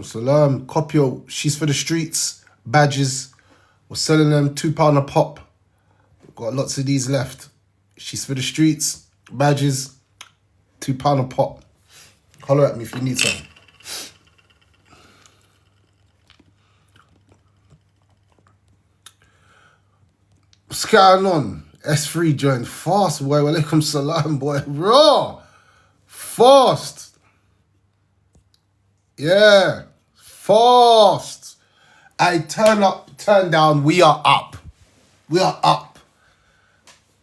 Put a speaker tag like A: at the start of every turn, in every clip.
A: Alaikum salam. Copy your She's for the Streets badges. We're selling them £2 a pop. We've got lots of these left. She's for the Streets badges, £2 a pop. Holler at me if you need some. What's going on? S3 joined fast, boy. Walaikum salam, boy. Raw. Fast. Yeah. Fast. I turn up, turn down. We are up. We are up.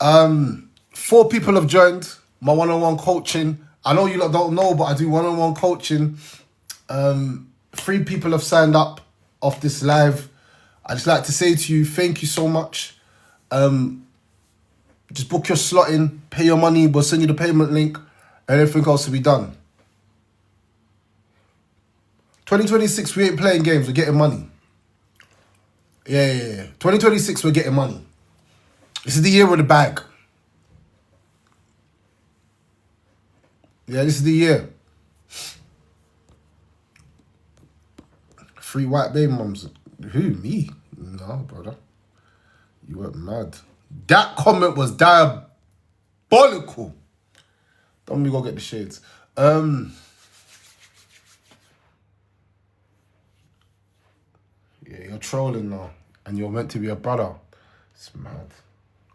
A: 4 people have joined my one-on-one coaching. I know you lot don't know, but I do one-on-one coaching. 3 people have signed up off this live. I just like to say to you, thank you so much. Just book your slot in, pay your money, we'll send you the payment link, and everything else will be done. 2026, we ain't playing games, we're getting money. Yeah. 2026, we're getting money. This is the year with the bag. Yeah, this is the year. 3 white baby mums. Who, me? No, brother. You went mad. That comment was diabolical. Don't me go get the shades. Yeah, you're trolling now. And you're meant to be a brother. It's mad.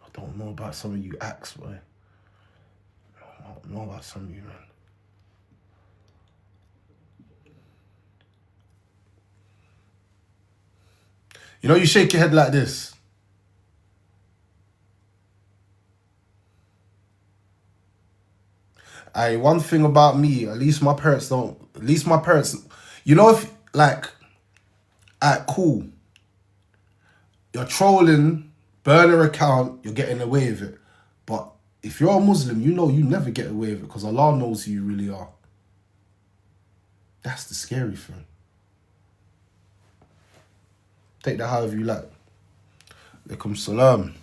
A: I don't know about some of you acts, boy. I don't know about some of you, man. You know, you shake your head like this. One thing about me, at least my parents, you know, if, like, cool. You're trolling, burner account, you're getting away with it. But if you're a Muslim, you know you never get away with it because Allah knows who you really are. That's the scary thing. Take that however you like. Alaikum salam.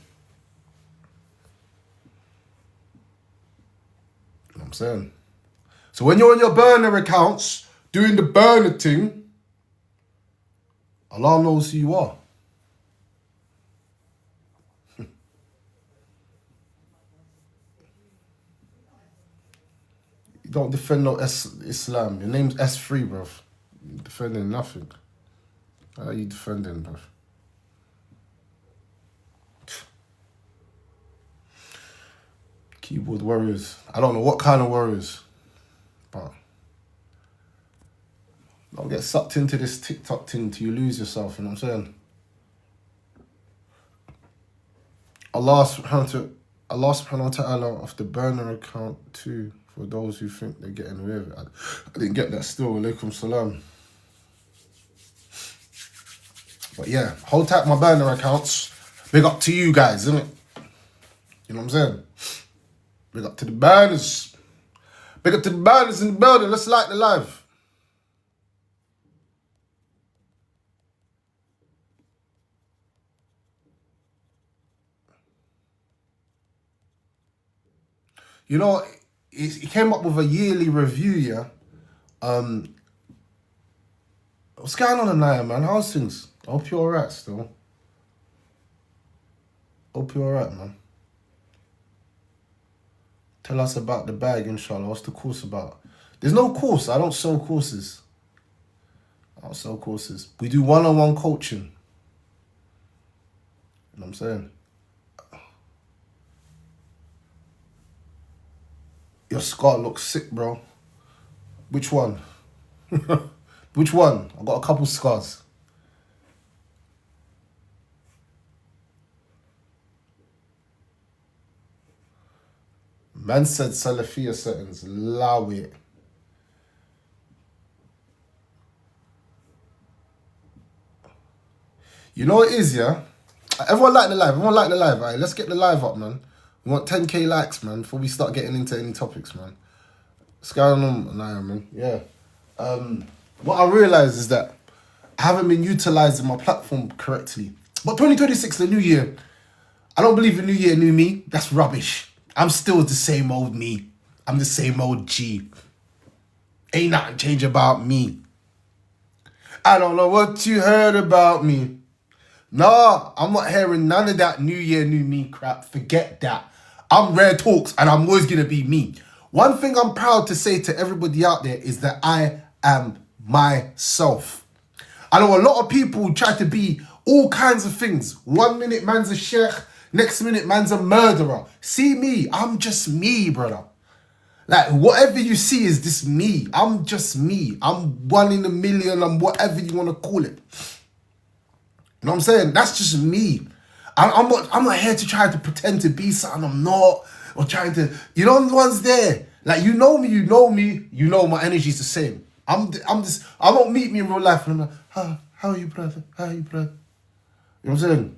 A: You know what I'm saying? So when you're on your burner accounts, doing the burner thing, Allah knows who you are. You don't defend no Islam. Your name's S3, bruv. You're defending nothing. How are you defending, bruv? Keyboard warriors. I don't know what kind of warriors, but don't get sucked into this TikTok thing till you lose yourself, you know what I'm saying? Allah subhanahu wa ta'ala of the burner account too, for those who think they're getting away with it. I didn't get that still. Alaikum salam. But yeah, hold tight my burner accounts. Big up to you guys, innit? You know what I'm saying? Big up to the burners. Big up to the burners in the building. Let's light the live. You know, he came up with a yearly review, yeah? What's going on tonight, man? How's things? I hope you're alright still. Hope you're alright, man. Tell us about the bag, inshallah. What's the course about? There's no course. I don't sell courses. I don't sell courses. We do one-on-one coaching. You know what I'm saying? Your scar looks sick, bro. Which one? Which one? I've got a couple scars. Man said Salafiyah settings. Allow it. You know what it is, yeah? Everyone like the live. Everyone like the live. All right, let's get the live up, man. We want 10k likes, man, before we start getting into any topics, man. What's going on now, man? Yeah. What I realised is that I haven't been utilising my platform correctly. But 2026, the new year. I don't believe in new year, new me. That's rubbish. I'm still the same old me. I'm the same old G. Ain't nothing change about me. I don't know what you heard about me. Nah, I'm not hearing none of that new year, new me crap. Forget that. I'm Rare Talks and I'm always going to be me. One thing I'm proud to say to everybody out there is that I am myself. I know a lot of people try to be all kinds of things. 1 minute man's a sheikh, next minute man's a murderer. See me, I'm just me, brother. Like, whatever you see is this me. I'm just me. I'm 1 in a million. I'm whatever you want to call it. You know what I'm saying? That's just me. I'm not here to try to pretend to be something I'm not, or trying to, you know, the ones there. Like, you know me, you know my energy's the same. I won't meet me in real life and I'm like, how are you, brother? How are you, brother? You know what I'm saying?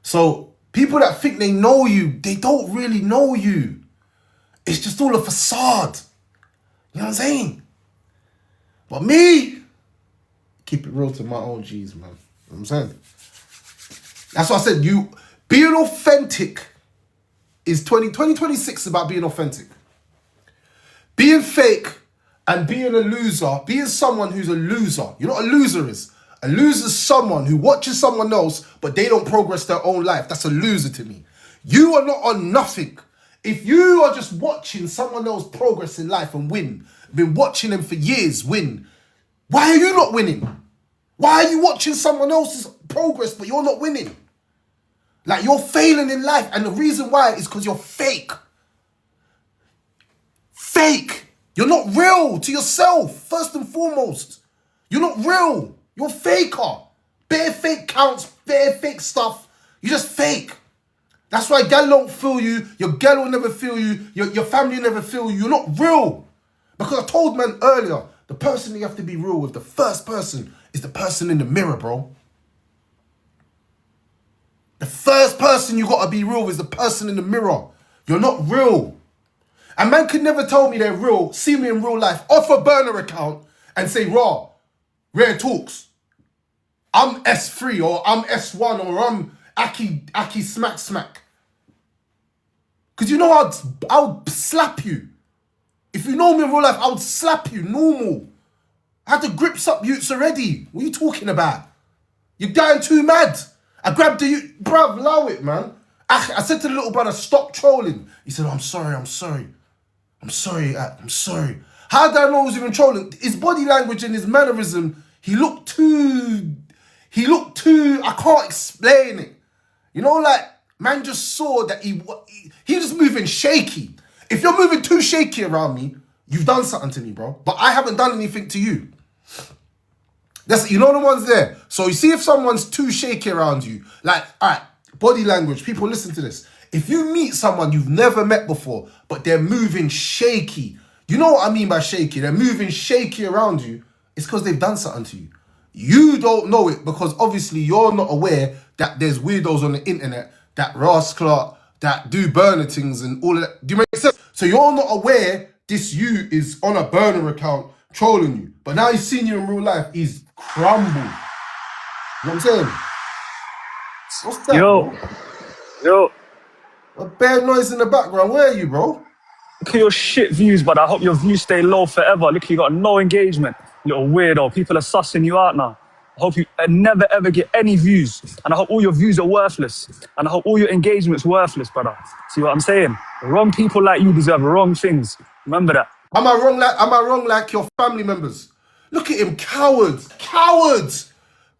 A: So, people that think they know you, they don't really know you. It's just all a facade. You know what I'm saying? But me, keep it real to my own G's, man. You know what I'm saying? That's why I said being authentic is 2026 about being authentic. Being fake and being a loser, being someone who's a loser. You know what a loser is? A loser is someone who watches someone else, but they don't progress their own life. That's a loser to me. You are not on nothing. If you are just watching someone else progress in life and win, been watching them for years win, why are you not winning? Why are you watching someone else's progress, but you're not winning? Like, you're failing in life. And the reason why is because you're fake. Fake. You're not real to yourself, first and foremost. You're not real. You're a faker. Bare fake counts, bare fake stuff. You're just fake. That's why gal don't feel you. Your gal will never feel you. Your family will never feel you. You're not real. Because I told man earlier, the person you have to be real with, the first person, is the person in the mirror, bro. The first person you got to be real with is the person in the mirror. You're not real. And man could never tell me they're real, see me in real life, off a burner account, and say, raw, Rare Talks. I'm S3, or I'm S1, or I'm Aki Smack. Because you know I'll slap you. If you know me in real life, I would slap you, normal. I had to grip up youths already. What are you talking about? You're going too mad. I grabbed the youth. Bruv, allow it, man. I said to the little brother, stop trolling. He said, I'm sorry. How did I know he was even trolling? His body language and his mannerism, he looked too, I can't explain it. You know, like, man just saw that he was moving shaky. If you're moving too shaky around me, you've done something to me, bro. But I haven't done anything to you. You know the ones there. So you see if someone's too shaky around you, like, all right, body language, people listen to this. If you meet someone you've never met before, but they're moving shaky, you know what I mean by shaky? They're moving shaky around you, it's because they've done something to you. You don't know it because obviously you're not aware that there's weirdos on the internet that rascal, that do burner things and all of that. Do you make sense? So you're not aware this you is on a burner account trolling you. But now he's seen you in real life, he's crumbled. You know what I'm saying? What's that,
B: Yo.
A: A bad noise in the background. Where are you, bro?
B: Look at your shit views, but I hope your views stay low forever. Look, you got no engagement, little weirdo. People are sussing you out now. I hope you never ever get any views. And I hope all your views are worthless. And I hope all your engagement's worthless, brother. See what I'm saying? Wrong people like you deserve wrong things. Remember that.
A: Am I wrong like your family members? Look at him, cowards. Cowards.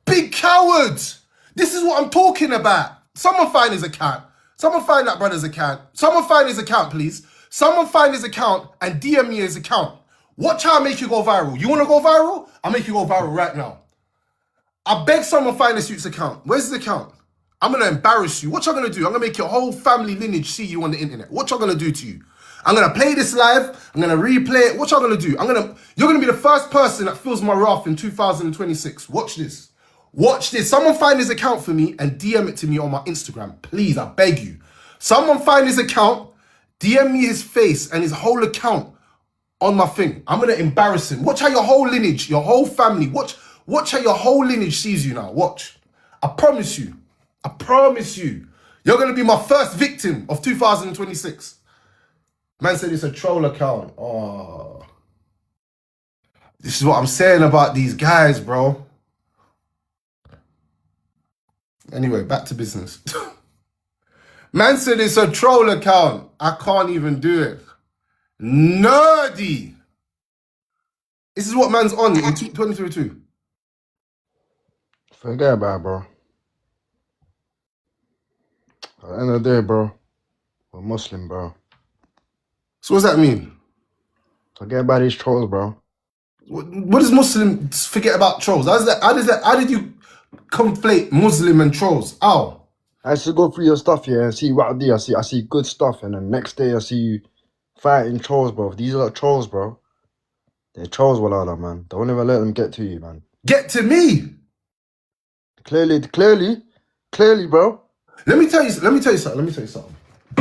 A: Big cowards. This is what I'm talking about. Someone find his account. Someone find that brother's account. Someone find his account, please. Someone find his account and DM me his account. Watch how I make you go viral. You want to go viral? I'll make you go viral right now. I beg someone find this youth's account. Where's his account? I'm going to embarrass you. What y'all going to do? I'm going to make your whole family lineage see you on the internet. What y'all going to do to you? I'm going to play this live. I'm going to replay it. What y'all going to do? You're going to be the first person that feels my wrath in 2026. Watch this. Watch this. Someone find his account for me and DM it to me on my Instagram. Please, I beg you. Someone find his account, DM me his face and his whole account on my thing. I'm going to embarrass him. Watch how your whole lineage, your whole family, watch how your whole lineage sees you now. Watch. I promise you. You're going to be my first victim of 2026. Man said it's a troll account. Oh. This is what I'm saying about these guys, bro. Anyway, back to business. Man said it's a troll account. I can't even do it. Nerdy. This is what man's on in 2022.
C: Forget about it, bro. At the end of the day, bro, we're Muslim, bro.
A: So what does that mean?
C: Forget about these trolls, bro.
A: What does Muslims forget about trolls? How did you conflate Muslim and trolls? How?
C: I used to go through your stuff, yeah, and see what I do. I see good stuff, and then next day I see you fighting trolls, bro. These are like trolls, bro. They're trolls, Walala, man. Don't ever let them get to you, man.
A: Get to me.
C: Clearly, bro.
A: Let me tell you something.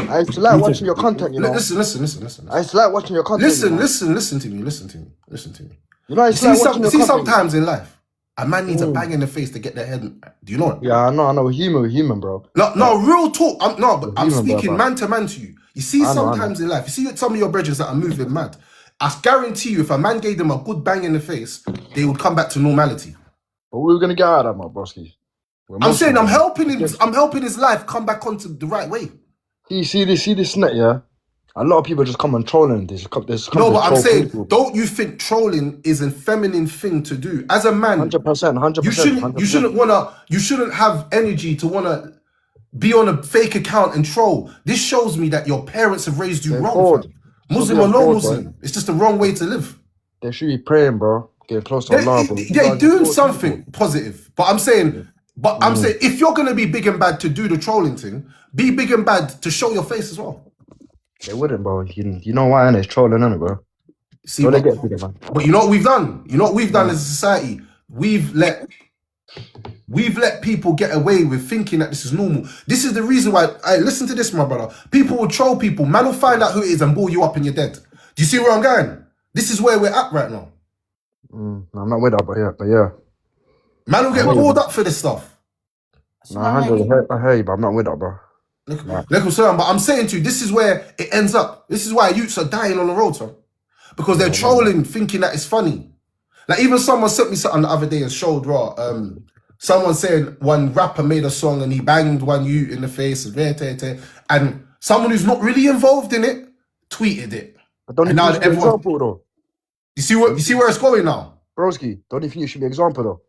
C: I used to like watching your content, you know.
A: Listen.
C: I used to like watching your content.
A: Listen to me.
C: You know, I used to like watching your content.
A: Sometimes in life, a man needs a bang in the face to get their head. Do you know it?
C: Yeah, I know. We're human, bro.
A: No, real talk. I'm
C: human,
A: speaking
C: bro.
A: man to man to you. You see, sometimes in life, you see some of your brethren that are moving mad. I guarantee you, if a man gave them a good bang in the face, they would come back to normality.
C: But we're gonna get out of that, my broski.
A: I'm saying I'm helping his life come back onto the right way.
C: See this net, yeah? A lot of people just come and trolling.
A: No, but I'm saying, people. Don't you think trolling is a feminine thing to do? As a man,
C: 100%.
A: You shouldn't have energy to wanna be on a fake account and troll. This shows me that your parents have raised you wrong. Muslim or no Muslim, it's just the wrong way to live.
C: They should be praying, bro. Getting close to Allah, bro.
A: They're doing something positive, but I'm saying. I'm saying, if you're gonna be big and bad to do the trolling thing, be big and bad to show your face as well.
C: They wouldn't, bro. You know why? And it's trolling, isn't it, bro?
A: See, but you know what we've done? You know what we've done as a society? We've let people get away with thinking that this is normal. This is the reason why. Listen to this, my brother. People will troll people. Man will find out who it is and ball you up and you're dead. Do you see where I'm going? This is where we're at right now.
C: I'm not with that, but yeah.
A: Man will get balled up for this stuff.
C: No, I hear you, but I'm not with that, bro.
A: But I'm saying to you, this is where it ends up. This is why youths are dying on the road, son. Because they're trolling, thinking that it's funny. Like, even someone sent me something the other day and showed someone saying one rapper made a song and he banged one youth in the face and someone who's not really involved in it tweeted it.
C: I don't think you should be an example, though.
A: You see where it's going now?
C: Broski, don't you think you should be an example, though?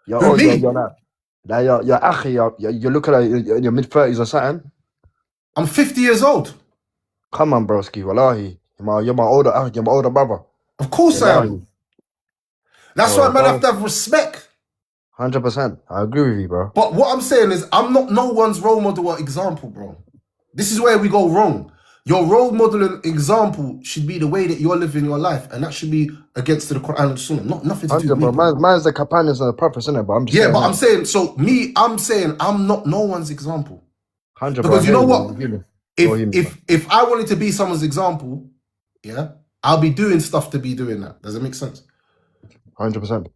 C: You're looking like in your mid-30s or something.
A: I'm 50 years old.
C: Come on, broski, wallahi. You're my older brother.
A: Of course I am. That's why man have to have respect.
C: 100%. I agree with you, bro.
A: But what I'm saying is, I'm not no one's role model or example, bro. This is where we go wrong. Your role model and example should be the way that you're living your life, and that should be against the Quran and Sunnah. Nothing to do with me.
C: Man's the companions and the prophets, isn't it? But I'm just
A: I'm saying I'm not no one's example.
C: 100%.
A: Because you know what? If I wanted to be someone's example, yeah, I'll be doing stuff to be doing that. Does it make sense?
C: 100%.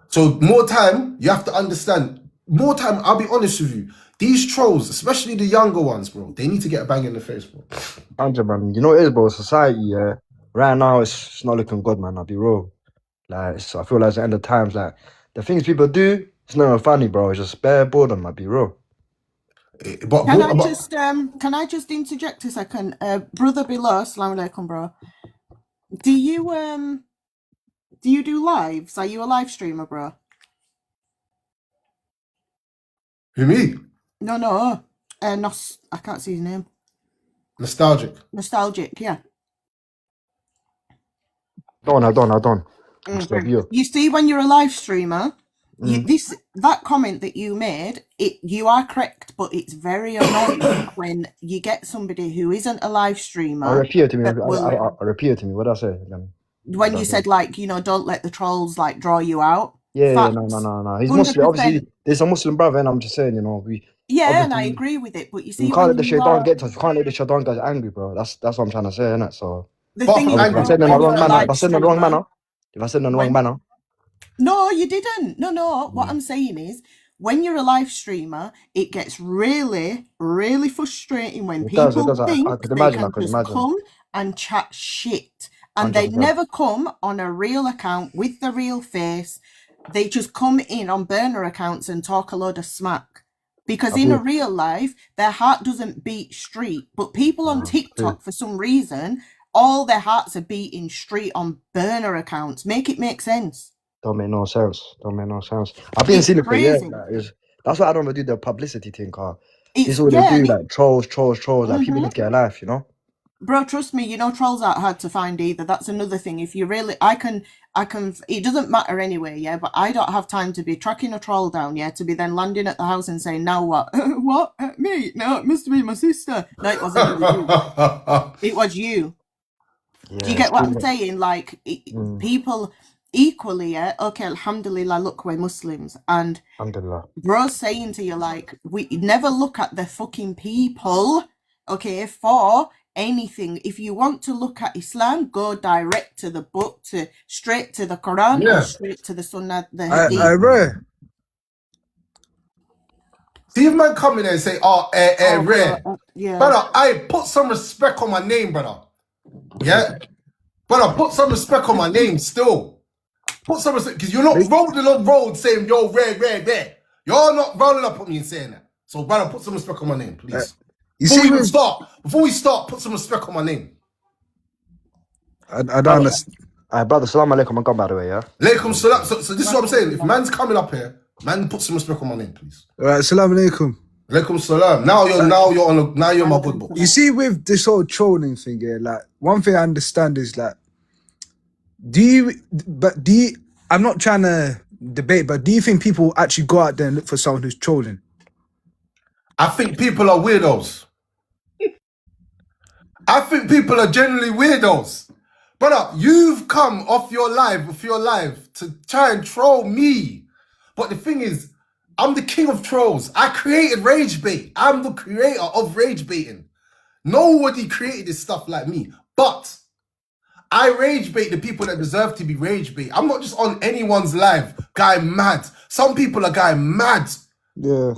A: So more time, you have to understand. More time, I'll be honest with you. These trolls, especially the younger ones, bro, they need to get a bang in the face, bro.
C: 100, man. You know what it is, bro? Society, yeah. Right now, it's not looking good, man. I'll be real. Like, I feel like it's the end of times. Like, the things people do, it's not funny, bro. It's just bare boredom. I'll be real.
D: Can I just interject a second? Brother below, Assalamu alaikum, bro. Do you do lives? Are you a live streamer, bro?
A: Who, me?
D: No. I can't see his name.
A: Nostalgic,
D: yeah.
C: I don't.
D: You see, when you're a live streamer, that comment that you made, you are correct, but it's very annoying when you get somebody who isn't a live streamer.
C: Repeat it to me. Repeat it to me. What did I say again?
D: When you said, like, don't let the trolls like draw you out.
C: Yeah, no. He's Muslim. Obviously, there's a Muslim brother, and I'm just saying,
D: and I agree with it. But you see,
C: you can't let the shaitan get to us. You can't let the shaitan get angry, bro. That's what I'm trying to say, innit? So
D: the thing is,
C: if I said in the wrong manner,
D: no, you didn't. No. What I'm saying is, when you're a live streamer, it gets really, really frustrating when people think they can just come and chat shit And they
C: 100%.
D: never come on a real account with the real face. They just come in on burner accounts and talk a load of smack. Because in a real life, their heart doesn't beat street. But people on TikTok, for some reason, all their hearts are beating street on burner accounts. Make it make sense.
C: Don't make no sense. Don't make no sense. I've been
D: It's
C: seeing it for years.
D: crazy.
C: Like, that's why I don't want to do the publicity thing, car. This
D: It's
C: is what
D: yeah,
C: they do,
D: and
C: like trolls. Like people need to get a life, you know.
D: bro, trust me, you know trolls aren't hard to find either. That's another thing. If you really, I can. It doesn't matter anyway, yeah. But I don't have time to be tracking a troll down, yeah. To be then landing at the house and saying, "Now what? What? Me? No, it must be my sister." No, it wasn't. It was you. It was you.
C: Yeah,
D: Do you get what I'm saying? Like people equally, yeah. Okay, alhamdulillah. Look, we're Muslims, and
C: Alhamdulillah.
D: bro's saying to you, like, we never look at the fucking people, okay, for anything. If you want to look at Islam, go direct to the book, straight to the Quran, or straight to the Sunnah, the Hadith.
C: Bro.
A: See if man come in there and say, rare.
D: Yeah.
A: Brother, I put some respect on my name, brother. Yeah? Brother, put some respect on my name still. Put some respect, because you're not rolling on road saying, yo, rare. You're not rolling up on me and saying that. So, brother, put some respect on my name, please. Before we start, put some respect on my name.
C: I don't understand. Brother, salam alaikum. I come by the way, yeah?
A: Alaikum salam. So this is what I'm saying. If man's coming up here, man, put some respect on my name, please.
E: Alright, salam alaikum.
A: Alaikum salam. Now you're my good book.
E: You see, with this whole trolling thing, yeah, like one thing I understand is like, I'm not trying to debate, but do you think people actually go out there and look for someone who's trolling?
A: I think people are weirdos. I think people are generally weirdos. Brother, you've come off your live to try and troll me. But the thing is, I'm the king of trolls. I created rage bait. I'm the creator of rage baiting. Nobody created this stuff like me. But I rage bait the people that deserve to be rage bait. I'm not just on anyone's live guy mad. Some people are guy mad.
E: Yeah.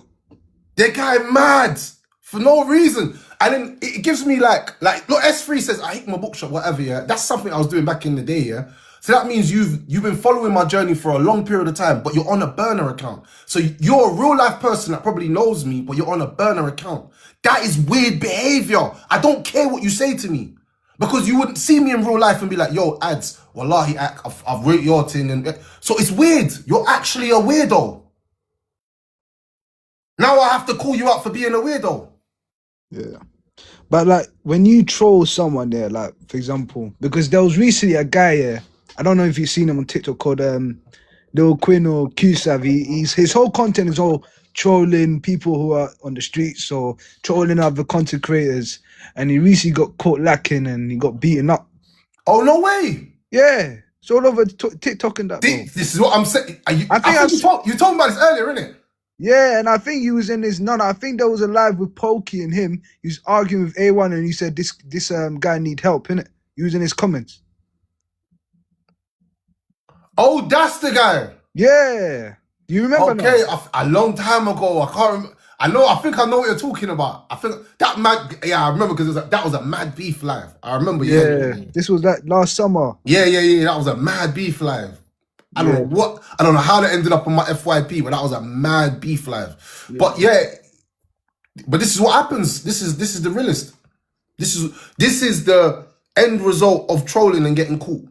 A: They're guy mad for no reason. And then it gives me like look, S3 says, I hate my bookshop, whatever, yeah. That's something I was doing back in the day, yeah. So that means you've been following my journey for a long period of time, but you're on a burner account. So you're a real life person that probably knows me, but you're on a burner account. That is weird behavior. I don't care what you say to me. Because you wouldn't see me in real life and be like, yo, ads, wallahi, I've wrote your thing. And so it's weird. You're actually a weirdo. Now I have to call you out for being a weirdo.
E: Yeah. But like when you troll someone there, like for example, because there was recently a guy here, I don't know if you've seen him on TikTok, called Lil Quinn or Q-Sav. His whole content is all trolling people who are on the streets or trolling other content creators. And he recently got caught lacking and he got beaten up.
A: Oh, no way.
E: Yeah. It's all over TikTok and that, bro.
A: This is what I'm saying. You told me about this earlier, innit?
E: Yeah, and I think he was in his I think there was a live with Pokey and him. He was arguing with A1 and he said this guy need help, innit? He was in his comments.
A: Oh, that's the guy.
E: Yeah. Do you remember?
A: Okay, a long time ago. I can't remember. I think I know what you're talking about. I think that mad. Yeah, I remember because that was a mad beef live. I remember. Yeah.
E: This was that last summer.
A: Yeah. That was a mad beef live. I don't know how that ended up on my FYP, but that was a mad beef live. Yeah. But this is what happens. This is the realest. This is the end result of trolling and getting caught.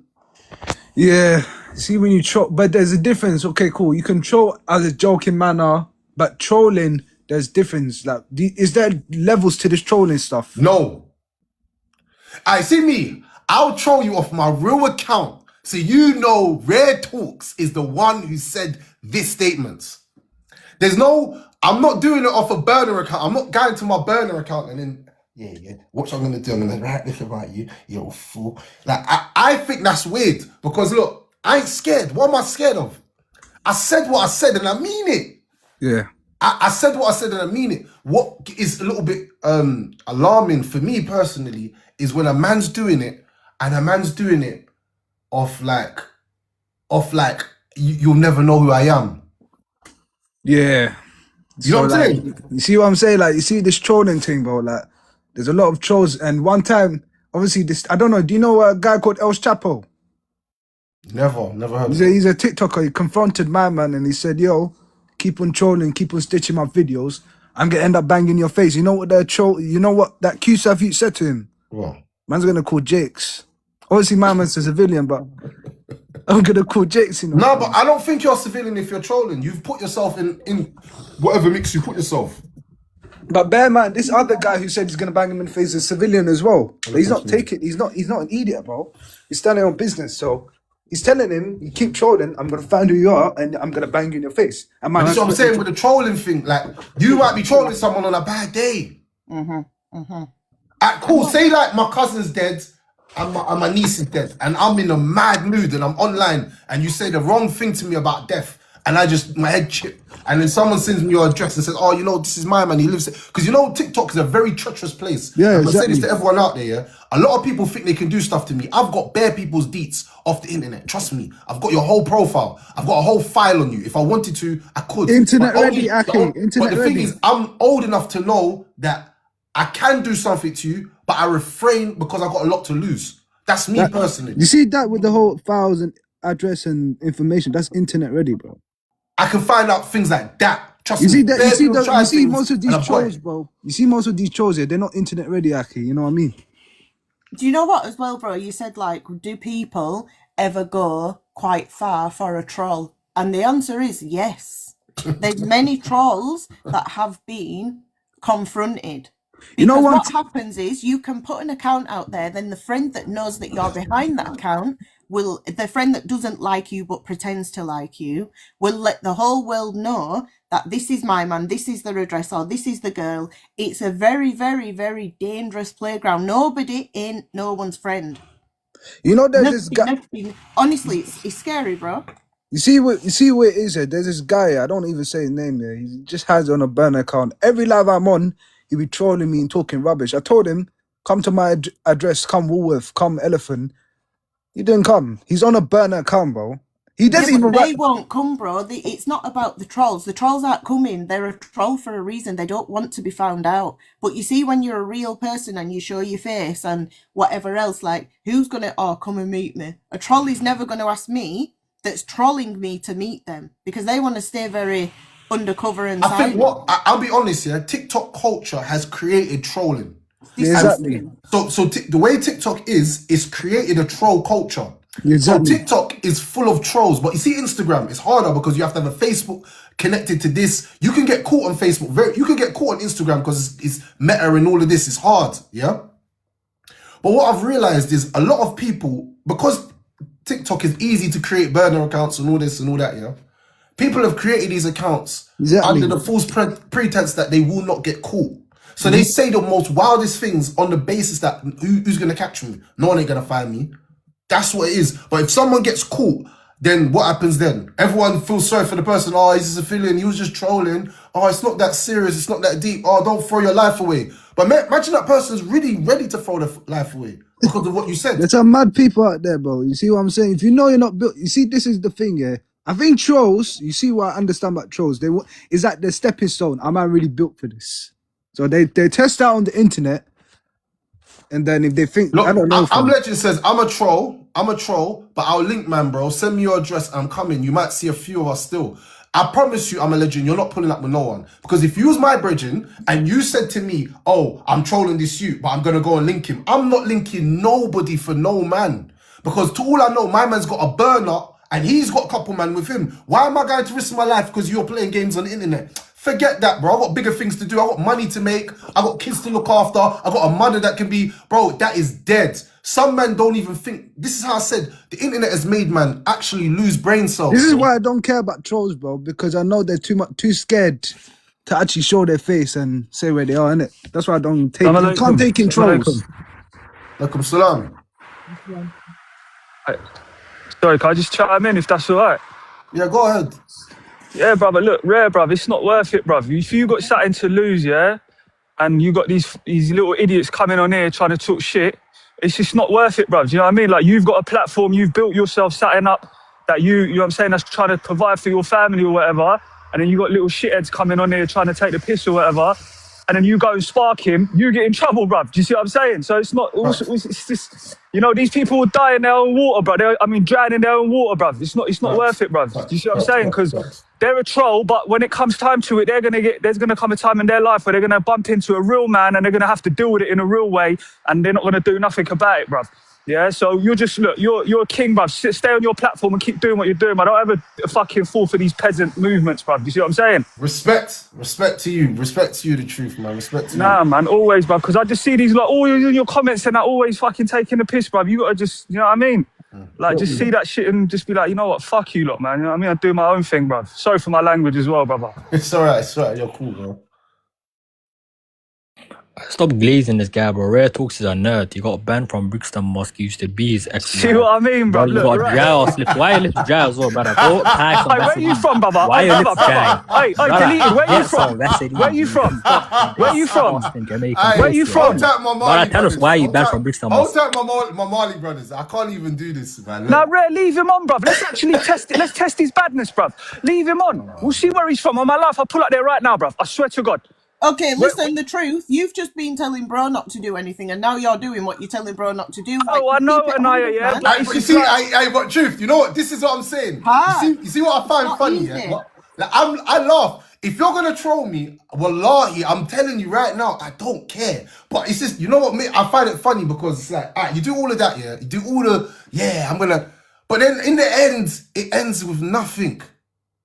E: Yeah. See, when you troll, but there's a difference. Okay, cool. You can troll as a joking manner, but trolling, there's difference. Like, is there levels to this trolling stuff?
A: No. I see me. I'll troll you off my real account. So you know Rare Talks is the one who said this statement. I'm not doing it off a burner account. I'm not going to my burner account and then, yeah, what I'm going to do, I'm going to write this about you, you little fool. Like, I think that's weird because look, I ain't scared. What am I scared of? I said what I said and I mean it.
E: Yeah.
A: I said what I said and I mean it. What is a little bit alarming for me personally is when a man's doing it and a man's doing it off like you'll never know who I am.
E: Yeah.
A: You know what I'm saying?
E: You see what I'm saying? Like, you see this trolling thing, bro. Like, there's a lot of trolls. And one time obviously this. I don't know. Do you know a guy called El Chapo?
A: Never heard of it.
E: He's a TikToker. He confronted my man and he said, "Yo, keep on trolling, keep on stitching my videos. I'm gonna end up banging your face." You know what that troll? You know what that QSAF said to him?
A: What?
E: Man's gonna call Jakes. Obviously, my man's a civilian, but I'm gonna call Jakes. You know?
A: No, but I don't think you're a civilian if you're trolling. You've put yourself in whatever mix you put yourself.
E: But bear man, this other guy who said he's gonna bang him in the face is a civilian as well. But he's not taking. He's not an idiot, bro. He's standing on business, so. He's telling him, you keep trolling, I'm going to find who you are and I'm going to bang you in your face. And
A: That's what I'm saying with the trolling thing. Like, you might be trolling someone on a bad day. Cool, say like my cousin's dead and my niece is dead and I'm in a mad mood and I'm online and you say the wrong thing to me about death and my head chip. And then someone sends me your address and says, "Oh, you know, this is my man. He lives." Because you know, TikTok is a very treacherous place.
E: Yeah,
A: I'm gonna say
E: exactly.
A: this to everyone out there. Yeah, a lot of people think they can do stuff to me. I've got bare people's deets off the internet. Trust me, I've got your whole profile. I've got a whole file on you. If I wanted to, I could.
E: Internet
A: But
E: ready, Aki. Internet
A: But the
E: ready.
A: thing is, I'm old enough to know that I can do something to you, but I refrain because I've got a lot to lose. That's me personally.
E: You see that with the whole files and address and information? That's internet ready, bro.
A: I can find out things like that. Trust
E: You
A: me.
E: see that?
A: Bare
E: You see
A: people
E: that?
A: try
E: You see
A: things
E: most of
A: and
E: these
A: I've got it.
E: trolls, bro. You see most of these trolls here. They're not internet ready, Aki. You know what I mean?
D: Do you know what as well, bro? You said like, do people ever go quite far for a troll? And the answer is yes. There's many trolls that have been confronted. Because
E: You know
D: what happens is you can put an account out there, then the friend that knows that you're behind that account the friend that doesn't like you but pretends to like you, will let the whole world know that this is my man, this is their address, or this is the girl. It's a very, very, very dangerous playground. Nobody ain't no one's friend.
E: You know, there's this guy.
D: Honestly, it's scary, bro.
E: You see what it is here? There's this guy, I don't even say his name there. He just has it on a burner account. Every live I'm on, he be trolling me and talking rubbish. I told him, come to my address, come Woolworth, come Elephant. He didn't come. He's on a burner account, bro. He doesn't even
D: They won't come, bro. It's not about the trolls. The trolls aren't coming. They're a troll for a reason. They don't want to be found out. But you see, when you're a real person and you show your face and whatever else, like, who's going to, come and meet me? A troll is never going to ask me that's trolling me to meet them because they want to stay very undercover and silent.
A: I think I'll be honest here, TikTok culture has created trolling.
E: Exactly.
A: So the way TikTok is created a troll culture.
E: Exactly.
A: So TikTok is full of trolls, but you see Instagram, it's harder because you have to have a Facebook connected to this. You can get caught on Facebook. You can get caught on Instagram because it's meta and all of this. It's hard, yeah? But what I've realized is a lot of people, because TikTok is easy to create burner accounts and all this and all that, yeah? People have created these accounts under the false pretense that they will not get caught. So they say the most wildest things on the basis that who's going to catch me? No one ain't going to find me. That's what it is. But if someone gets caught, then what happens then? Everyone feels sorry for the person. Oh, he's a civilian. He was just trolling. Oh, it's not that serious. It's not that deep. Oh, don't throw your life away. But imagine that person's really ready to throw their life away because of what you said.
E: There's some mad people out there, bro. You see what I'm saying? If you know you're not built, you see, this is the thing, yeah. I think trolls, you see what I understand about trolls, is that the stepping stone. Am I really built for this? So they test out on the internet, and then if they think,
A: Look,
E: I don't know.
A: I'm Legend says, I'm a troll, but I'll link, man, bro. Send me your address, I'm coming. You might see a few of us still. I promise you, I'm a legend. You're not pulling up with no one. Because if you was my brethren and you said to me, oh, I'm trolling this youth, but I'm going to go and link him. I'm not linking nobody for no man. Because to all I know, my man's got a burner and he's got a couple man with him. Why am I going to risk my life because you're playing games on the internet? Forget that, bro. I've got bigger things to do. I've got money to make. I've got kids to look after. I've got a mother that can be... Bro, that is dead. Some men don't even think... This is how I said, the internet has made man actually lose brain cells.
E: This is why I don't care about trolls, bro, because I know they're too scared to actually show their face and say where they are, innit? That's why I don't take... You can't take in trolls.
A: Alaikum salam.
B: Sorry, can I just chime in if that's all right?
A: Yeah, go ahead.
B: Yeah, brother, look, rare, bruv, it's not worth it, bruv. If you got something to lose, yeah, and you got these little idiots coming on here trying to talk shit, it's just not worth it, bruv. Do you know what I mean? Like, you've got a platform, you've built yourself something up that you know what I'm saying, that's trying to provide for your family or whatever, and then you got little shitheads coming on here trying to take the piss or whatever. and then you go and spark him, you get in trouble, bruv. Do you see what I'm saying? So it's not,
A: Right.
B: it's just, you know, these people will die in their own water, bruv. I mean, drown in their own water, bruv. It's not
A: Facts.
B: worth it, bruv. Do you
A: Facts.
B: see what I'm
A: Facts.
B: saying?
A: Facts.
B: Because
A: Facts.
B: they're a troll, but when it comes time to it, there's gonna come a time in their life where they're gonna bump into a real man and they're gonna have to deal with it in a real way, and they're not gonna do nothing about it, bruv. Yeah, so you're just, look, you're a king, bruv. Stay on your platform and keep doing what you're doing, but don't ever fucking fall for these peasant movements, bruv. Do you see what I'm saying?
A: Respect to you, the truth, man. Respect to you.
B: Nah, man, always, bruv. Because I just see these, like, all your comments and that always fucking taking the piss, bruv. You gotta just, you know what I mean? Like, just see that shit and just be like, you know what, fuck you lot, man. You know what I mean? I do my own thing, bruv. Sorry for my language as well, brother.
A: It's alright. You're cool, bro.
F: Stop glazing this guy, bro. Rare Talks is a nerd. He got banned from Brixton Mosque. He used to be his ex.
B: See what I mean,
F: Bro,
B: bruv?
F: you
B: Look,
F: got
B: right.
F: dry or slip. Why are your lips dry as well, brother? Go tie some
B: Hey, where you from, brother?
F: Why
B: Hey,
F: your
B: brother,
F: lips dry?
B: Hey, deleted. Where you
F: Get
B: from?
F: some Vaseline.
B: Where you from? Where you from?
F: Boston, Jamaican.
A: Aye,
B: Where you from?
A: Hold tight, my Marley
F: Brother, tell us
A: brothers.
F: why you
A: Hold
F: banned
A: tight-
F: from Brixton
A: Hold
F: Mosque.
A: tight, my Marley brothers. I can't even do this, man.
B: Nah, Rare, leave him on, bruv. Let's actually test it. Let's test his badness, bruv. Leave him on. We'll see where he's from. On my life, I'll pull up there right now, bruv. I swear to God.
D: Okay, listen, the truth. You've just been telling bro not to do anything, and now you're doing what you're telling bro not to do.
B: Oh, I know, Anaya, yeah, but
A: You see, but truth, you know what? This is what I'm saying. You see what I find
D: Not
A: funny?
D: easy.
A: Yeah? Like, I laugh. If you're gonna troll me, wallahi, I'm telling you right now, I don't care. But it's just, you know what, mate? I find it funny because it's like, alright, you do all of that, yeah. You do all the, yeah, I'm gonna. But then in the end, it ends with nothing.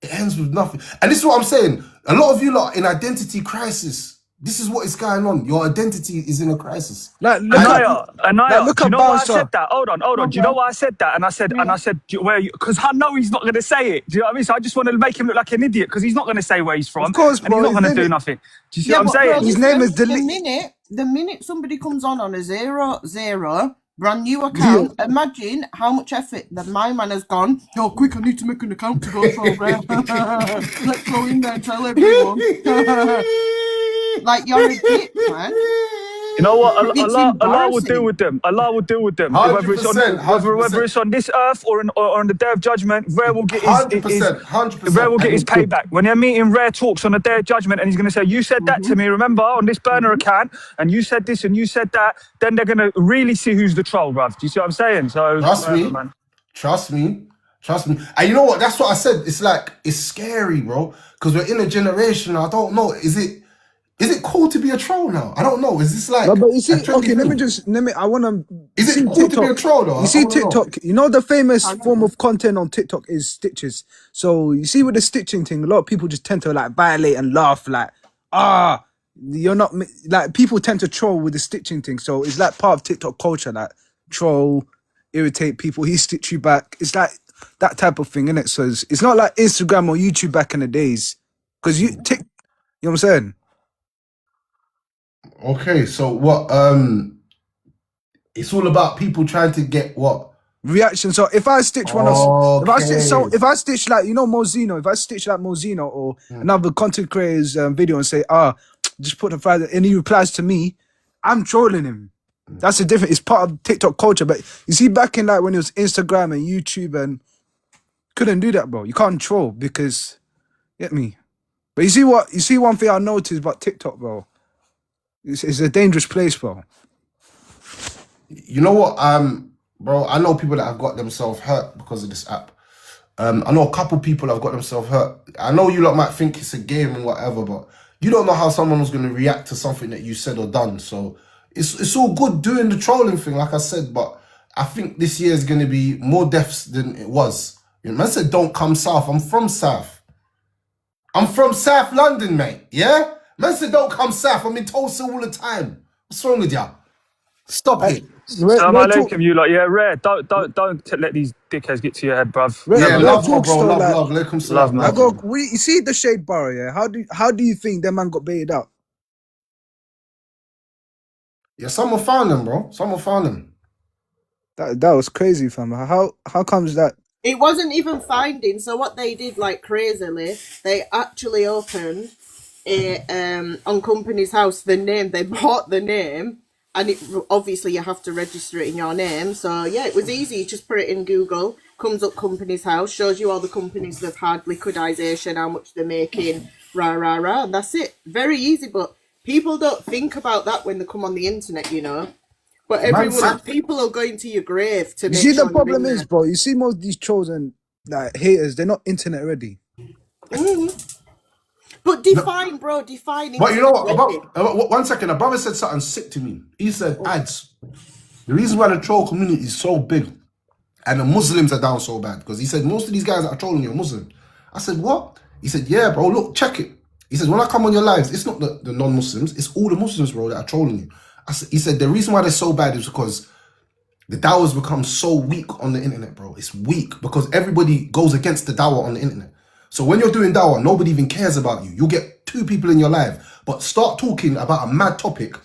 A: It ends with nothing. And this is what I'm saying. A lot of you lot in identity crisis. This is what is going on. Your identity is in a crisis.
E: Like,
B: Anaya,
E: look
B: do you
E: at
B: know why I
E: Bouncer.
B: said that? Hold on. Do you know why I said that? And I said, where you? Because I know he's not going to say it. Do you know what I mean? So I just want to make him look like an idiot because he's not going to say where he's from.
E: Of course,
B: and
E: bro,
B: he's not
E: his
B: going to
E: name
B: do
E: is-
B: nothing. Do you see what I'm
D: but
B: saying?
D: bro,
E: His name is
D: the minute somebody comes on a 0-0 brand new account, imagine how much effort that my man has gone. Oh, quick! I need to make an account to go troll. Let's go in there and tell everyone. Like you're a dick, man.
B: You know what?
D: It's
B: Allah will
D: embarrassing.
B: deal with them. Allah will deal with them.
A: 100%,
B: Whether it's on this earth or on the day of judgment, Rare will get his
A: 100%.
B: Rare will get his payback. When you're meeting Rare Talks on the day of judgment and he's going to say, you said that to me, remember, on this burner account, and you said this and you said that, then they're going to really see who's the troll, bruv. Do you see what I'm saying? So, man.
A: Trust me. And you know what? That's what I said. It's like, it's scary, bro. Because we're in a generation, I don't know. Is it cool to be a troll now? I don't know. Is this like...
E: No, but you see,
A: a trendy thing?
E: I want to...
A: Is it cool to be a troll though?
E: You see
A: I wanna know.
E: TikTok, you know the famous form of content on TikTok is stitches. So you see with the stitching thing, a lot of people just tend to like violate and laugh like, you're not... Like people tend to troll with the stitching thing. So it's like part of TikTok culture, like troll, irritate people, he stitch you back. It's like that type of thing, innit? So it's not like Instagram or YouTube back in the days. Because you know what I'm saying?
A: Okay, so what? It's all about people trying to get what?
E: Reaction. So if I stitch one of
A: Okay.
E: if I stitch like Mozino, if I stitch like Mozino or another content creator's video and say, just put the file and he replies to me, I'm trolling him. That's the difference. It's part of TikTok culture. But you see, back in like when it was Instagram and YouTube and couldn't do that, bro. You can't troll because get me. But you see one thing I noticed about TikTok, bro. It's a dangerous place, bro.
A: You know what? Bro, I know people that have got themselves hurt because of this app. I know a couple people have got themselves hurt. I know you lot might think it's a game and whatever, but you don't know how someone was going to react to something that you said or done. So it's all good doing the trolling thing, like I said, but I think this year is going to be more deaths than it was. You know, man said, don't come south. I'm from South. I'm from South London, mate. Yeah? Man said, don't come south. I'm in Tulsa all the time. What's wrong with ya? Stop it.
B: Salam alaikum, you lot. Yeah, Rare. Don't let these dickheads get to your head, bruv.
A: Yeah,
E: Real
A: love,
E: talk
A: bro.
E: still, like-
A: Love. Alaikum salam.
B: man.
E: You see the shade bar, yeah? How do you think that man got baited out?
A: Yeah, someone found him, bro. Someone found him.
E: That was crazy, fam. How comes that?
D: It wasn't even finding. So what they did, like crazily, they actually opened on company's house the name. They bought the name, and obviously you have to register it in your name. So yeah, it was easy. You just put it in Google, comes up company's house, shows you all the companies they've had liquidation, how much they're making, and that's it. Very easy, but People don't think about that when they come on the internet, you know. But people are going to your grave to
E: You
D: make
E: see,
D: sure
E: the
D: you're
E: problem
D: in
E: is, bro. You see, most of these trolls and like haters, they're not internet ready.
D: there. But define, bro, define.
A: But you know what?
D: ready.
A: 1 second, a brother said something sick to me. He said, "Ads, the reason why the troll community is so big and the Muslims are down so bad, because he said most of these guys that are trolling you are Muslim." I said, "What?" He said, "Yeah, bro, look, check it." He says, "When I come on your lives, it's not the non-Muslims, it's all the Muslims, bro, that are trolling you." He said, "The reason why they're so bad is because the dawah's become so weak on the internet, bro. It's weak because everybody goes against the dawah on the internet. So when you're doing dawah, nobody even cares about you. You'll get 2 people in your life, but start talking about a mad topic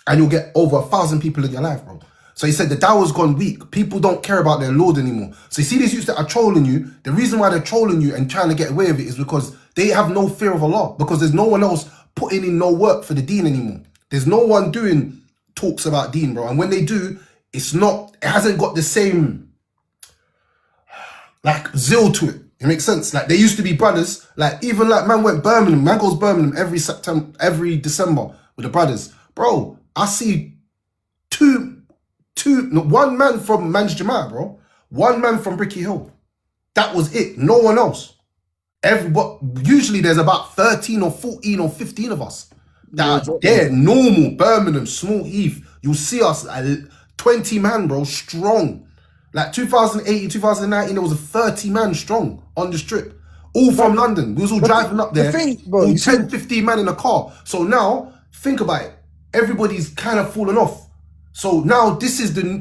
A: and you'll get over 1,000 people in your life, bro." So he said the dawah's gone weak. People don't care about their Lord anymore. So you see these youths that are trolling you, the reason why they're trolling you and trying to get away with it is because they have no fear of Allah, because there's no one else putting in no work for the deen anymore. There's no one doing talks about deen, bro. And when they do, it hasn't got the same like zeal to it. It makes sense. Like there used to be brothers, like even like man went Birmingham, man goes Birmingham every December with the brothers. Bro, I see one man from Man's Jama'ah, bro. One man from Bricky Hill. That was it. No one else. Usually there's about 13 or 14 or 15 of us that are there, normal, Birmingham, Small Heath. You'll see us at 20 man, bro, strong. Like 2018, 2019, there was a 30 man strong on the strip. All from London. We was all driving up there. All 10, 15 man in a car. So now, think about it. Everybody's kind of fallen off. So now this is the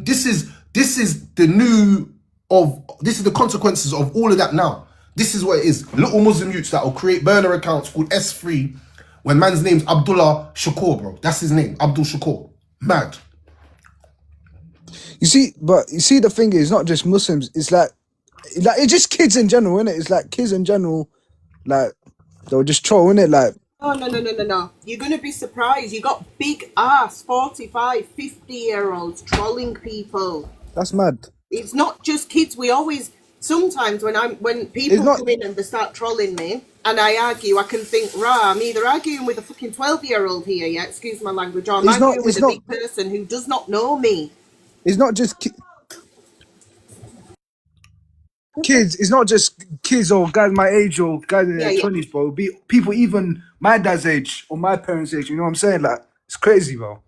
A: consequences of all of that now. This is what it is. Little Muslim youths that will create burner accounts called S3 when man's name's Abdullah Shakur, bro. That's his name, Abdul Shakur. Mad.
E: You see, the thing is, not just Muslims. It's like it's just kids in general, innit? It's like kids in general, like they'll just troll, innit? Like,
D: no. You're going to be surprised. You got big ass 45, 50-year-olds trolling people.
E: That's mad.
D: It's not just kids. Sometimes when people come in and they start trolling me and I argue, I can think, I'm either arguing with a fucking 12-year-old here, yeah, excuse my language, or I'm arguing with a big person who does not know me.
E: It's not just kids. It's not just kids or guys my age or guys in their 20s, bro. It'll be people even my dad's age or my parents' age. You know what I'm saying? Like, it's crazy, bro.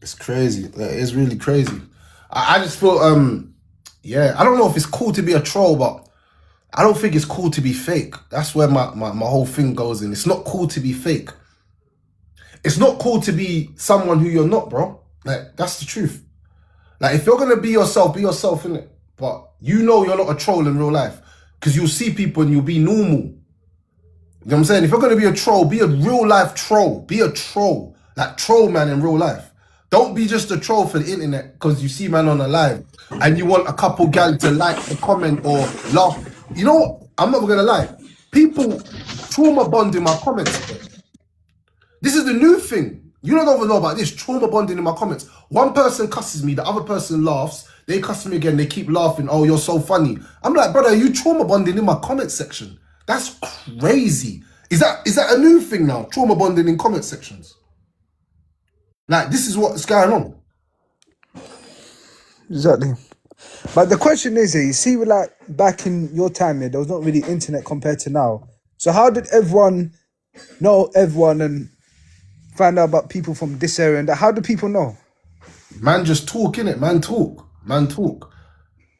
A: It's crazy. It's really crazy. I just feel, I don't know if it's cool to be a troll, but I don't think it's cool to be fake. That's where my whole thing goes in. It's not cool to be fake. It's not cool to be someone who you're not, bro. Like, that's the truth. Like, if you're going to be yourself, innit? But you know you're not a troll in real life. Because you'll see people and you'll be normal. You know what I'm saying? If you're going to be a troll, be a real life troll. Be a troll. Like, troll man in real life. Don't be just a troll for the internet because you see man on a live and you want a couple gal to like the comment or laugh. You know what? I'm not going to lie. People trauma bond in my comments. This is the new thing. You don't even know about this. Trauma bonding in my comments. One person cusses me, the other person laughs. They cuss me again. They keep laughing. Oh, you're so funny. I'm like, brother, you trauma bonding in my comment section. That's crazy. Is that a new thing now? Trauma bonding in comment sections. Like, this is what's going on.
E: Exactly. But the question is, you see, like back in your time, there was not really internet compared to now. So how did everyone know everyone and find out about people from this area and that? How do people know?
A: Man just talk, innit? Man talk.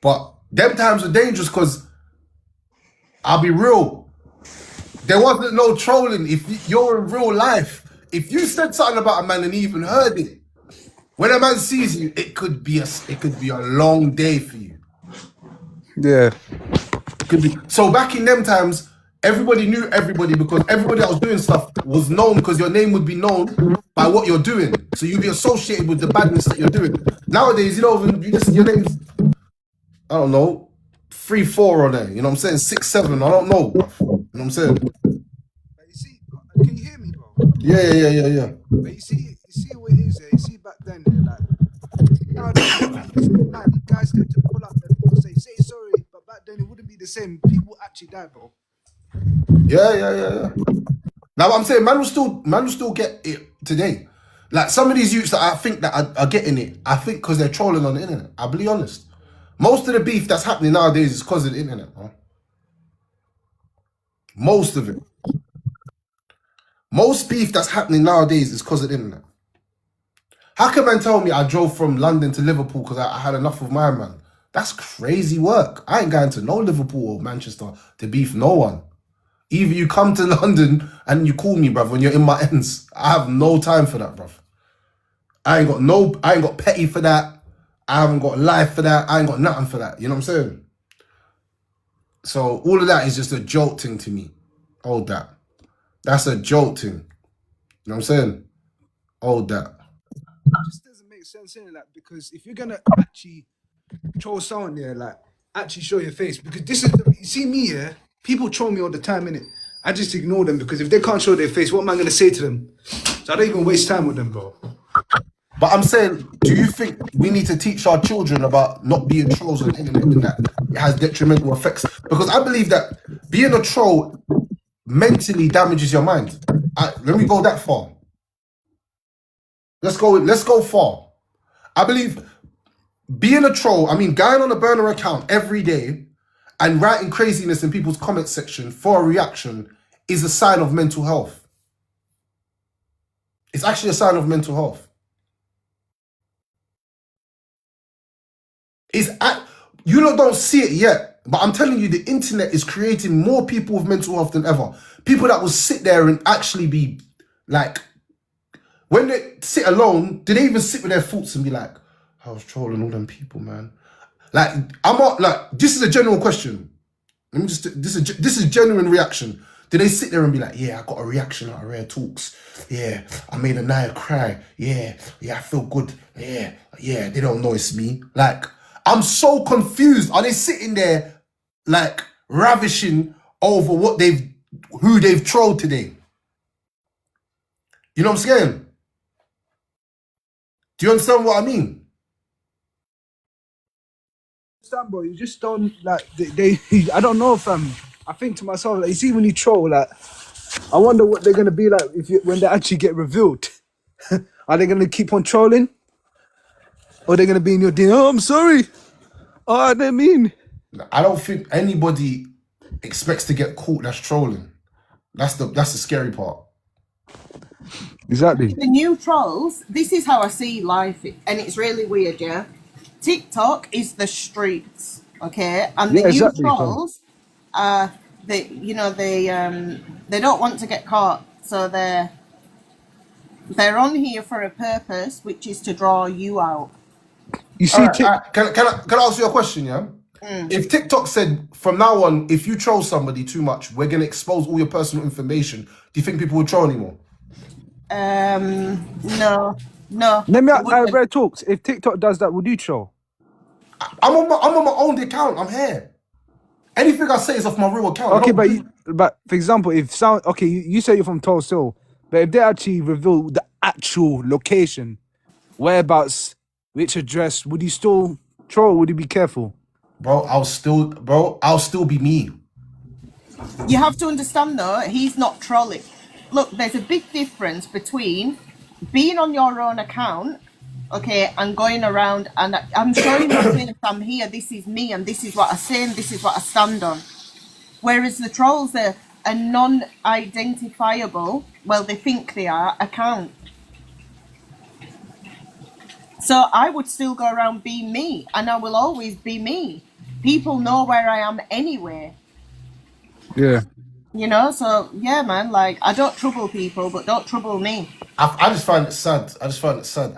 A: But them times are dangerous because I'll be real. There wasn't no trolling. If you're in real life, if you said something about a man and he even heard it, when a man sees you, it could be a long day for you.
E: Yeah.
A: So back in them times, everybody knew everybody because everybody that was doing stuff was known because your name would be known by what you're doing. So you'd be associated with the badness that you're doing. Nowadays, your name's, I don't know, 3, 4 on there. You know what I'm saying? 6, 7. I don't know. You know what I'm saying?
E: You see, can you hear me, bro?
A: Yeah.
E: But you see what it is. You see back then, like guys get to pull up and people say sorry, but back then it wouldn't be the same. People actually died, bro.
A: Yeah. Now, what I'm saying, man will still get it today. Like some of these youths that I think that are getting it, I think because they're trolling on the internet. I'll be honest. Most of the beef that's happening nowadays is because of the internet, bro. Most of it. Most beef that's happening nowadays is because of the internet. How can man tell me I drove from London to Liverpool because I had enough of my man? That's crazy work. I ain't going to no Liverpool or Manchester to beef no one. Either you come to London and you call me, bruv, when you're in my ends. I have no time for that, bruv. I ain't got petty for that. I haven't got life for that. I ain't got nothing for that. You know what I'm saying? So all of that is just a jolt thing to me. Hold that. That's a jolt thing. You know what I'm saying? Hold that.
E: It just doesn't make sense, innit? Like, because if you're gonna actually troll someone there, like actually show your face, because this is you see me, yeah. People troll me all the time, innit? I just ignore them because if they can't show their face, what am I gonna say to them? So I don't even waste time with them, bro.
A: But I'm saying, do you think we need to teach our children about not being trolls on the internet and that it has detrimental effects? Because I believe that being a troll mentally damages your mind. Let me go that far. Let's go far. I believe being a troll, I mean, going on a burner account every day and writing craziness in people's comment section for a reaction is a sign of mental health. It's actually a sign of mental health. You don't see it yet, but I'm telling you, the internet is creating more people with mental health than ever. People that will sit there and actually be like, when they sit alone, do they even sit with their thoughts and be like, I was trolling all them people, man? Like, I'm not like, this is a general question. Let me just, this is genuine reaction. Do they sit there and be like, yeah, I got a reaction out of Rare Talks. Yeah, I made a Naya cry. Yeah, I feel good. Yeah, they don't know it's me. Like, I'm so confused. Are they sitting there like ravishing over who they've trolled today? You know what I'm saying? Do you understand what I mean?
E: Understand, bro? You just don't like they I don't know, fam. I think to myself, like, you see when you troll, like, I wonder what they're gonna be like when they actually get revealed. Are they gonna keep on trolling, or they're gonna be in your DM? Oh, I'm sorry. Oh, I didn't mean.
A: I don't think anybody expects to get caught that's trolling. That's the scary part.
E: Exactly.
D: The new trolls, this is how I see life, and it's really weird, yeah? TikTok is the streets, okay? And the
E: Yeah,
D: new
E: exactly.
D: trolls, they don't want to get caught, so they're on here for a purpose, which is to draw you out.
E: You see,
A: Can I ask you a question, yeah? If TikTok said, from now on, if you troll somebody too much, we're going to expose all your personal information, do you think people would troll anymore?
D: No.
E: let me
D: it wouldn't.
E: Rare Talks. If TikTok does that, would you troll?
A: I'm on my own account. I'm here. Anything I say is off my real account.
E: Okay, but for example, if you say you're from Tulsa, but if they actually reveal the actual location, whereabouts, which address, would you still troll? Would you be careful?
A: Bro, I'll still be me.
D: You have to understand, though, he's not trolling. Look, there's a big difference between being on your own account, okay, and going around and I'm showing my face, I'm here, this is me, and this is what I say, and this is what I stand on. Whereas the trolls are a non-identifiable, well, they think they are, account. So I would still go around being me, and I will always be me. People know where I am anyway.
E: Yeah.
D: You know, so yeah, man, like, I don't trouble people, but don't trouble me.
A: I just find it sad. I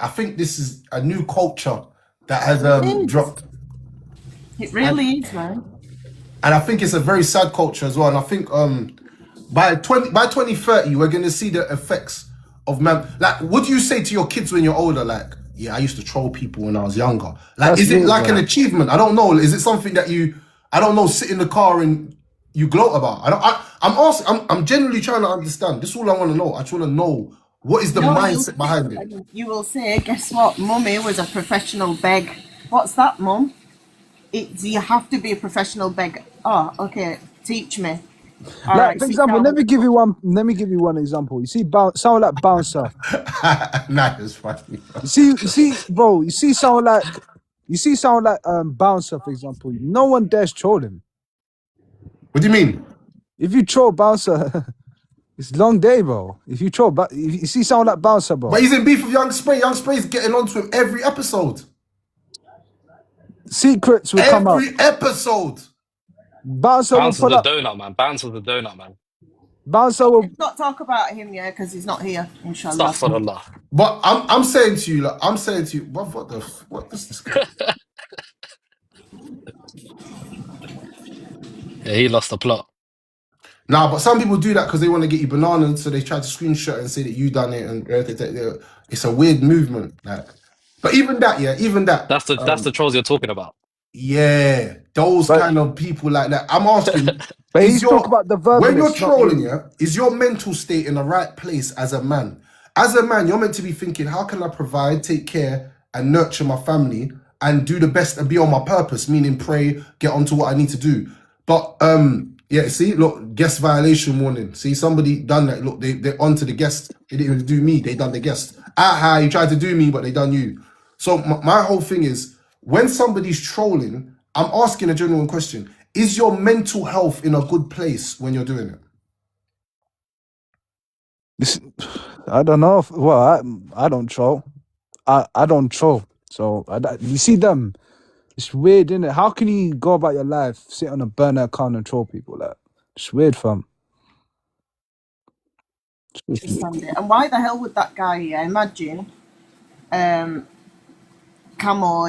A: think this is a new culture that has dropped.
D: It really is, man.
A: And I think it's a very sad culture as well. And I think by 2030, we're going to see the effects of man. Like, what do you say to your kids when you're older? Like, yeah, I used to troll people when I was younger. Like, is it like an achievement? I don't know. Is it something that sit in the car and you gloat about? I'm genuinely trying to understand. This is all I want to know. I just want to know what is the mindset behind it.
D: You will say, guess what? Mummy was a professional beg. What's that, Mum? You have to be a professional beg. Oh, okay. Teach me. All
E: Like
D: right,
E: for
D: sit
E: example,
D: down.
E: let me give you one. Let me give you one example. You see, someone like Bouncer.
A: Nah, it's funny.
E: Bro. You see someone like Bouncer, for example. No one dares troll him.
A: What do you mean?
E: If you troll Bouncer, it's long day, bro. If you troll, but if you see someone like Bouncer, bro,
A: But he's in beef with Young Spray. Young Spray's getting onto him every episode.
E: secrets will come out.
A: Every episode.
E: Bouncer will
G: Bounce of
E: put
G: the
E: up.
G: donut, man. Bounce of the donut, man.
E: Bouncer will.
D: Let's not talk about him, yeah, because he's not here, inshallah.
G: Astaghfirullah.
A: But I'm saying to you, like, I'm saying to you, what is this guy?
G: Yeah, he lost the plot.
A: Nah, but some people do that because they want to get you bananas, so they try to screenshot and say that you done it, and it's a weird movement. Like, but even that, yeah, even that,
G: That's the trolls you're talking about.
A: yeah, those
E: But
A: kind of people like that. I'm asking,
E: but
A: is
E: he's talking
A: your
E: about the
A: when you're
E: verbalists, not
A: trolling,
E: you.
A: yeah, is your mental state in the right place as a man? As a man, you're meant to be thinking, how can I provide, take care, and nurture my family, and do the best and be on my purpose, meaning pray, get onto what I need to do. But yeah, see, look, guest violation warning. See, somebody done that. Look, they're onto the guest. They didn't even do me. They done the guest. Aha, you tried to do me, but they done you. So my whole thing is, when somebody's trolling, I'm asking a genuine question. Is your mental health in a good place when you're doing it?
E: I don't know. I don't troll. I don't troll. So you see them. It's weird, isn't it? How can you go about your life, sit on a burner account and troll people? Like, it's weird, fam.
D: Understand it. And why the hell would that guy here? Imagine, Camo,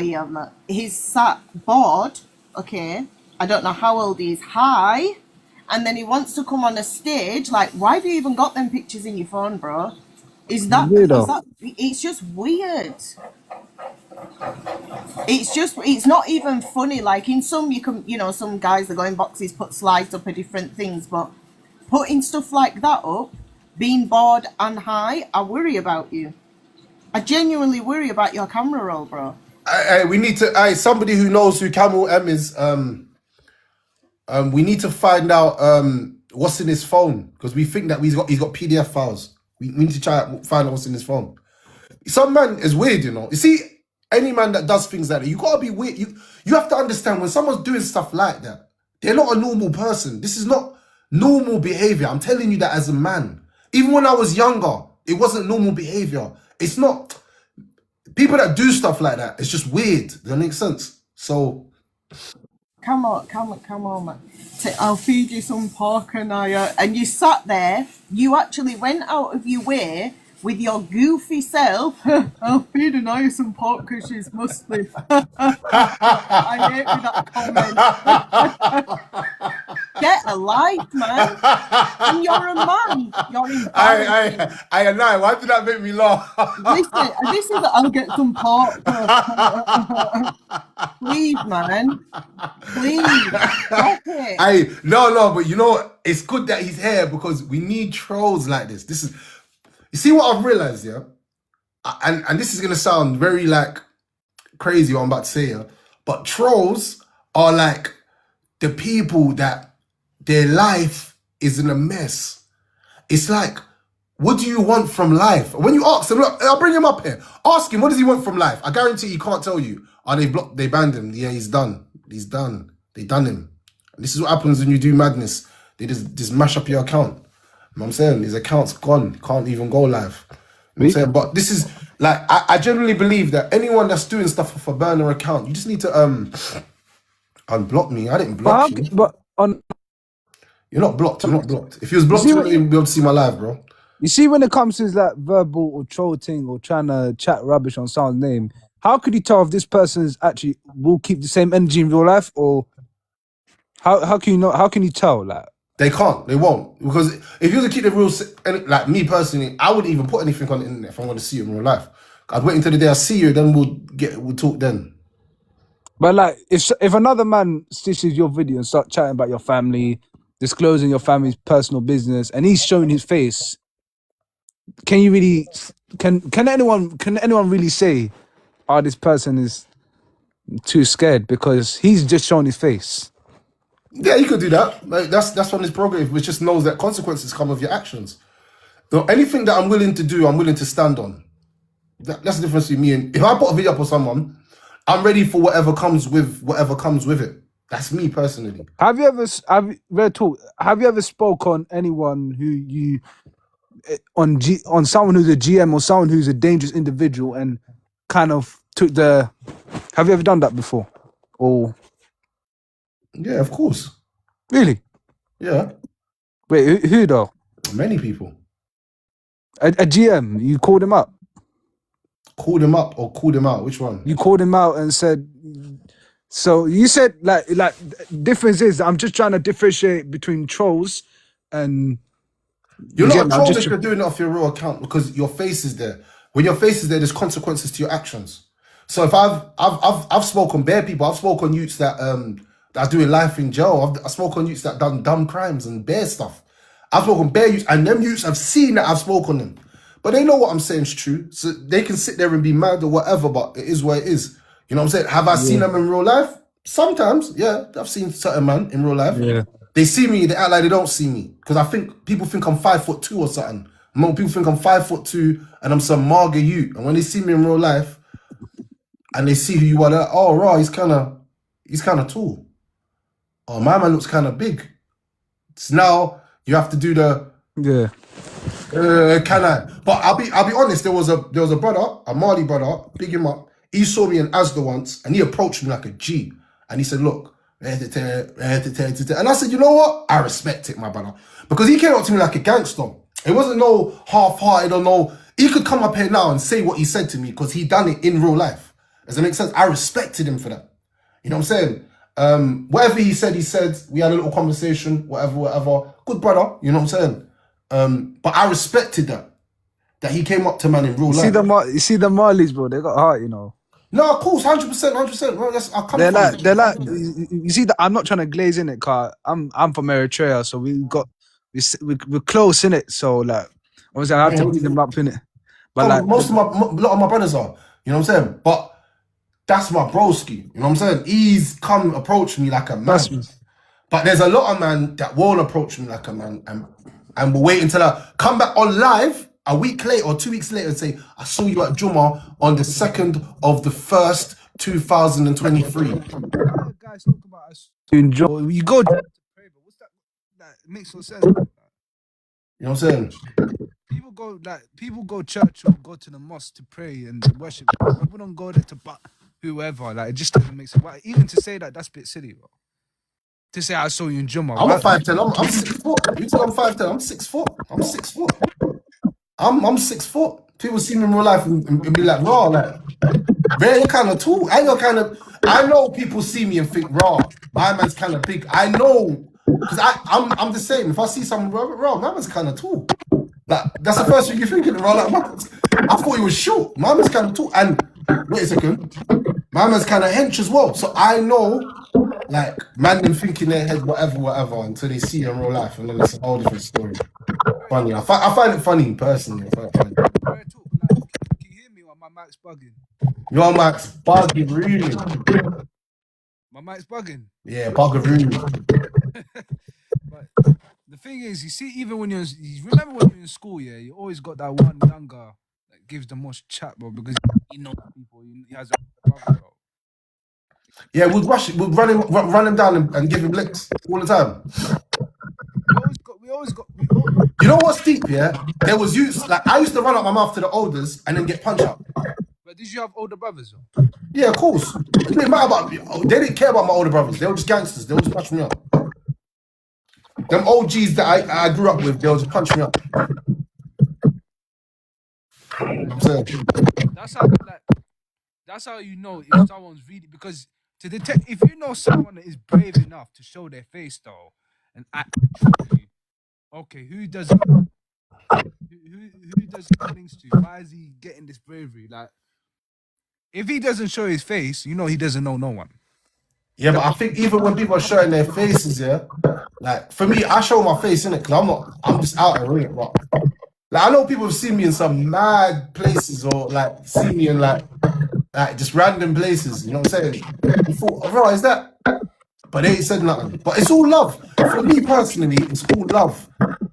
D: he's sat bored, okay? I don't know how old he is, high, and then he wants to come on a stage. Like, why have you even got them pictures in your phone, bro? Is that, it's just weird. It's not even funny. Like, in some, you can, some guys that go in boxes, put slides up of different things, but putting stuff like that up, being bored and high, I worry about you. I genuinely worry about your camera roll, bro.
A: We need to. Somebody who knows who Camel M is. We need to find out what's in his phone, because we think that he's got PDF files. We need to try and find out what's in his phone. Some man is weird, you know. You see, any man that does things like that, you gotta be weird. You have to understand, when someone's doing stuff like that, they're not a normal person. This is not normal behavior. I'm telling you that as a man. Even when I was younger, it wasn't normal behavior. It's not. People that do stuff like that, it's just weird. Does that make sense? So,
D: come on, man. I'll feed you some pork and you sat there. You actually went out of your way with your goofy self. I'll feed Anaya some pork because she's Muslim. I hate that comment. Get a life, man. And you're a man. You're embarrassing.
A: I know. Why did that make me laugh?
D: This is I'll get some pork. Please, man. Please. Stop it.
A: No, but you know what? It's good that he's here, because we need trolls like this. You see what I've realized, yeah? And this is gonna sound very like crazy what I'm about to say here, but trolls are like the people that their life is in a mess. It's like, what do you want from life? When you ask him, look, I'll bring him up here. Ask him, what does he want from life? I guarantee he can't tell you. They banned him. Yeah, he's done. He's done. They done him. And this is what happens when you do madness. They just mash up your account. You know what I'm saying? His account's gone. Can't even go live. You know what I'm saying? But this is, like, I generally believe that anyone that's doing stuff off a burner account, you just need to unblock me. I didn't block you. You're not blocked. You're not blocked. If you was blocked, you wouldn't even be able to see my live, bro.
E: You see, when it comes to like verbal or troll thing or trying to chat rubbish on someone's name, how could you tell if this person is actually will keep the same energy in real life, or how can you know? How can you tell? Like,
A: they can't. They won't, because if you were to keep the real, like me personally, I wouldn't even put anything on the internet if I'm going to see you in real life. I'd wait until the day I see you, then we'll talk then.
E: but like, if another man stitches your video and start chatting about your family, disclosing your family's personal business, and he's showing his face, can you really? Can anyone really say, "Oh, this person is too scared," because he's just showing his face?
A: Yeah, you could do that. Like, that's on his prerogative, which just knows that consequences come of your actions. So anything that I'm willing to do, I'm willing to stand on. That's the difference between me and if I put a video up on someone, I'm ready for whatever comes with it. That's me personally.
E: Have you ever have you ever spoke on anyone who you on someone who's a GM or someone who's a dangerous individual and kind of took the? Have you ever done that before? Or
A: Yeah, of course.
E: really?
A: Yeah,
E: Wait, who though?
A: many people
E: A GM? You called him up?
A: called him up or called him out. Which one?
E: You called him out and said. So you said like difference is I'm just trying to differentiate between trolls and
A: You're
E: you
A: not
E: get
A: a
E: me? I'm
A: troll
E: just
A: if you're doing it off your real account because your face is there. When your face is there, there's consequences to your actions. So if I've spoken bare people, I've spoken youths that are doing life in jail. I've spoken youths that done dumb crimes and bare stuff. I've spoken bare youths, and them youths have seen that I've spoken them, but they know what I'm saying is true. So they can sit there and be mad or whatever, but it is what it is. You know what I'm saying? Have I seen them in real life? Sometimes, yeah, I've seen certain man in real life.
E: Yeah.
A: They see me, they act like they don't see me. Because I think people think I'm 5'2" or something. More people think I'm 5'2" and I'm some marga you. And when they see me in real life and they see who you are, they're like, oh raw, he's kinda tall. Oh, my man looks kinda big. So now you have to do the
E: Yeah.
A: can I? But I'll be honest. There was a brother, a Mali brother, big him up. He saw me in Asda once, and he approached me like a G, and he said, "Look," and I said, "You know what? I respect it, my brother, because he came up to me like a gangster. It wasn't no half-hearted or no. He could come up here now and say what he said to me because he done it in real life. Does that make sense? I respected him for that. You know what I'm saying? Whatever he said, he said. We had a little conversation, whatever. Good brother, you know what I'm saying? But I respected that he came up to man in real life.
E: You see the Marleys, bro. They got heart, you know.
A: No, of course, 100%. Well, I come
E: They're
A: from
E: like. You see that I'm not trying to glaze in it, car. I'm from Eritrea, so we're close in it. So like, obviously I have to beat them up in it. But like,
A: a lot of my brothers are. You know what I'm saying? But that's my broski. You know what I'm saying? He's come approach me like a man.
E: trust me.
A: But there's a lot of man that won't approach me like a man and will wait until I come back on live a week later or 2 weeks later and say, I saw you at Juma on the 2nd of the 1st, 2023.
E: Guys talk about us to enjoy. You go to pray, but what's that? That makes no sense.
A: You know what I'm saying?
E: People go church or go to the mosque to pray and worship. People don't go there to whoever. Like it just doesn't make sense. But even to say that, that's a bit silly, bro. To say I saw you in Juma.
A: I'm not 5'10", I'm 6 foot. You think I'm 5'10", I'm 6 foot. I'm 6 foot. People see me in real life and be like, raw, like, man, you're kind of tall. I know people see me and think, raw, my man's kind of big. I know, because I'm the same. If I see someone, raw, my man's kind of tall. Like, that's the first thing you're thinking, raw. Like, I thought he was short. My man's kind of tall. And, wait a second, my man's kind of hench as well. So I know, like, man them think in their head, whatever, until they see it in real life. And then it's a whole different story. Funny. I find it funny, personally. I find it funny.
E: Can you hear me or my mic's bugging?
A: Your mic's bugging, really.
E: My mic's bugging.
A: Yeah, bugging, really.
E: But the thing is, you see, even when you remember when you're in school, yeah, you always got that one younger that gives the most chat, bro, because he knows people. He has a brother, bro.
A: Yeah, we'd run him down and give him licks all the time.
E: We always got.
A: You know what's deep, yeah? There was youths, like, I used to run up my mouth to the elders and then get punched up.
E: But did you have older brothers, though?
A: Yeah, of course. It didn't matter about me. They didn't care about my older brothers. They were just gangsters. They would just punch me up. Them OGs that I grew up with, they would just punch me up.
E: That's how you know if someone's really, because to detect, if you know someone that is brave enough to show their face though and act truly, okay, who does things to? Why is he getting this bravery? Like, if he doesn't show his face, you know he doesn't know no one.
A: Yeah, but I think even when people are showing their faces, yeah, like for me, I show my face in it because I'm just out here, innit? But like I know people have seen me in some mad places or like see me in like just random places. You know what I'm saying? You thought, bro, is that but they ain't said nothing. But it's all love. For me personally, it's all love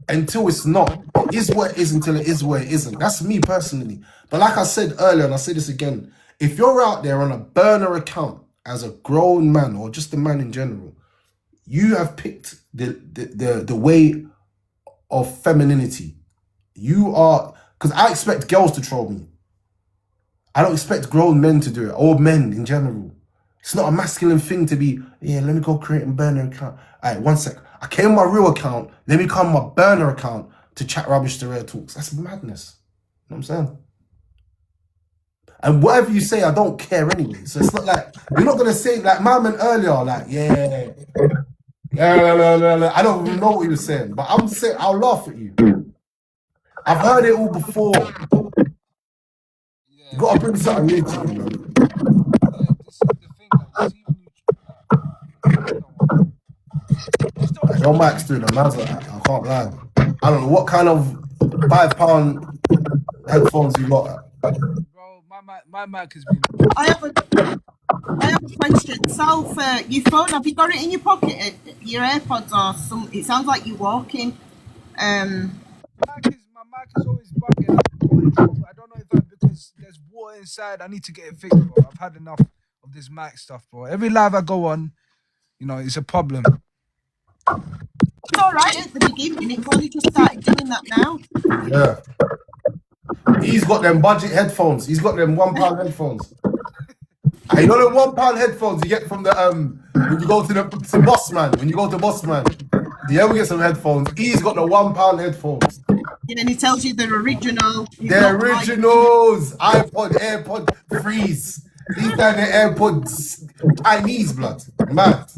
A: until it's not. It is what it is until it is what it isn't. That's me personally. But like I said earlier, and I say this again, if you're out there on a burner account as a grown man or just a man in general, you have picked the way of femininity. You are, because I expect girls to troll me. I don't expect grown men to do it, or men in general. It's not a masculine thing to be, yeah, let me go create a burner account. All right, one sec. I came on my real account, let me come on my burner account to chat rubbish to Rare Talks. That's madness. You know what I'm saying? And whatever you say, I don't care anyway. So it's not like, you're not going to say, like my man earlier, like, yeah. I don't even know what he was saying, but I'm saying, I'll laugh at you. I've heard it all before. You got to bring something new to me, man.
E: Yeah, this is the thing. Like, you see,
A: Your mic's doing a man's like, I can't lie. I don't know what kind of £5 headphones you got.
E: bro, my mic has been.
D: I have a question. Sal, your phone, have you got it in your pocket? Your AirPods or some? It sounds like you're walking.
E: My mic is always bugging up, bro. I don't know if that's because there's water inside. I need to get it fixed, bro. I've had enough of this mic stuff, bro. Every live I go on, you know, it's a problem.
D: It's all right at the beginning. It's only just started doing that now.
A: Yeah. He's got them budget headphones. He's got them £1 headphones. And you know the £1 headphones you get from the when you go to the Boss Man. When you go to Boss Man, you ever get some headphones? He's got the £1 headphones.
D: And then he tells you they're original.
A: They're originals. iPod, AirPod, freeze. These guys, the AirPods, Chinese blood. Mad.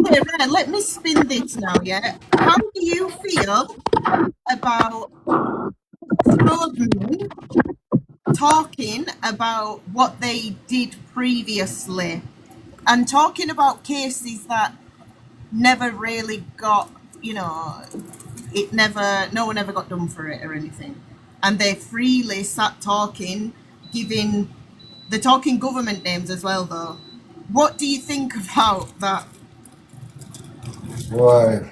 D: Okay, Ryan, let me spin this now, yeah? How do you feel about children talking about what they did previously and talking about cases that never really got, you know, no one ever got done for it or anything, and they freely sat talking, they're talking government names as well though. What do you think about that?
A: Right.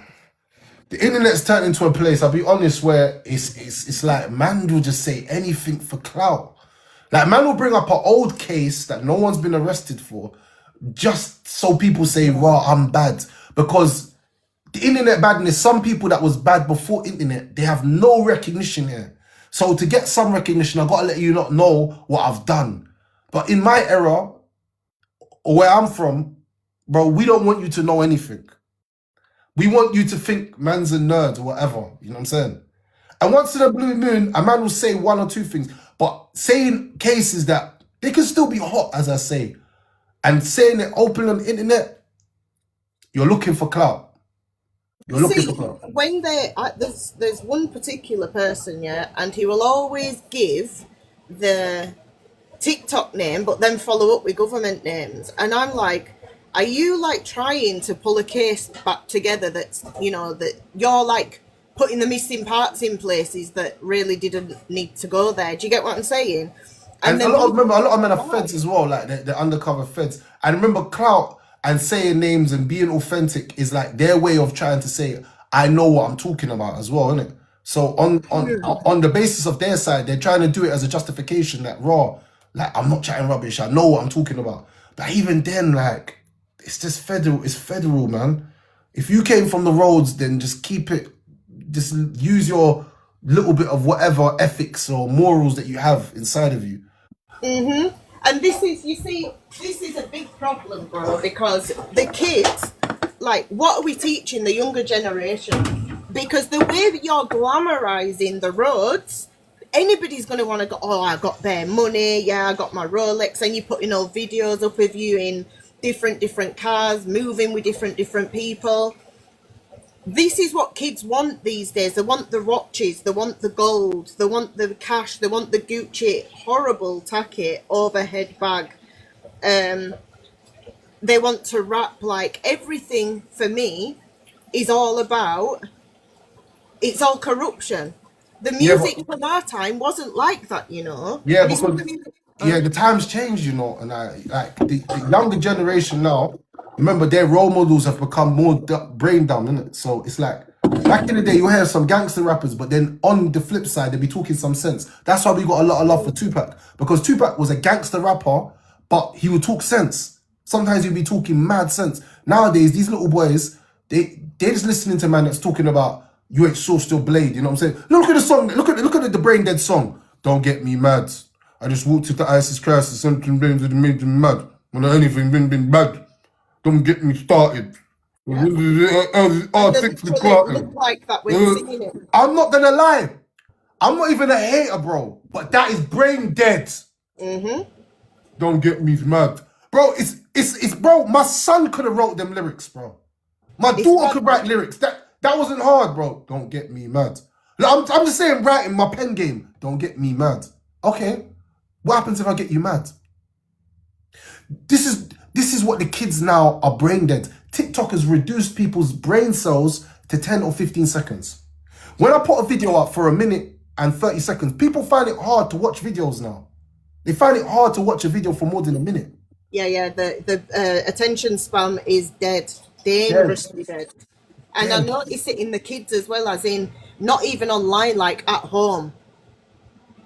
A: The internet's turned into a place, I'll be honest, where it's like man will just say anything for clout. Like man will bring up an old case that no one's been arrested for just so people say, "Raw, I'm bad." Because the internet badness, some people that was bad before internet, they have no recognition here. So to get some recognition, I gotta let you not know what I've done. But in my era, or where I'm from, bro, we don't want you to know anything. We want you to think man's a nerd or whatever. You know what I'm saying? And once in a blue moon, a man will say one or two things, but saying cases that they can still be hot, as I say, and saying it open on the internet, you're looking for clout. You're looking for clout.
D: When there's one particular person, yeah, and he will always give the TikTok name, but then follow up with government names, and I'm like, are you like trying to pull a case back together that's, you know, that you're like putting the missing parts in places that really didn't need to go there? Do you get what I'm saying?
A: And a lot of men are feds as well, like they're undercover feds. And remember, clout and saying names and being authentic is like their way of trying to say, I know what I'm talking about as well, isn't it? So on the basis of their side, they're trying to do it as a justification that raw, like I'm not chatting rubbish, I know what I'm talking about. But even then, like, it's just federal, man. If you came from the roads, then just keep it, just use your little bit of whatever ethics or morals that you have inside of you.
D: Mm-hmm. And this is a big problem, bro, because the kids, like, what are we teaching the younger generation? Because the way that you're glamorizing the roads, anybody's going to want to go, oh, I got bare money, yeah, I got my Rolex, and you're putting all videos up of you in different cars, moving with different people. This is what kids want these days. They want the watches, they want the gold, they want the cash, they want the Gucci horrible tacky overhead bag. They want to rap. Like, everything for me is all about, it's all corruption. The music from our time wasn't like that, you know.
A: Yeah, because the times change, you know, and I like the younger generation now. Remember, their role models have become more brain dumb, innit? So it's like, back in the day, you hear some gangster rappers, but then on the flip side, they be talking some sense. That's why we got a lot of love for Tupac. Because Tupac was a gangster rapper, but he would talk sense. Sometimes he'd be talking mad sense. Nowadays, these little boys, they're just listening to man that's talking about, you ain't so still blade, you know what I'm saying? Look at the song, look at the Brain Dead song. Don't get me mad. I just walked to the ISIS crisis, something made me mad. When anything been bad. Don't get me started.
D: Yeah. And does it look like that when you're singing it?
A: I'm not gonna lie. I'm not even a hater, bro. But that is brain dead. Don't get me mad. Bro, it's bro, my son could have wrote them lyrics, bro. My daughter could write lyrics. That wasn't hard, bro. Don't get me mad. I'm just saying, writing my pen game. Don't get me mad. Okay. What happens if I get you mad? This is what the kids now are brain dead. TikTok has reduced people's brain cells to 10 or 15 seconds. When I put a video up for a minute and 30 seconds, people find it hard to watch videos now. They find it hard to watch a video for more than a minute.
D: Yeah. The attention span is dead. Dangerously dead. And I notice it in the kids as well, as in not even online, like at home.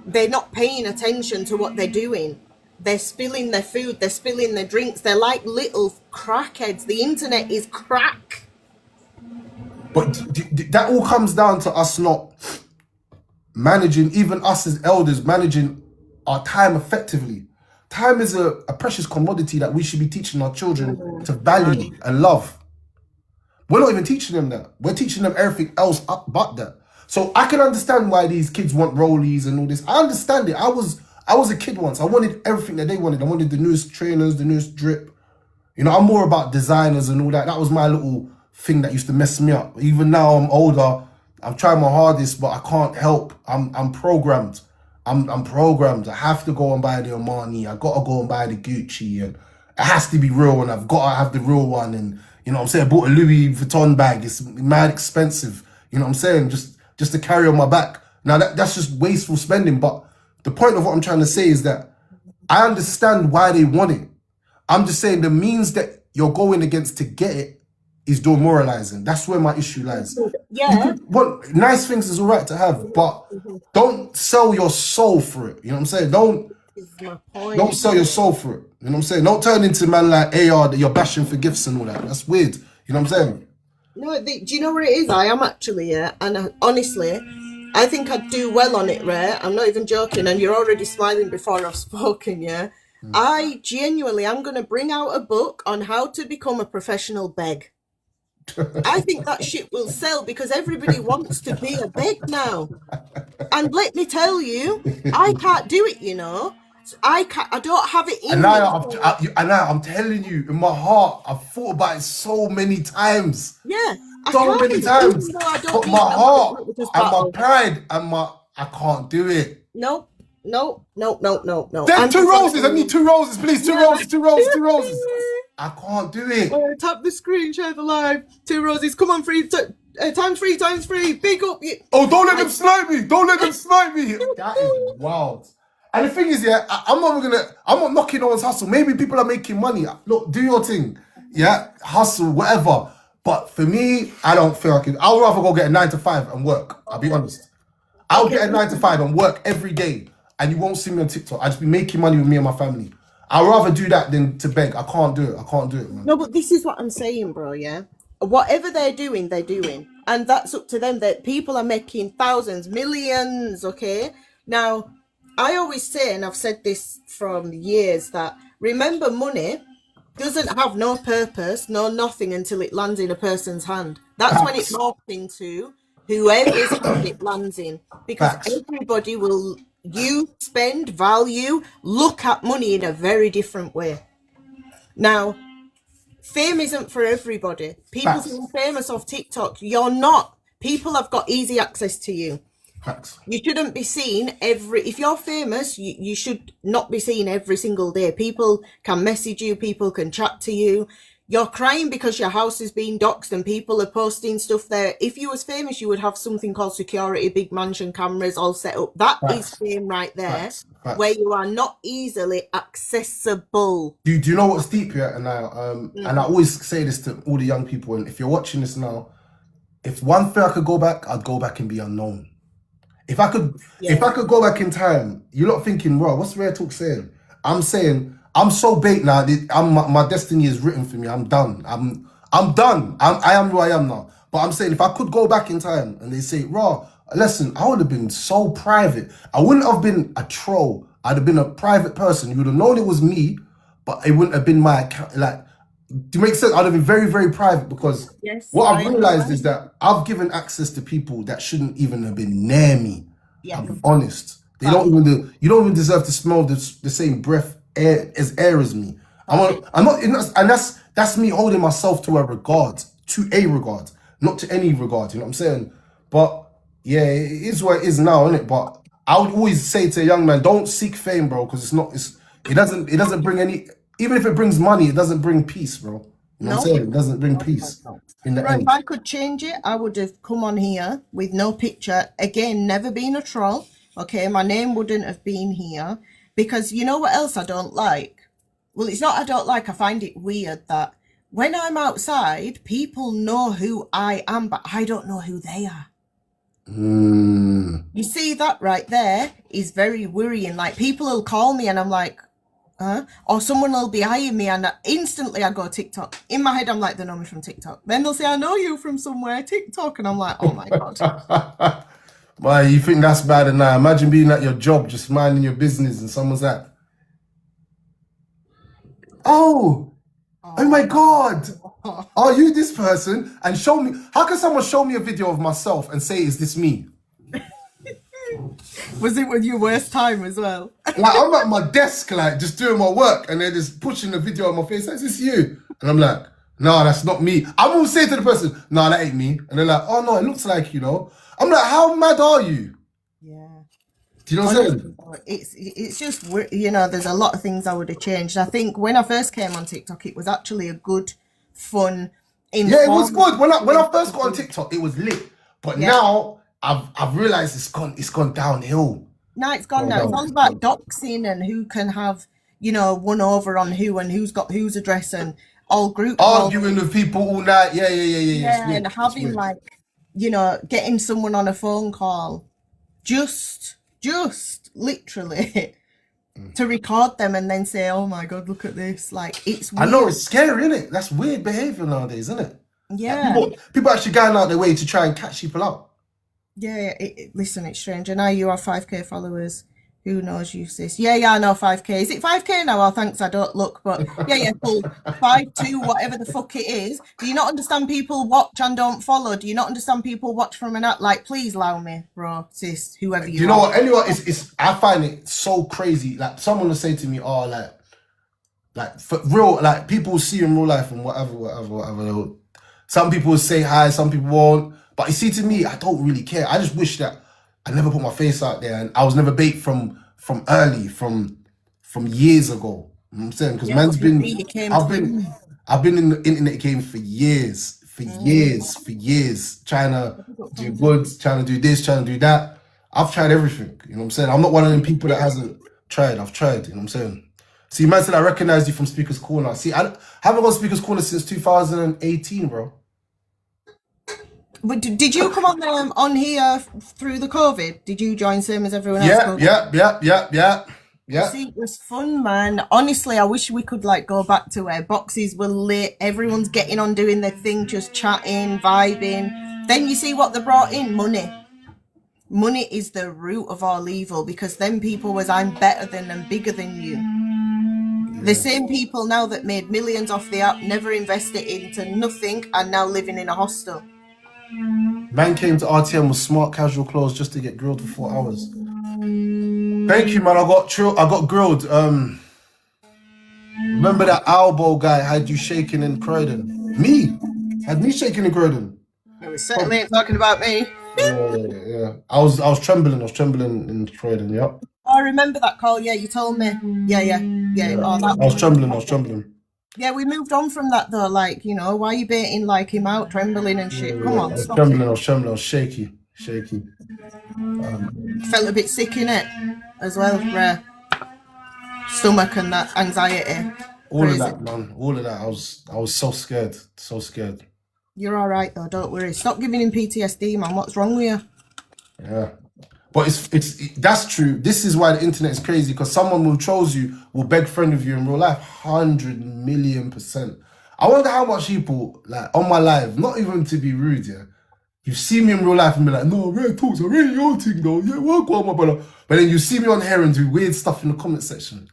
D: They're not paying attention to what they're doing. They're spilling their food, they're spilling their drinks. They're like little crackheads. The internet is crack.
A: But that all comes down to us not managing, even us as elders, managing our time effectively. Time is a precious commodity that we should be teaching our children to value and love. We're not even teaching them that. We're teaching them everything else but that. So I can understand why these kids want rollies and all this. I understand it. I was a kid once. I wanted everything that they wanted. I wanted the newest trainers, the newest drip. You know, I'm more about designers and all that. That was my little thing that used to mess me up. Even now I'm older, I'm trying my hardest, but I can't help. I'm programmed. I'm programmed. I have to go and buy the Armani. I gotta go and buy the Gucci, and it has to be real, and I've gotta have the real one. And you know what I'm saying? I bought a Louis Vuitton bag. It's mad expensive. You know what I'm saying? Just to carry on my back. Now that's just wasteful spending. But the point of what I'm trying to say is that I understand why they want it. I'm just saying the means that you're going against to get it is demoralizing. That's where my issue lies.
D: Yeah.
A: Nice things is all right to have, but don't sell your soul for it. You know what I'm saying? Don't sell your soul for it. You know what I'm saying? Don't turn into man like AR that you're bashing for gifts and all that. That's weird. You know what I'm saying?
D: No, do you know what it is? I am actually, and honestly, I think I'd do well on it, Ray. I'm not even joking, and you're already smiling before I've spoken, yeah? I genuinely am going to bring out a book on how to become a professional beg. I think that shit will sell because everybody wants to be a beg now. And let me tell you, I can't do it, you know. I don't have it in me.
A: And now I'm telling you, in my heart, I've thought about it so many times.
D: Yeah.
A: So many times. But my heart and my pride and I can't do it.
D: Nope. No.
A: Then 2 roses. I need 2 roses, please. 2 roses. I can't do it.
D: Tap the screen, share the live. 2 roses. Come on, times free. Big up.
A: Oh, don't let them snipe me. That is wild. And the thing is, yeah, I'm not knocking no one's hustle. Maybe people are making money. Look, do your thing. Yeah, hustle, whatever. But for me, I don't feel like it. I'll rather go get a 9 to 5 and work. I'll be honest. I'll get a 9 to 5 and work every day. And you won't see me on TikTok. I'll just be making money with me and my family. I'd rather do that than to beg. I can't do it, man.
D: No, but this is what I'm saying, bro, yeah? Whatever they're doing. And that's up to them. That people are making thousands, millions, okay? Now, I always say, and I've said this from years, that remember, money doesn't have no purpose, no nothing until it lands in a person's hand. That's when it morphs into whoever's hand it lands in. Because everybody will spend, value, look at money in a very different way. Now, fame isn't for everybody. People who are famous off TikTok, you're not. People have got easy access to you.
A: Facts.
D: You shouldn't be seen if you're famous, you should not be seen every single day. People can message you, people can chat to you. You're crying because your house is being doxed and people are posting stuff there. If you was famous, you would have something called security, big mansion cameras all set up. That is fame right there, where you are not easily accessible.
A: Do you know what's deep here? And I always say this to all the young people, and if you're watching this now, if one thing I could go back, I'd go back and be unknown. If I could go back in time, you're not thinking, bro, what's Rare Talk saying? I'm saying, I'm so bait now. My destiny is written for me. I'm done. I'm done. I am who I am now. But I'm saying, if I could go back in time and they say, raw, listen, I would have been so private. I wouldn't have been a troll. I'd have been a private person. You would have known it was me, but it wouldn't have been my account. Like, to make sense, I'd have been very, very private, because what I've realized is that I've given access to people that shouldn't even have been near me. I'm honest. They don't even you don't even deserve to smell the same breath air as me. I'm not, and that's me holding myself to a regard, not to any regard. You know what I'm saying? But yeah, it is what it is now, isn't it? But I would always say to a young man, don't seek fame, bro, because it doesn't bring any. Even if it brings money, it doesn't bring peace, bro. You know what I'm saying? It doesn't bring peace in the end.
D: If I could change it, I would have come on here with no picture. Again, never been a troll. Okay, my name wouldn't have been here, because you know what else I don't like? Well, it's not I don't like, I find it weird that when I'm outside, people know who I am, but I don't know who they are. You see, that right there is very worrying. Like, people will call me and I'm like, huh? Or someone will be eyeing me and instantly I go TikTok. In my head, I'm like, they know me from TikTok. Then they'll say, I know you from somewhere, TikTok. And I'm like, oh my God.
A: Why, you think that's bad enough? Imagine being at your job, just minding your business, and someone's like, oh my God, are you this person? And show me, how can someone show me a video of myself and say, is this me?
D: Was it with your worst time as well?
A: Like, I'm at my desk, like, just doing my work, and they're just pushing the video on my face, is this you? And I'm like, no, that's not me. I will say to the person, no, that ain't me. And they're like, oh no, it looks like, you know. I'm like, how mad are you?
D: Yeah.
A: Do you know what I'm saying?
D: It's just, you know, there's a lot of things I would have changed. I think when I first came on TikTok, it was actually a good, fun,
A: yeah, it was good. When I first got on TikTok, it was lit. But now I've realized it's gone downhill.
D: No, it's gone now. It's all about doxing and who can have, you know, one over on who and who's got whose address and all group
A: arguing with people all night. Yeah,
D: and having like, you know, getting someone on a phone call, just literally to record them and then say, oh my God, look at this. Like, it's weird.
A: I know, it's scary, isn't it? That's weird behavior nowadays, isn't it?
D: Yeah.
A: Like, people actually going out their way to try and catch people out.
D: Yeah, listen, it's strange. And now you have 5k followers. Who knows you, sis? Yeah, I know 5k. Is it 5k now? Oh, thanks, I don't look. But yeah, cool. 5-2, whatever the fuck it is. Do you not understand people watch and don't follow? Do you not understand people watch from an app? Like, please allow me, bro, sis, whoever you are.
A: You know what? Anyway, I find it so crazy. Like, someone will say to me, oh, like for real, like, people see in real life and whatever. Some people will say hi, some people won't. But you see, to me, I don't really care. I just wish that I never put my face out there, and I was never bait from years ago. You know what I'm saying? Because man's been, I've been in the internet game for years, trying to do good, trying to do this, trying to do that. I've tried everything. You know what I'm saying? I'm not one of them people that hasn't tried. I've tried. You know what I'm saying? See, man said I recognized you from Speaker's Corner. See, I haven't gone Speaker's Corner since 2018, bro.
D: But did you come on here through the COVID? Did you join same as everyone else?
A: Yeah.
D: See, it was fun, man. Honestly, I wish we could like go back to where boxes were lit. Everyone's getting on doing their thing, just chatting, vibing. Then you see what they brought in? Money. Money is the root of all evil, because then people was, I'm better than and bigger than you. The same people now that made millions off the app, never invested into nothing, and now living in a hostel.
A: Man came to RTM with smart casual clothes just to get grilled for 4 hours. Thank you, man. I got grilled. Remember that elbow guy had you shaking in Croydon? Had me shaking in Croydon.
D: It was certainly ain't talking about me.
A: Yeah. I was trembling. In Croydon. Yep.
D: I remember that call. Yeah, you told me. Yeah. Oh,
A: I was trembling.
D: Yeah, we moved on from that though. Like, you know, why are you baiting like him out, trembling and shit? Come on,
A: I was
D: stop
A: trembling,
D: it.
A: I was shaky.
D: Felt a bit sick in it as well, rare. Stomach and that anxiety.
A: All of
D: Crazy.
A: that, man. All of that. I was so scared. So scared.
D: You're all right though. Don't worry. Stop giving him PTSD, man. What's wrong with you?
A: Yeah. But that's true. This is why the internet is crazy, because someone who trolls you will beg friend with you in real life. 100,000,000%. I wonder how much people, like, on my live, not even to be rude, yeah, you see me in real life and be like, no, Ray talks, I really your thing though. Yeah, work on my brother. But then you see me on here and do weird stuff in the comment section.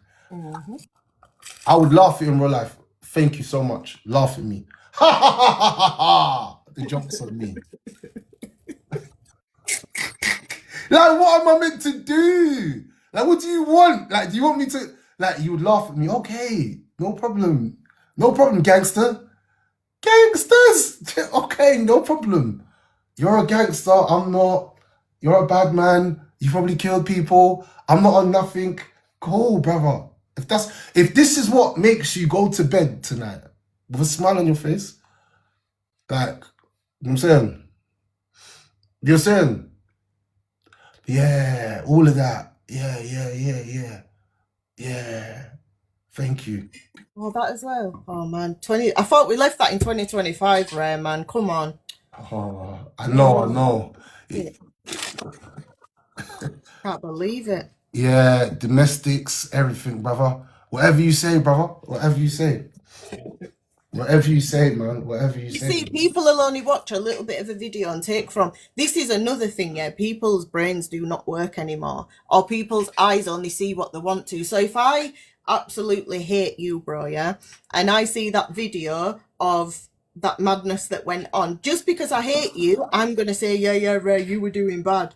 A: I would laugh at you in real life. Thank you so much. Laugh at me. Ha ha ha ha ha ha. The jokes on me. Like, what am I meant to do? Like, what do you want? Like, do you want me to, like, you would laugh at me? Okay, no problem. No problem, gangster. Gangsters! Okay, no problem. You're a gangster, I'm not. You're a bad man. You probably killed people. I'm not on nothing. Cool, brother. If this is what makes you go to bed tonight with a smile on your face, like, you know what I'm saying? You're saying, yeah, all of that. Yeah. Thank you.
D: Oh, that as well. Oh man, I thought we left that in 2025, Rare man. Come on.
A: Oh, I know.
D: Yeah. Can't believe it.
A: Yeah, domestics, everything, brother. Whatever you say, brother. Whatever you say. Whatever you say, man. Whatever you say.
D: See, people will only watch a little bit of a video and take from. This is another thing, yeah. People's brains do not work anymore, or people's eyes only see what they want to. So if I absolutely hate you, bro, yeah, and I see that video of that madness that went on, just because I hate you, I'm gonna say, yeah, Ray, you were doing bad.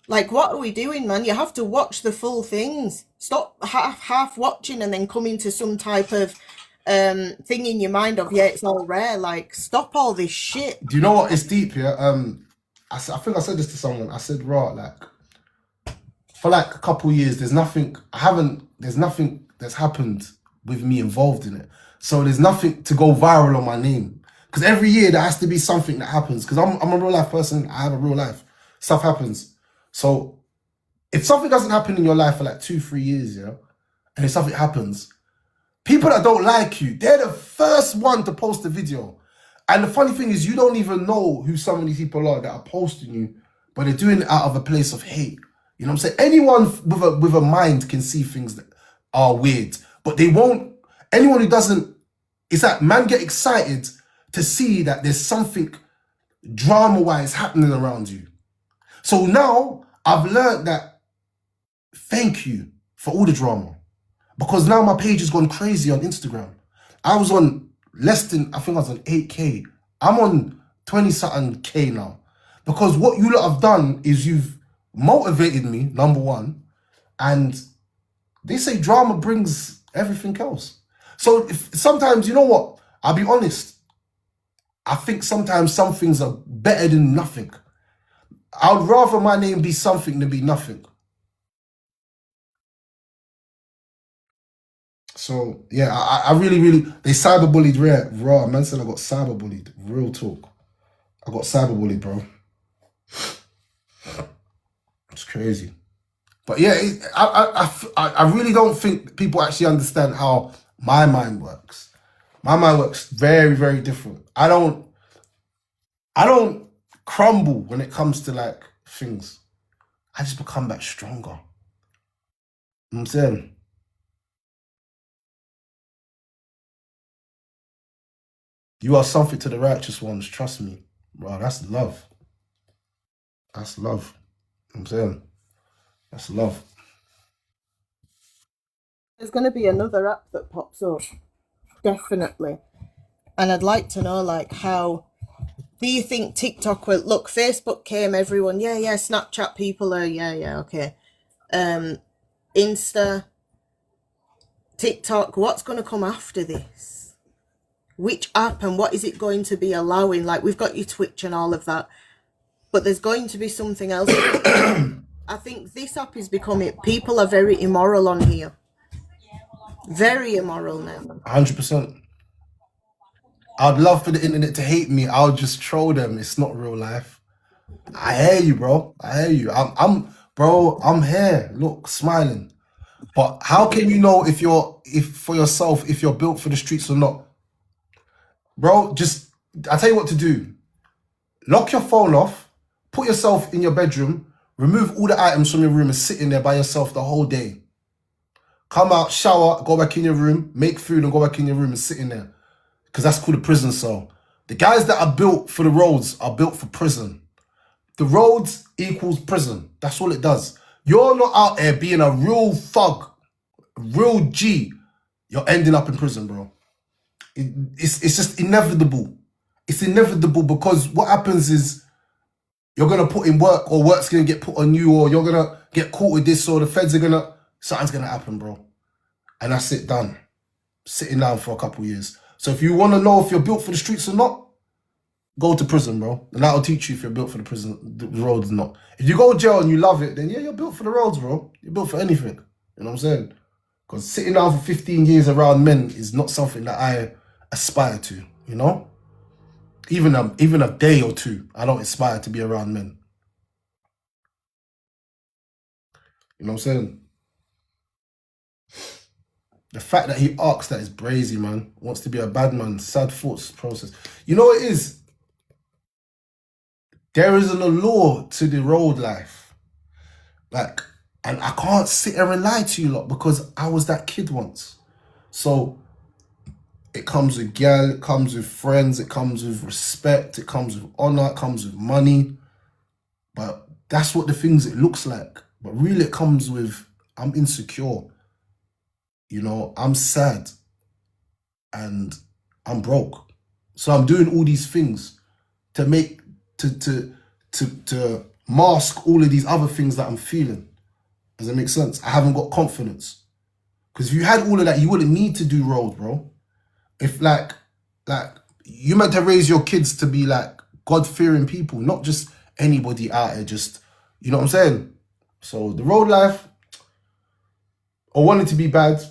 D: Like, what are we doing, man? You have to watch the full things. Stop half watching and then coming to some type of thing in your mind of, yeah, it's all Rare. Like, stop all this shit.
A: Do you know what? It's deep, yeah. I think I said this to someone. I said, right, like, for like a couple years, there's nothing that's happened with me involved in it. So there's nothing to go viral on my name. Because every year there has to be something that happens. Because I'm a real life person. I have a real life. Stuff happens. So if something doesn't happen in your life for like 2-3 years, yeah, and if something happens, people that don't like you, they're the first one to post the video. And the funny thing is, you don't even know who some of these people are that are posting you, but they're doing it out of a place of hate. You know what I'm saying? Anyone with a mind can see things that are weird, but they won't. Anyone who doesn't, it's like, man, get excited to see that there's something drama-wise happening around you. So now I've learned that, thank you for all the drama, because now my page has gone crazy on Instagram. I was on less than, I think I was on 8K. I'm on 20-something K now. Because what you lot have done is you've motivated me, number one, and they say drama brings everything else. So sometimes, you know what? I'll be honest. I think sometimes some things are better than nothing. I would rather my name be something than be nothing. So yeah, I really, they cyberbullied raw. Man said I got cyberbullied. Real talk. I got cyberbullied, bro. It's crazy. But yeah, I really don't think people actually understand how my mind works. My mind works very, very different. I don't crumble when it comes to like things. I just become back stronger. You know what I'm saying? You are something to the righteous ones, trust me. Bro, that's love. That's love. You know what I'm saying? That's love.
D: There's going to be another app that pops up. Definitely. And I'd like to know, like, how do you think TikTok will look? Facebook came, everyone, yeah, Snapchat people are, yeah, okay. Insta, TikTok, what's going to come after this? Which app and what is it going to be allowing? Like, we've got your Twitch and all of that, but there's going to be something else. I think this app is becoming, people are very immoral on here. Very immoral now.
A: 100%. I'd love for the internet to hate me. I'll just troll them. It's not real life. I hear you, bro. I hear you. Bro, I'm here. Look, smiling. But how can you know if for yourself, if you're built for the streets or not? Bro, I tell you what to do. Lock your phone off, put yourself in your bedroom, remove all the items from your room and sit in there by yourself the whole day. Come out, shower, go back in your room, make food and go back in your room and sit in there. Because that's called a prison cell. The guys that are built for the roads are built for prison. The roads equals prison. That's all it does. You're not out there being a real thug, real G. You're ending up in prison, bro. It's just inevitable. It's inevitable because what happens is you're going to put in work or work's going to get put on you or you're going to get caught with this or the feds are going to... Something's going to happen, bro. And that's it, done. Sitting down for a couple years. So if you want to know if you're built for the streets or not, go to prison, bro. And that'll teach you if you're built for the roads or not. If you go to jail and you love it, then yeah, you're built for the roads, bro. You're built for anything. You know what I'm saying? Because sitting down for 15 years around men is not something that I aspire to, you know? Even a day or two, I don't aspire to be around men. You know what I'm saying? The fact that he asks that is brazy, man. Wants to be a bad man. Sad thoughts process. You know what it is? There is an allure to the road life. Like, and I can't sit here and lie to you lot because I was that kid once. So it comes with girl, it comes with friends, it comes with respect, it comes with honor, it comes with money. But that's what the things it looks like. But really it comes with, I'm insecure. You know, I'm sad and I'm broke. So I'm doing all these things to make, to mask all of these other things that I'm feeling. Does that make sense? I haven't got confidence. Because if you had all of that, you wouldn't need to do road, bro. If like you meant to raise your kids to be like God-fearing people, not just anybody out there, just, you know what I'm saying? So the road life, I want it to be bad.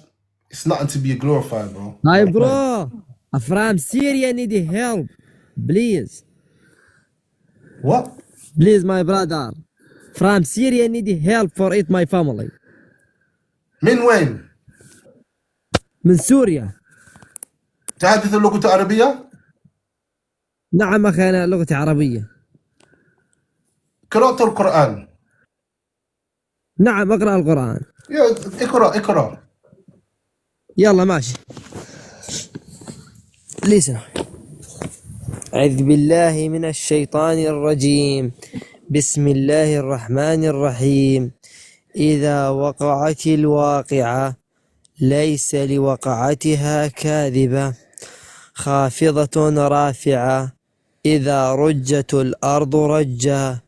A: It's nothing to be glorified, bro.
H: Hi, bro. From Syria need help. Please.
A: What?
H: Please, my brother. From Syria need help for it my family.
A: من وين؟
H: من سوريا.
A: تحدث اللغة العربية؟
H: نعم أخي أنا لغتي عربية.
A: قراءة القرآن.
H: نعم أقرأ القرآن.
A: اقرأ.
H: يلا ماشي. Listen. أعوذ بالله من الشيطان الرجيم. بسم الله الرحمن الرحيم. إذا وقعت الواقعة ليس لوقعتها كاذبة خافضة رافعة إذا رجت الأرض رجا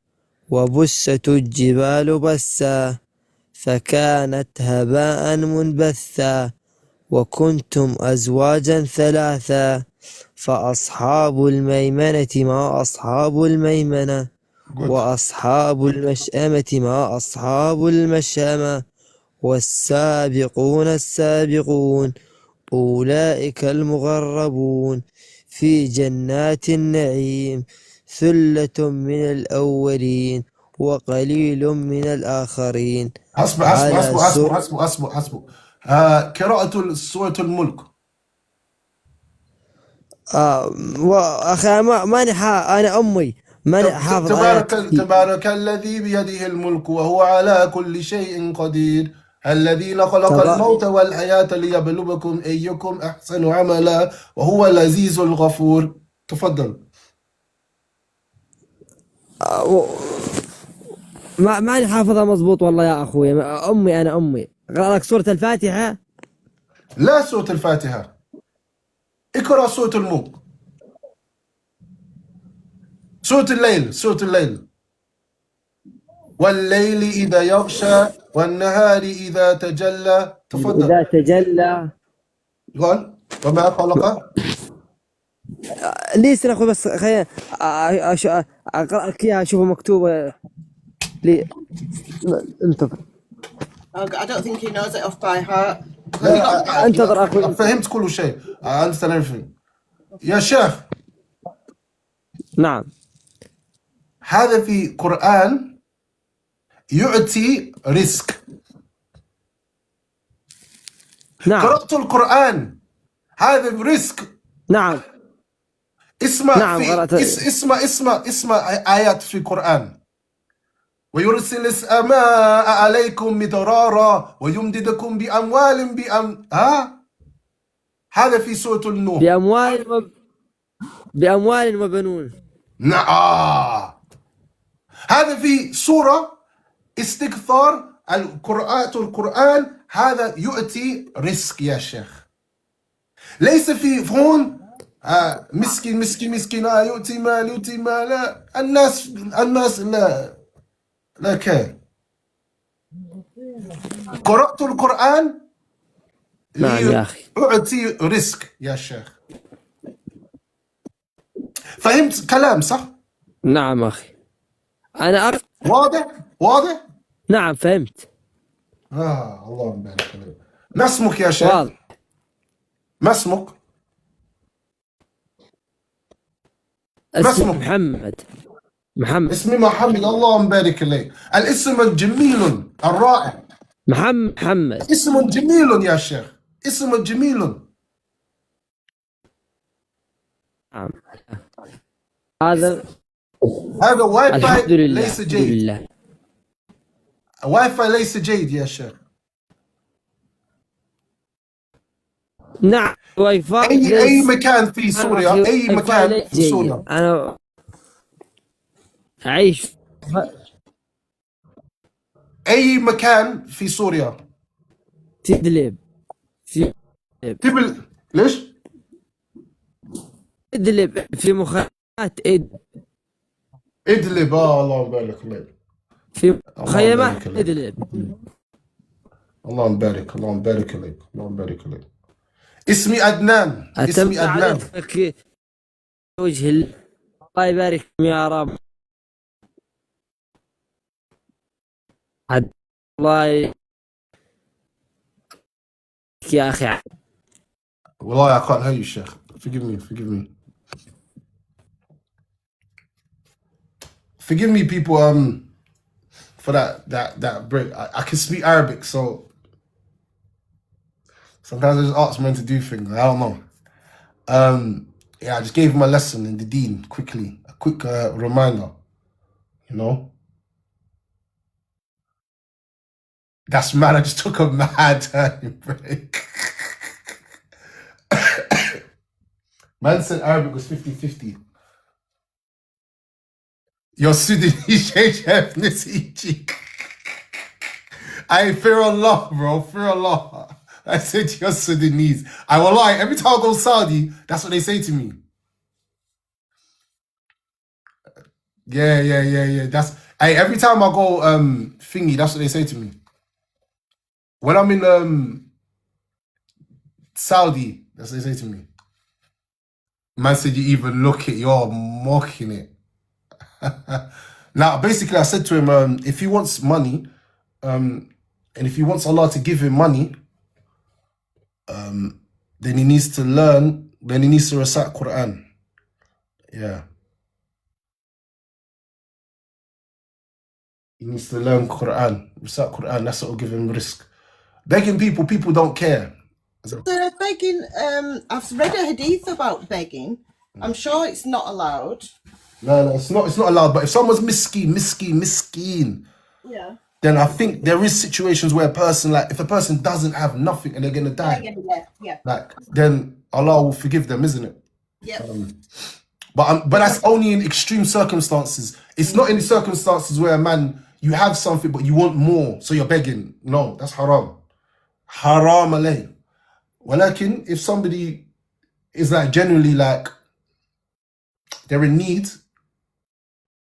H: وبست الجبال بسا فكانت هباء منبثا وكنتم أزواجا ثلاثا فأصحاب الميمنة ما أصحاب الميمنة وأصحاب المشأمة ما أصحاب المشأمة والسابقون السابقون أولئك المغربون في جنات النعيم ثلة من الأولين وقليل من الآخرين.
A: حسب. قراءة سورة الملك.
H: أخي ماني أنا أمي ماني حافظ
A: تبارك الذي بيده الملك وهو على كل شيء قدير الذي خلق الموت والحياة ليبلوكم أيكم أحسن عملا وهو العزيز الغفور. تفضل.
H: ماني حافظها مزبوط والله يا أخوي. أنا أمي أقرأ لك سورة الفاتحة.
A: لا سورة الفاتحة، اقرأ سورة الملك. سورة الليل والليل إذا يغشى والنهار إذا تجلى. تفضل.
H: إذا تجلى.
A: قال وما خلق.
H: ليس أخوي بس خلينا أقرأ لك إياها أشوفها مكتوبة. انتظر.
D: I don't think he knows it off by heart.
H: انتظر اخوي.
A: فهمت كل شيء. I understand everything. يا شيخ
H: نعم
A: هذا في قرآن يعطي رزق.
H: نعم
A: قرأت القرآن هذا رزق.
H: نعم
A: اسمع
H: نعم
A: في
H: قرأت.
A: اسمع آيات في القرآن. ويرسل السماء عليكم مدرارا ويمددكم بأموال هذا في سورة النور.
H: بأموال وبنون.
A: نعم. هذا في سورة استغفار القرآن هذا يؤتي رزق يا شيخ. ليس في هون مسكين مسكين مسكين يؤتي مال يؤتي مال. الناس لا كان. قرأت القرآن
H: نعم يا أخي.
A: يؤتي رزق يا شيخ. فهمت كلام صح؟
H: نعم أخي أنا
A: واضح؟
H: نعم فهمت.
A: الله يبارك فيك. ما اسمك يا شيخ؟
H: واضح.
A: ما اسمك؟
H: اسمي محمد.
A: اسمي محمد. الله يبارك لك. الاسم الجميل الرائع.
H: محمد.
A: اسم جميل يا شيخ. اسم جميل.
H: نعم. هذا
A: واي
H: الحمد
A: فاي
H: لله.
A: ليس جيد. واي فاي ليس جيد يا شيخ.
H: نعم واي فاي
A: اي مكان في سوريا. اي مكان في سوريا.
H: انا اعيش
A: اي مكان في سوريا.
H: تدلب.
A: ليش؟
H: ادلب في مخيمات
A: ادلب. الله يبارك لك.
H: في مخيمات ادلب.
A: الله يبارك لك. الله يبارك لك. اسمي عدنان.
H: وجه الله يبارك يا رب. الله يا اخي.
A: والله I can't hear you, Sheikh. Forgive me. Forgive me, people. For that break. I can speak Arabic, so sometimes I just ask men to do things. I don't know. Yeah, I just gave him a lesson in the deen quickly. A quick reminder. You know. That's mad. I just took a mad turning break. Man said Arabic was 50-50. You're Sudanese, change ethnicity. I fear Allah, bro. Fear Allah. I said you're Sudanese. I will lie. Every time I go Saudi, that's what they say to me. Yeah. That's every time I go thingy, that's what they say to me. When I'm in Saudi, that's what they say to me. Man said you even look it, you're mocking it. Now, basically, I said to him, if he wants money, and if he wants Allah to give him money, then he needs to learn, then he needs to recite Quran. Yeah. He needs to learn Quran, recite Quran, that's what will give him risk. Begging people don't care.
D: So begging, I've read a hadith about begging. I'm sure it's not allowed.
A: No, it's not allowed. But if someone's miskin,
D: yeah,
A: then I think there is situations where a person, like, if a person doesn't have nothing and they're gonna die,
D: yeah,
A: like, then Allah will forgive them, isn't it?
D: yeah.
A: But that's only in extreme circumstances. It's not in the circumstances where, man, you have something but you want more, so you're begging. No, that's haram. Haram alay. Walakin, if somebody is like generally like they're in need,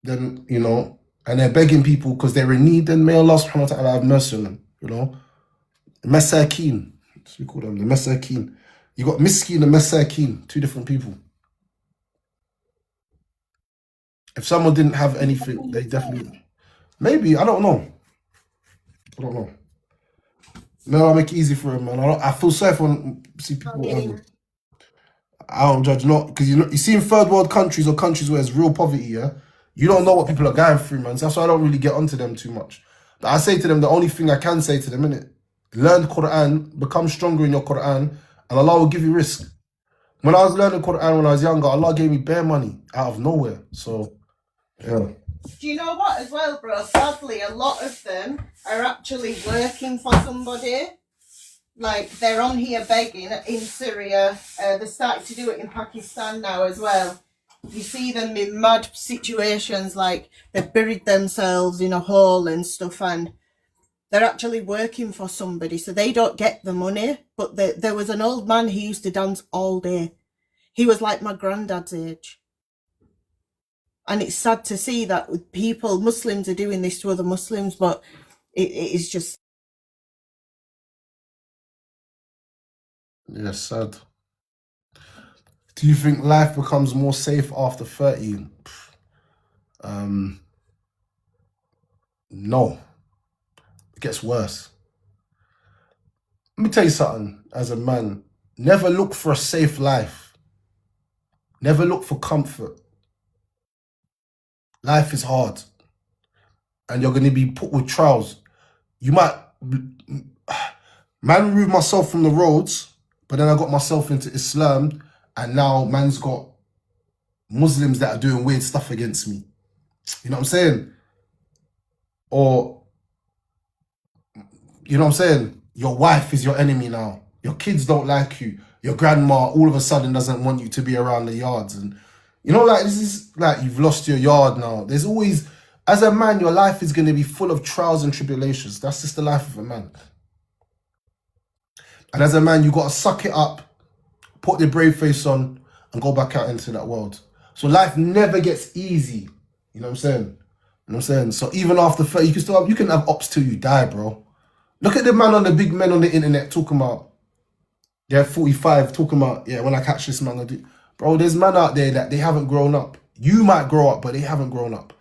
A: then, you know, and they're begging people because they're in need, then may Allah subhanahu wa ta'ala have mercy on them, you know. Masakeen. That's what we call them, the Masakeen. You got Miskin and Masakeen, two different people. If someone didn't have anything, they definitely, maybe, I don't know. No, I'll make it easy for him, man. I feel sorry for when see people. I don't judge, not because you see in third world countries or countries where there's real poverty. Yeah, you don't know what people are going through, man. So that's why I don't really get onto them too much. But I say to them, the only thing I can say to them, innit, learn Quran, become stronger in your Quran, and Allah will give you risk. When I was learning Quran when I was younger, Allah gave me bare money out of nowhere. So, yeah.
D: Do you know what as well, bro? Sadly, a lot of them are actually working for somebody. Like, they're on here begging in Syria. They're starting to do it in Pakistan now as well. You see them in mad situations, like they've buried themselves in a hole and stuff, and they're actually working for somebody, so they don't get the money. But there was an old man who used to dance all day. He was like my granddad's age. And it's sad to see that people, Muslims, are doing this to other Muslims, but it is just...
A: Yeah, sad. Do you think life becomes more safe after 30? No. It gets worse. Let me tell you something, as a man, never look for a safe life. Never look for comfort. Life is hard. And you're going to be put with trials. You might... Man removed myself from the roads, but then I got myself into Islam, and now man's got Muslims that are doing weird stuff against me. You know what I'm saying? Or, you know what I'm saying? Your wife is your enemy now. Your kids don't like you. Your grandma all of a sudden doesn't want you to be around the yards. And, you know, like, this is like you've lost your yard now. There's always, as a man, your life is going to be full of trials and tribulations. That's just the life of a man. And as a man, you got to suck it up, put the brave face on, and go back out into that world. So life never gets easy. You know what I'm saying? You know what I'm saying? So even after 30, you can have ops till you die, bro. Look at the big men on the internet talking about, they're 45, talking about, yeah, when I catch this man, I do. Bro, there's men out there that they haven't grown up. You might grow up, but they haven't grown up.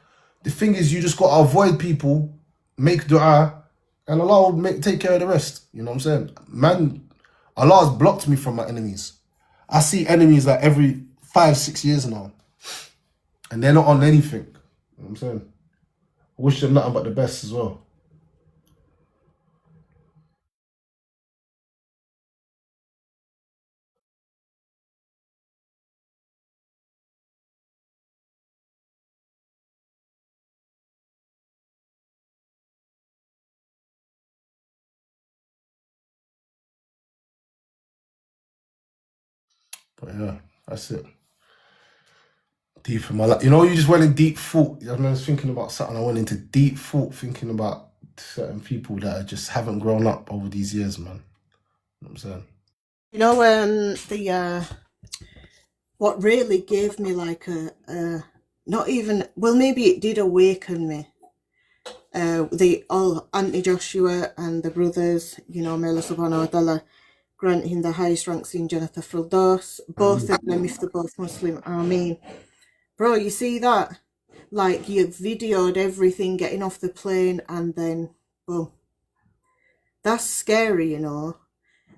A: The thing is, you just got to avoid people, make dua, and Allah will take care of the rest. You know what I'm saying? Man, Allah has blocked me from my enemies. I see enemies like every 5-6 years now. And they're not on anything. You know what I'm saying? I wish them nothing but the best as well. But yeah, that's it. Deep in my life. You know, you just went in deep thought. I was thinking about something. I went into deep thought thinking about certain people that just haven't grown up over these years, man. You know what I'm saying?
D: You know, what really gave me like not even, well, maybe it did awaken me. Auntie Joshua and the brothers, you know, may Allah subhanahu wa ta'ala grant him the highest ranks in Jannat al-Firdaus. Both of them, if they're both Muslim, Ameen. Bro, you see that? Like, you videoed everything getting off the plane and then, boom. That's scary, you know.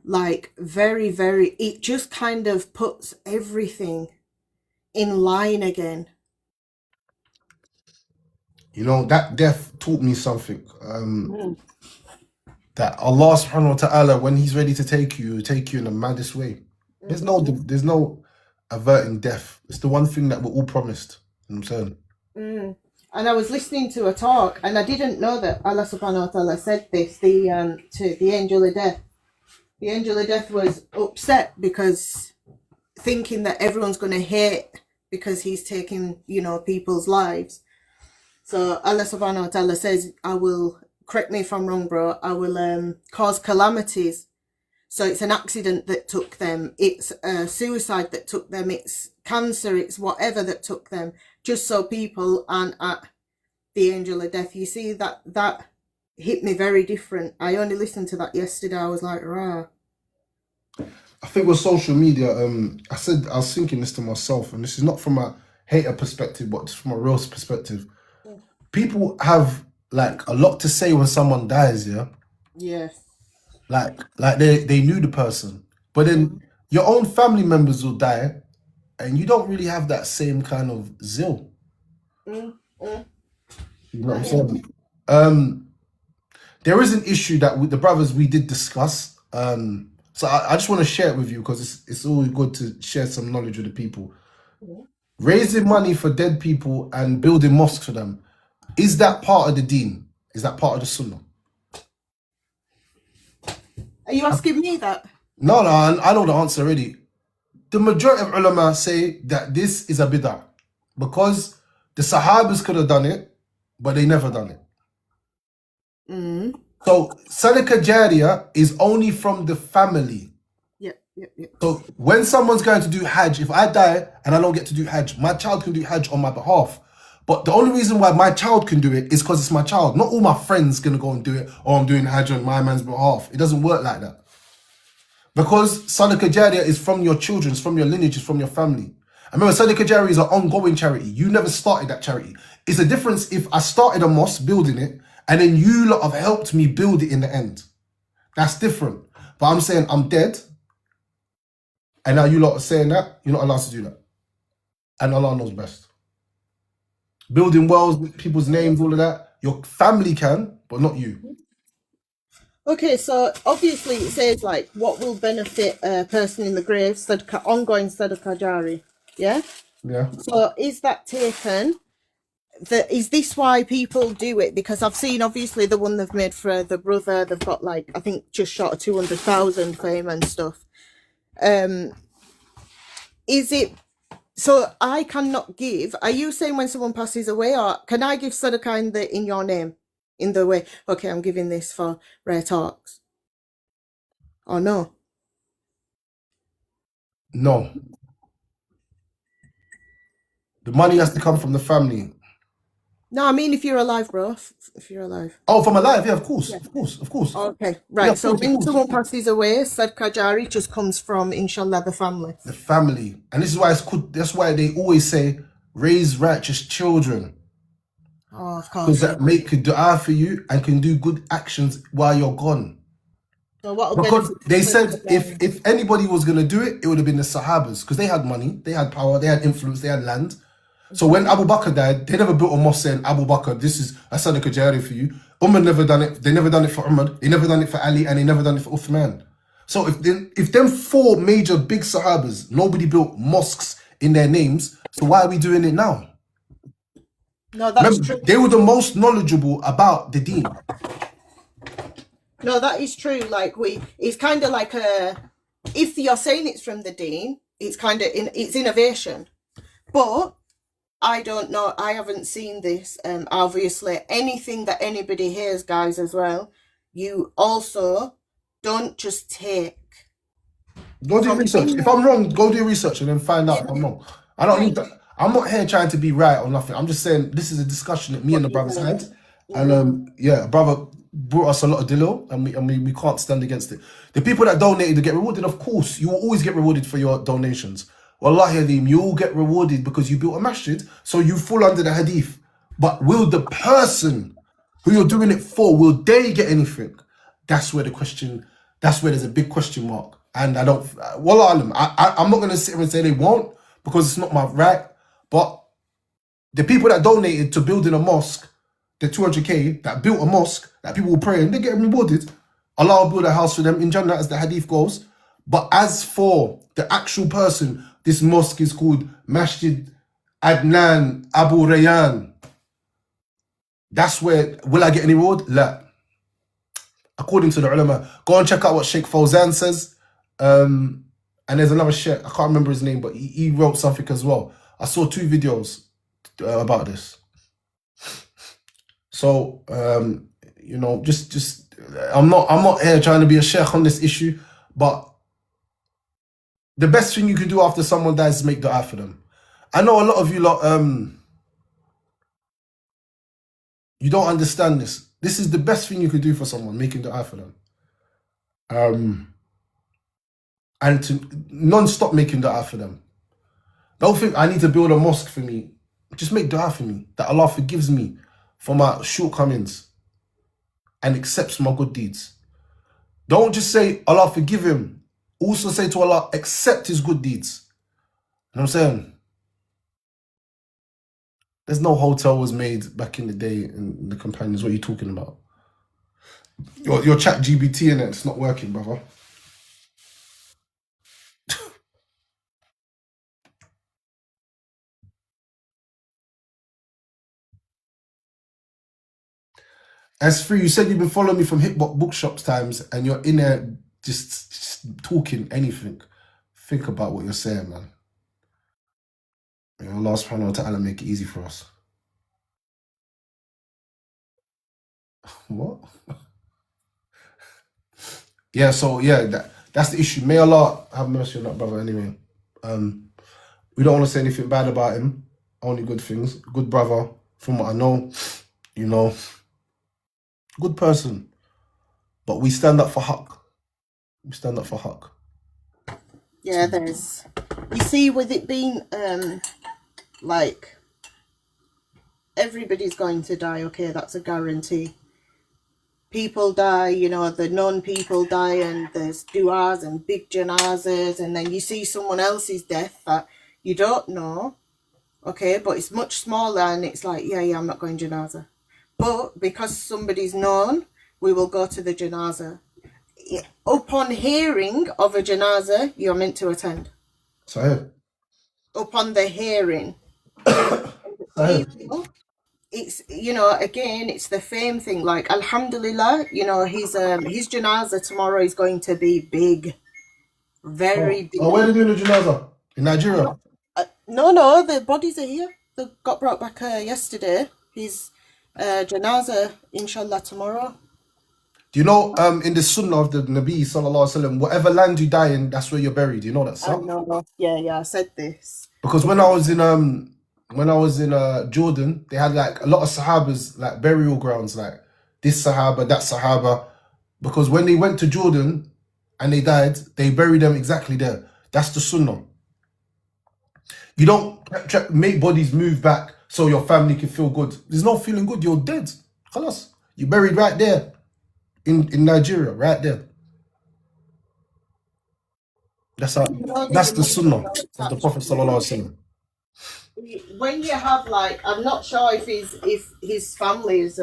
D: Like, very, very, it just kind of puts everything in line again.
A: You know, that death taught me something. That Allah subhanahu wa ta'ala, when he's ready to take you, he'll take you in the maddest way. There's no averting death. It's the one thing that we're all promised. You know what I'm saying?
D: And I was listening to a talk, and I didn't know that Allah subhanahu wa ta'ala said this, to the angel of death. The angel of death was upset because thinking that everyone's going to hate because he's taking, you know, people's lives. So Allah subhanahu wa ta'ala says, I will, correct me if I'm wrong, bro, I will cause calamities. So it's an accident that took them, it's a suicide that took them, it's cancer, it's whatever that took them, just so people aren't at the angel of death. You see, that hit me very different. I only listened to that yesterday. I was like, rah.
A: I think with social media, I was thinking this to myself, and this is not from a hater perspective, but just from a real perspective. People have like a lot to say when someone dies, yeah?
D: Yes.
A: Like they knew the person, but then your own family members will die, and you don't really have that same kind of zeal.
D: Mm, mm.
A: You know what I'm
D: I hear
A: saying? There is an issue that with the brothers we did discuss. So I just want to share it with you because it's always good to share some knowledge with the people.
D: you.
A: Raising money for dead people and building mosques for them, is that part of the deen? Is that part of the sunnah?
D: Are you asking me that?
A: No, I know the answer already. The majority of ulama say that this is a bid'ah because the Sahabas could have done it, but they never done it.
D: Mm.
A: So Sadaqah Jariyah is only from the family.
D: Yeah.
A: So when someone's going to do Hajj, if I die and I don't get to do Hajj, my child can do Hajj on my behalf. But the only reason why my child can do it is because it's my child. Not all my friends gonna go and do it, or I'm doing Hajj on my man's behalf. It doesn't work like that. Because Sadaqah Jariyah is from your children, it's from your lineage, it's from your family. I remember Sadaqah Jariyah is an ongoing charity. You never started that charity. It's a difference if I started a mosque building it, and then you lot have helped me build it in the end. That's different. But I'm saying I'm dead, and now you lot are saying that, you're not allowed to do that. And Allah knows best. Building wells with people's names, all of that, your family can, but not you.
D: Okay, so obviously it says like what will benefit a person in the grave, ongoing sadaqah jari. Yeah.
A: Yeah.
D: So is that taken? Is this why people do it? Because I've seen obviously the one they've made for the brother. They've got like I think just short of 200,000 for him and stuff. Is it? So I cannot give. Are you saying when someone passes away, or can I give sadaqah in your name? In the way, okay, I'm giving this for Rare Talks. Or no?
A: No. The money has to come from the family.
D: No, I mean if you're alive, bro. If you're alive.
A: Oh, from alive, yeah, of course.
D: Okay, right.
A: Yeah,
D: so when someone passes away, sadaqah jari just comes from, inshallah, the family.
A: The family. And this is why it's good. That's why they always say, raise righteous children.
D: Oh, of course.
A: Because that make a dua for you and can do good actions while you're gone.
D: So what
A: Because they said if anybody was going to do it, it would have been the Sahabas. Because they had money, they had power, they had influence, they had land. So when Abu Bakr died, they never built a mosque saying, Abu Bakr, this is a sadaqah jariyah for you. Umar never done it. They never done it for Umar. They never done it for Ali, and they never done it for Uthman. So if them four major big Sahabas, nobody built mosques in their names, so why are we doing it now?
D: No, that's
A: Remember,
D: true.
A: they were the most knowledgeable about the deen.
D: No, that is true. Like it's kind of like if you're saying it's from the deen, it's kind of it's innovation, but I don't know. I haven't seen this. Obviously, anything that anybody hears, guys, as well, you also don't just take.
A: Go do research. If I'm wrong, go do research and then find out if I'm wrong. I don't need that. I'm not here trying to be right or nothing. I'm just saying this is a discussion that me and the brothers had, and yeah, brother brought us a lot of dillo, and we can't stand against it. The people that donated to get rewarded, of course, you will always get rewarded for your donations. Wallahi Adim, you all get rewarded because you built a masjid, so you fall under the hadith. But will the person who you're doing it for, will they get anything? That's where there's a big question mark. And I don't, Wallah alam, I'm not going to sit here and say they won't because it's not my right. But the people that donated to building a mosque, the 200k that built a mosque that people will pray in, they're getting rewarded. Allah will build a house for them in Jannah as the hadith goes. But as for the actual person, this mosque is called Masjid Adnan Abu Rayyan. That's where, will I get any reward? La. According to the ulama, go and check out what Sheikh Fawzan says. And there's another Sheikh, I can't remember his name, but he wrote something as well. I saw 2 videos about this. So, you know, just I'm not here trying to be a sheikh on this issue, but the best thing you can do after someone dies is make dua for them. I know a lot of you lot, you don't understand this. This is the best thing you could do for someone, making dua for them. And to non-stop making dua for them. Don't think I need to build a mosque for me. Just make dua for me, that Allah forgives me for my shortcomings and accepts my good deeds. Don't just say, Allah forgive him. Also say to Allah, accept his good deeds. You know what I'm saying? There's no hotel was made back in the day in the companions. What are you talking about? Your chat GBT in it's not working, brother. S3, you said you've been following me from Hip Hop Bookshops times and you're in there just talking anything. Think about what you're saying, man. May Allah subhanahu wa ta'ala make it easy for us. What? Yeah, so yeah, that's the issue. May Allah have mercy on that brother anyway. We don't want to say anything bad about him. Only good things. Good brother, from what I know, you know. Good person. But we stand up for Haqq. We stand up for Haqq.
D: Yeah, there's... You see, with it being, like, everybody's going to die, okay, that's a guarantee. People die, you know, the non-people die, and there's du'as and big janazas, and then you see someone else's death that you don't know, okay, but it's much smaller, and it's like, yeah, I'm not going janaza. But because somebody's known, we will go to the janaza. Upon hearing of a janaza, you're meant to attend.
A: Sahih.
D: Upon the hearing.
A: Sahih.
D: It's, you know, again, it's the same thing. Like, alhamdulillah, you know, his janaza tomorrow is going to be big. Very big.
A: Oh, where are they doing the janaza? In Nigeria?
D: No, the bodies are here. They got brought back yesterday. His janaza, inshallah, tomorrow.
A: Do you know, in the sunnah of the Nabi sallallahu alaihi wasallam, whatever land you die in, that's where you're buried. You know that, sir?
D: No. Yeah, I said this.
A: Because when I was in Jordan, they had like a lot of Sahabas, like burial grounds, like this Sahaba, that Sahaba. Because when they went to Jordan and they died, they buried them exactly there. That's the sunnah. You don't make bodies move back so your family can feel good. There's no feeling good. You're dead. Khalas. You're buried right there in Nigeria, right there. That's the sunnah of the Prophet sallallahu alaihi wasallam.
D: When you have, like, I'm not sure if his family is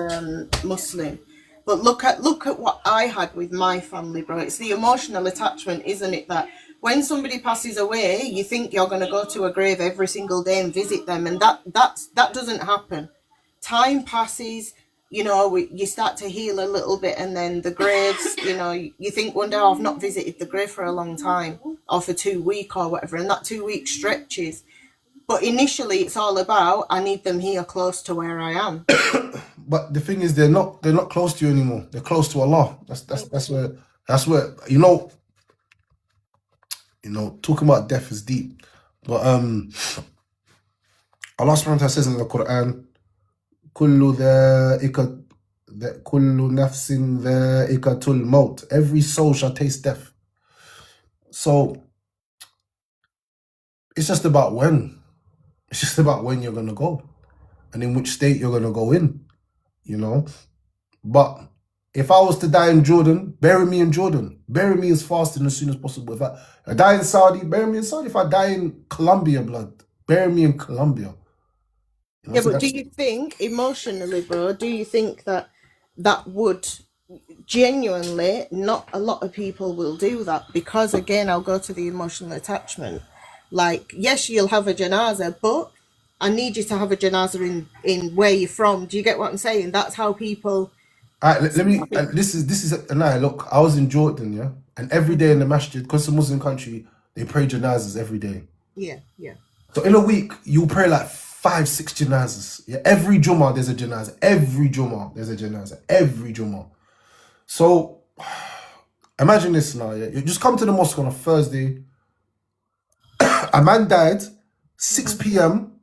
D: Muslim, but look at what I had with my family, bro. It's the emotional attachment, isn't it? That when somebody passes away, you think you're going to go to a grave every single day and visit them, and that doesn't happen. Time passes, you know, you start to heal a little bit, and then the graves, you know, you think one day, I've not visited the grave for a long time, or for 2 weeks or whatever, and that 2 week stretches. But initially, it's all about, I need them here close to where I am.
A: But the thing is, they're not close to you anymore. They're close to Allah. That's where you know, talking about death is deep. But Allah subhanahu wa ta'ala says in the Quran, kullu nafsin dha'iqatul maut. Every soul shall taste death. So it's just about when. It's just about when you're gonna go and in which state you're gonna go in, you know. But if I was to die in Jordan, bury me in Jordan. Bury me as fast and as soon as possible. If I die in Saudi, bury me in Saudi. If I die in Colombia, blood, bury me in Colombia. You know,
D: Yeah,
A: so
D: but do you think, emotionally, bro, do you think that would genuinely, not a lot of people will do that? Because, again, I'll go to the emotional attachment. Like, yes, you'll have a janaza, but I need you to have a janaza in where you're from. Do you get what I'm saying? That's how people...
A: All right, let me. This is look. I was in Jordan, yeah, and every day in the masjid, because it's a Muslim country, they pray janazas every day.
D: Yeah.
A: So in a week, you pray like 5-6 janazas. Yeah, every Jummah there's a janaza. Every Jummah there's a janaza. Every Jummah. So imagine this now. Yeah, you just come to the mosque on a Thursday. A man died 6 p.m.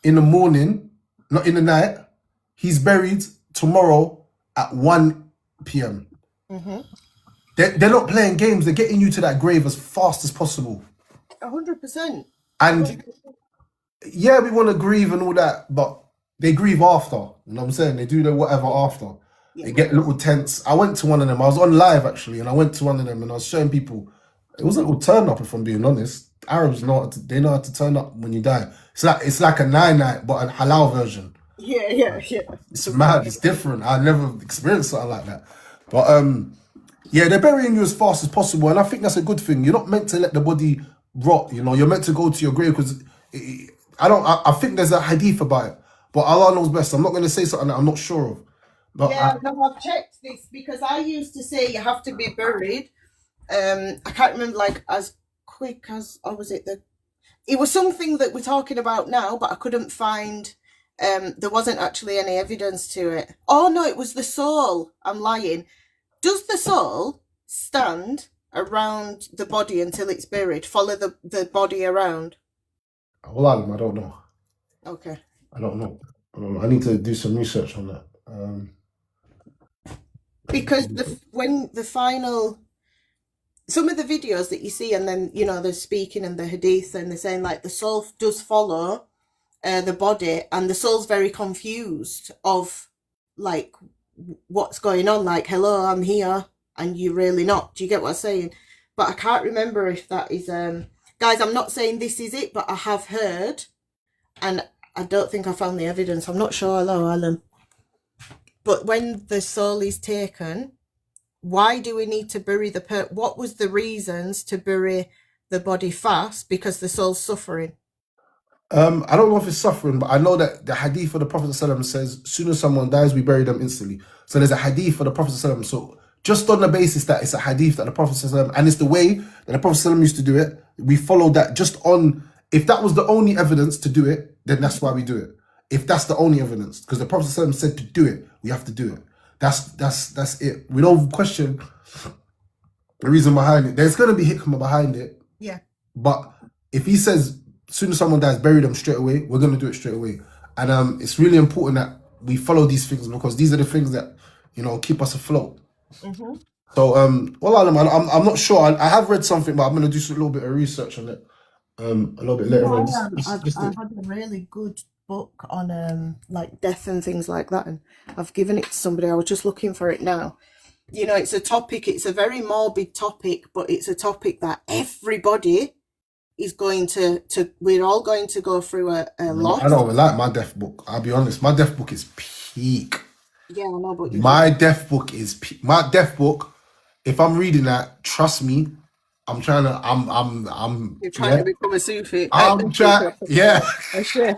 A: in the morning, not in the night. He's buried tomorrow at 1 p.m. They're not playing games. They're getting you to that grave as fast as possible.
D: 100%.
A: And yeah, we want to grieve and all that, but they grieve after. You know what I'm saying? They do the whatever after.
D: Yeah.
A: They get little tents. I went to one of them. I was on live actually, and I went to one of them and I was showing people. It was a little turn up, if I'm being honest. Arabs know they know how to turn up when you die. It's like a 9 night, but a halal version.
D: Yeah.
A: It's mad. It's different. I never experienced something like that. But yeah, they're burying you as fast as possible, and I think that's a good thing. You're not meant to let the body rot. You know, you're meant to go to your grave because I think there's a hadith about it, but Allah knows best. I'm not going to say something that I'm not sure of. But
D: Yeah, no, I've checked this because I used to say you have to be buried. I can't remember like as quick as, or was it it was something that we're talking about now, but I couldn't find. There wasn't actually any evidence to it. Oh no, it was the soul. I'm lying. Does the soul stand around the body until it's buried? Follow the body around?
A: Allah, I don't know.
D: Okay.
A: I don't know. I need to do some research on that.
D: Because when the final, some of the videos that you see, and then you know they're speaking in the hadith, and they're saying like the soul does follow the body, and the soul's very confused of like what's going on. Like, hello, I'm here, and you're really not. Do you get what I'm saying? But I can't remember if that is guys. I'm not saying this is it, but I have heard, and I don't think I found the evidence. I'm not sure. Hello, Alan. But when the soul is taken, why do we need to bury what was the reasons to bury the body fast? Because the soul's suffering.
A: I don't know if it's suffering, but I know that the hadith of the Prophet ﷺ says, as soon as someone dies, we bury them instantly. So there's a hadith for the Prophet ﷺ. So just on the basis that it's a hadith that the Prophet ﷺ, and it's the way that the Prophet ﷺ used to do it, we follow that just on, if that was the only evidence to do it, then that's why we do it. If that's the only evidence, because the Prophet ﷺ said to do it, we have to do it. That's it. We don't question the reason behind it. There's going to be hikmah behind it.
D: Yeah.
A: But if he says, as soon as someone dies, bury them straight away, we're going to do it straight away. And it's really important that we follow these things because these are the things that, you know, keep us afloat.
D: Mm-hmm.
A: So, well, I'm not sure. I have read something, but I'm going to do a little bit of research on it a little bit later on.
D: I had a really good book on like death and things like that, and I've given it to somebody. I was just looking for it now. You know, it's a topic, it's a very morbid topic, but it's a topic that everybody is going to we're all going to go through a lot.
A: I don't like my death book. I'll be honest, my death book is peak.
D: Yeah, I know, but
A: my death book is peak. My death book, if I'm reading that, trust me, I'm trying to
D: you're trying to become a Sufi.
A: I'm trying, yeah.
D: A chef.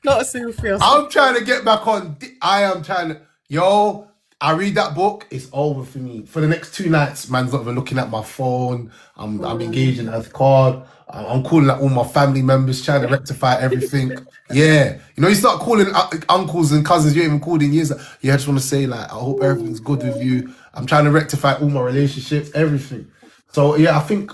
D: Not a Sufi.
A: I'm trying to get back on. I am trying to, yo, I read that book, it's over for me. For the next 2 nights, man's not even looking at my phone. I'm engaged in card. I'm calling out all my family members, trying to rectify everything. Yeah. You know, you start calling uncles and cousins you haven't called in years. Yeah, I just want to say, like, I hope everything's good with you. I'm trying to rectify all my relationships, everything. So, yeah, I think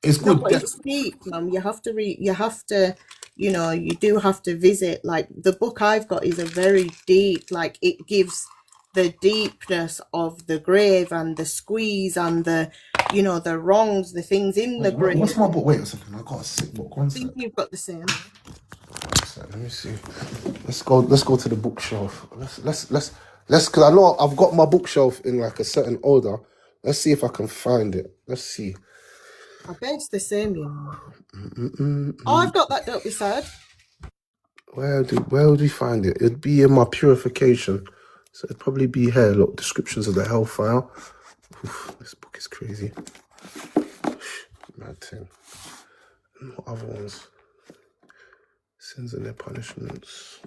A: it's good.
D: No, it's deep, Mum. You have to read, you have to, you know, you do have to visit. Like, the book I've got is a very deep, like, it gives the deepness of the grave and the squeeze and the, you know, the wrongs, the things in the grave.
A: What's my book? Wait a second, I got a sick book. One
D: I think you've got the same.
A: Let me see. Let's go to the bookshelf. Let's because I know I've got my bookshelf in like a certain order. Let's see if I can find it. Let's see.
D: I bet it's the same, you know. Oh, I've got that, don't be sad.
A: Where would we find it? It'd be in my purification. So it'd probably be here. Look, descriptions of the hellfire. Oof, this book is crazy. Mad thing. What other ones? Sins and their punishments.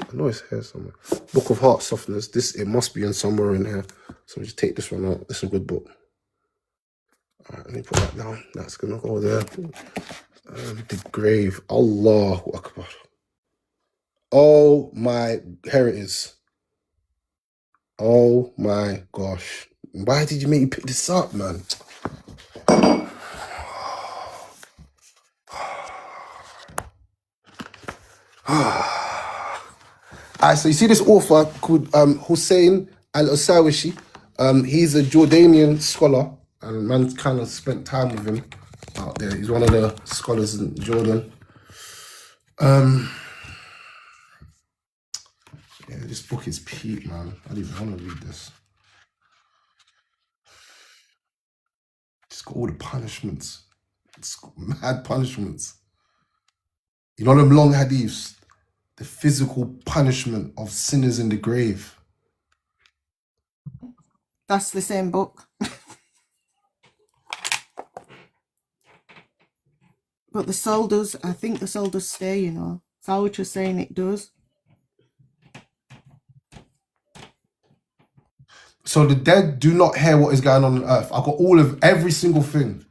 A: I know it's here somewhere. Book of Heart Softeners. It must be in somewhere in here. So just take this one out. It's a good book. Alright, let me put that down. That's gonna go there. The grave. Allahu Akbar. Oh my, here it is. Oh my gosh. Why did you make me pick this up, man? Alright, so you see this author called Hussein al-Asawishi. He's a Jordanian scholar, and man kind of spent time with him out there. He's one of the scholars in Jordan. Yeah, this book is peak, man. I don't even want to read this. It's got all the punishments. It's got mad punishments. You know them long hadiths? The physical punishment of sinners in the grave.
D: That's the same book. But the soul does, I think the soul does stay, you know. Sawich was saying it does.
A: So the dead do not hear what is going on earth. I've got all of every single thing.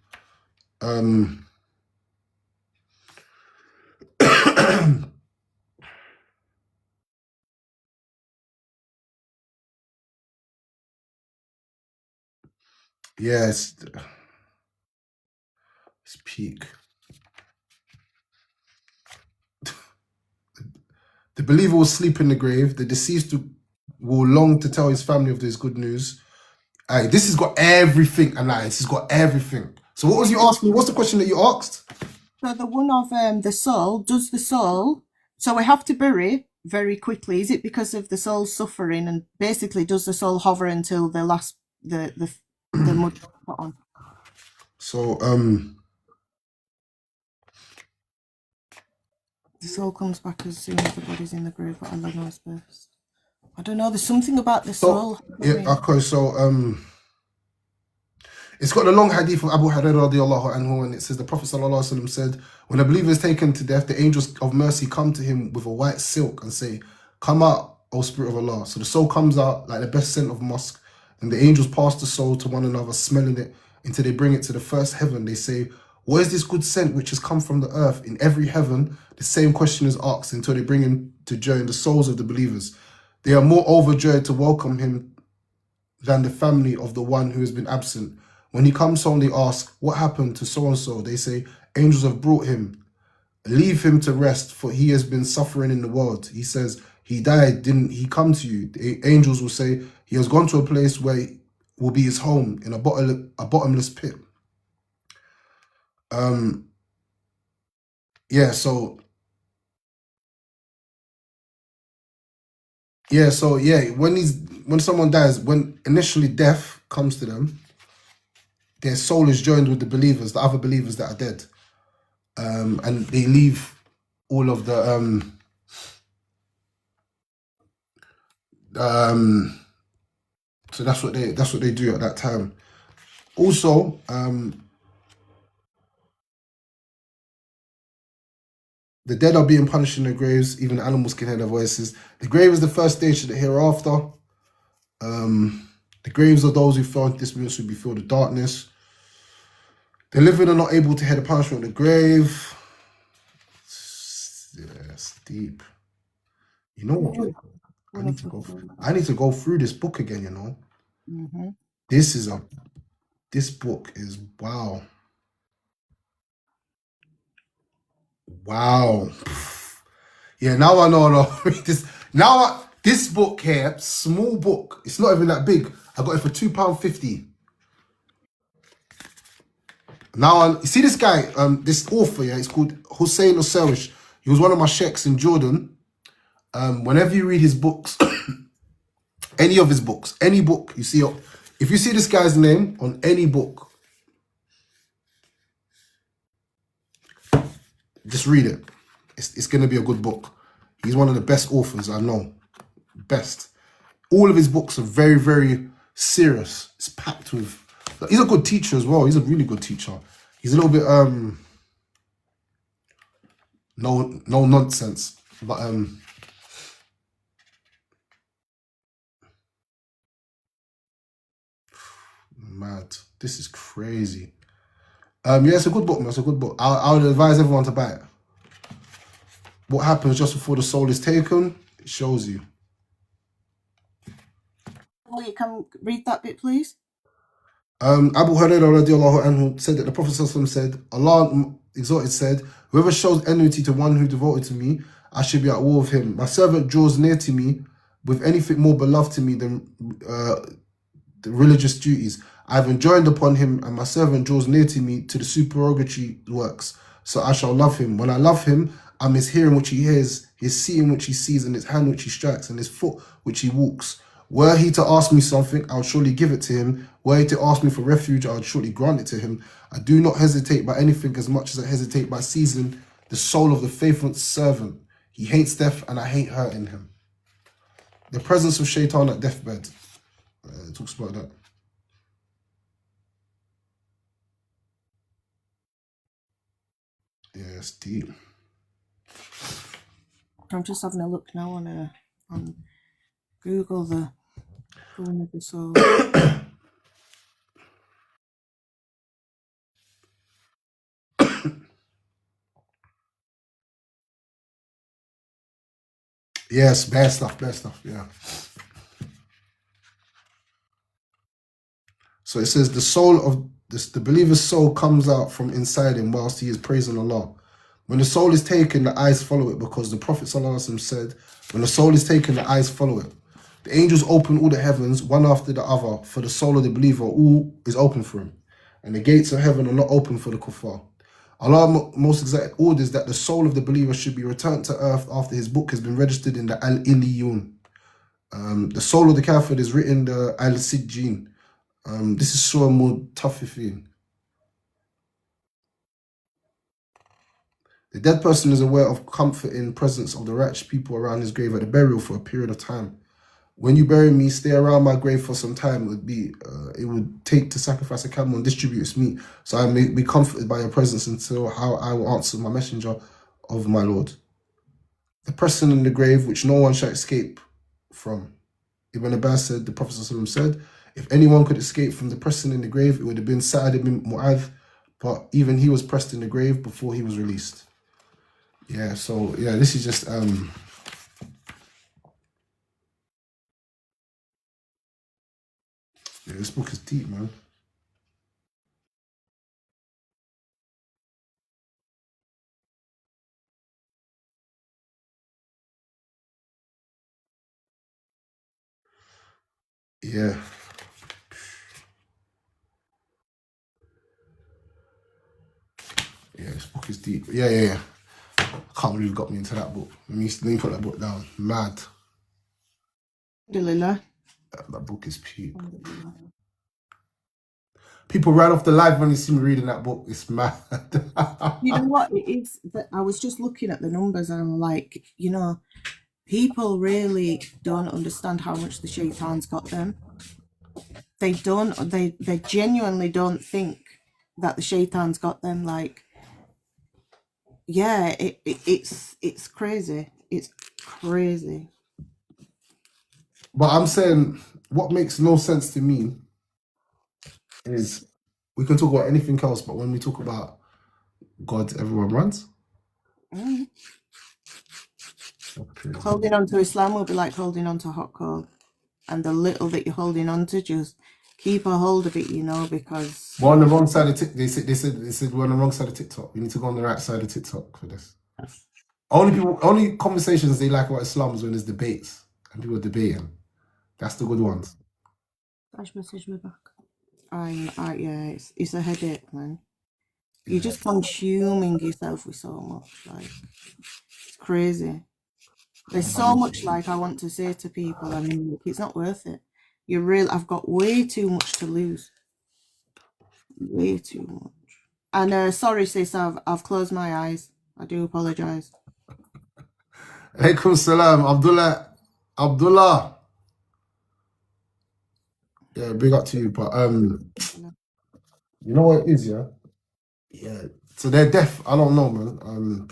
A: Yes, it's peak. The believer will sleep in the grave. The deceased will long to tell his family of this good news. Aye, this has got everything, and this has got everything. So what was you asking me? What's the question that you asked?
D: So the one of the soul, does the soul, so we have to bury very quickly. Is it because of the soul suffering, and basically does the soul hover until the last, the mud put on?
A: So,
D: the soul comes back as soon as the body's in the grave, but Allah knows best. I don't know, there's something about the soul.
A: yeah, okay, so, it's got the long hadith of Abu Hurairah radiallahu anhu, and it says the Prophet sallallahu alaihi wasallam said, when a believer is taken to death, the angels of mercy come to him with a white silk and say, come out, O Spirit of Allah. So the soul comes out like the best scent of musk, and the angels pass the soul to one another, smelling it, until they bring it to the first heaven. They say, what is this good scent which has come from the earth? In every heaven, the same question is asked until they bring him to join the souls of the believers. They are more overjoyed to welcome him than the family of the one who has been absent. When he comes home, they ask, what happened to so-and-so? They say, angels have brought him. Leave him to rest, for he has been suffering in the world. He says, he died, didn't he come to you? The angels will say, he has gone to a place where will be his home, in a bottomless pit. When someone dies, when initially death comes to them, their soul is joined with the believers, the other believers that are dead, and they leave all of the so that's what they do at that time. Also, the dead are being punished in their graves. Even animals can hear their voices. The grave is the first stage of the hereafter. The graves of those who fell into this will be filled with darkness. The living are not able to hear the punishment of the grave. Yes, deep. You know what? I need to go through this book again, you know.
D: Mm-hmm.
A: This book is wow. Wow. Yeah, now I know this. This book here, small book. It's not even that big. I got it for £2.50. Now, you see this guy, this author, yeah, it's called Hussein Oserish. He was one of my sheikhs in Jordan. Whenever you read his books, any of his books, any book you see, if you see this guy's name on any book, just read it. It's going to be a good book. He's one of the best authors I know. Best. All of his books are very, very serious. It's packed with... He's a good teacher as well. He's a really good teacher. He's a little bit... no nonsense. But... mad. This is crazy. Yeah, it's a good book, man. It's a good book. I would advise everyone to buy it. What happens just before the soul is taken? It shows you.
D: Oh, you can read that bit, please.
A: Abu Hurairah radiallahu anhu said that the Prophet said, Allah exalted said, whoever shows enmity to one who devoted to me, I should be at war with him. My servant draws near to me with anything more beloved to me than the religious duties. I have enjoined upon him, and my servant draws near to me to the supererogatory works. So I shall love him. When I love him, I'm his hearing which he hears, his seat in which he sees, and his hand which he strikes, and his foot which he walks. Were he to ask me something, I would surely give it to him. Were he to ask me for refuge, I would surely grant it to him. I do not hesitate by anything as much as I hesitate by seizing the soul of the faithful servant. He hates death, and I hate hurting him. The presence of Shaitan at deathbed. It talks about that. Yeah, it's deep.
D: I'm just having a look now on Google, the form of the soul.
A: Yes, bad stuff, yeah. So it says the soul of the believer's soul comes out from inside him whilst he is praising Allah. When the soul is taken, the eyes follow it, because the Prophet ﷺ said, when the soul is taken, the eyes follow it. The angels open all the heavens, one after the other, for the soul of the believer, all is open for him. And the gates of heaven are not open for the kuffar. Allah most exact orders that the soul of the believer should be returned to earth after his book has been registered in the Al-Illiyun. The soul of the kafir is written the Al-Sijjin. This is Surah Mutaffifin. The dead person is aware of comfort in presence of the righteous people around his grave at the burial for a period of time. When you bury me, stay around my grave for some time. It would take to sacrifice a camel and distribute its meat, so I may be comforted by your presence until how I will answer my messenger of my Lord. The person in the grave which no one shall escape from. Ibn Abbas said, the Prophet ﷺ said, if anyone could escape from the person in the grave, it would have been Sa'ad ibn Mu'adh, but even he was pressed in the grave before he was released. Yeah, so yeah, this is just yeah, this book is deep, man. Yeah. Yeah, this book is deep. Yeah. I can't believe you got me into that book. Let me put that book down. Mad.
D: Alhamdulillah.
A: That book is peak. People ran off the live when they see me reading that book. It's mad.
D: You know what it is? That I was just looking at the numbers and I'm like, you know, people really don't understand how much the shaitan's got them. They don't. They genuinely don't think that the shaitan's got them. Like, yeah, it's crazy. It's crazy.
A: But I'm saying what makes no sense to me is we can talk about anything else, but when we talk about God, everyone runs.
D: Holding on to Islam will be like holding on to hot coal, and the little that you're holding on to, just keep a hold of it, you know, because
A: we're on the wrong side of they said we're on the wrong side of TikTok. We need to go on the right side of TikTok for this. Only conversations they like about Islam is when there's debates and people are debating. That's the good ones.
D: Dash message me back. Yeah, it's a headache, man. You're just consuming yourself with so much, like it's crazy. There's so much like I want to say to people. I mean, look, it's not worth it. I've got way too much to lose. Way too much. And sorry, sis, I've closed my eyes. I do apologize.
A: Alaikum salam, Abdullah. Yeah, big up to you, but you know what it is, yeah? Yeah. So they're deaf. I don't know, man.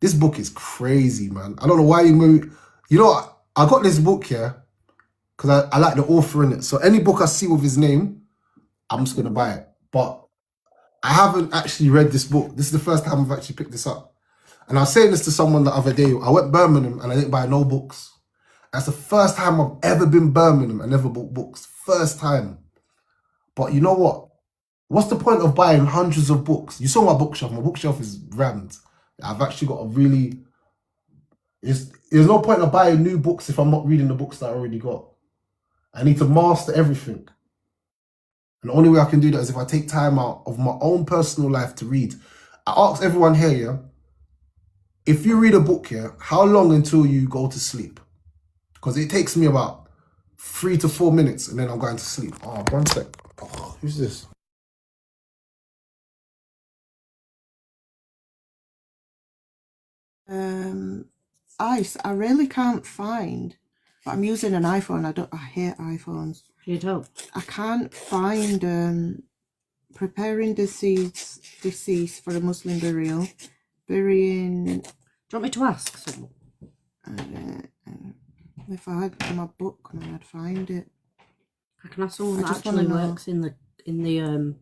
A: This book is crazy, man. I don't know why you moved. You know what? I got this book here because I like the author in it. So any book I see with his name, I'm just gonna buy it. But I haven't actually read this book. This is the first time I've actually picked this up. And I was saying this to someone the other day. I went Birmingham and I didn't buy no books. That's the first time I've ever been Birmingham and never bought books. First time. But you know what? What's the point of buying hundreds of books? You saw my bookshelf. My bookshelf is rammed. I've actually got a really... There's no point of buying new books if I'm not reading the books that I already got. I need to master everything. And the only way I can do that is if I take time out of my own personal life to read. I ask everyone here, yeah? if you read a book here, how long until you go to sleep? Because it takes me about 3 to 4 minutes and then I'm going to sleep. Oh, 1 sec. Oh, who's this?
D: I really can't find, but I'm using an iPhone. I hate iPhones.
I: You don't?
D: I can't find preparing deceased for a Muslim burial, burying.
I: Do you want me to ask someone?
D: If I had my book, man, I'd find it.
I: I can ask someone
D: I
I: that
D: just
I: actually
D: wanna know.
I: works in the thingy,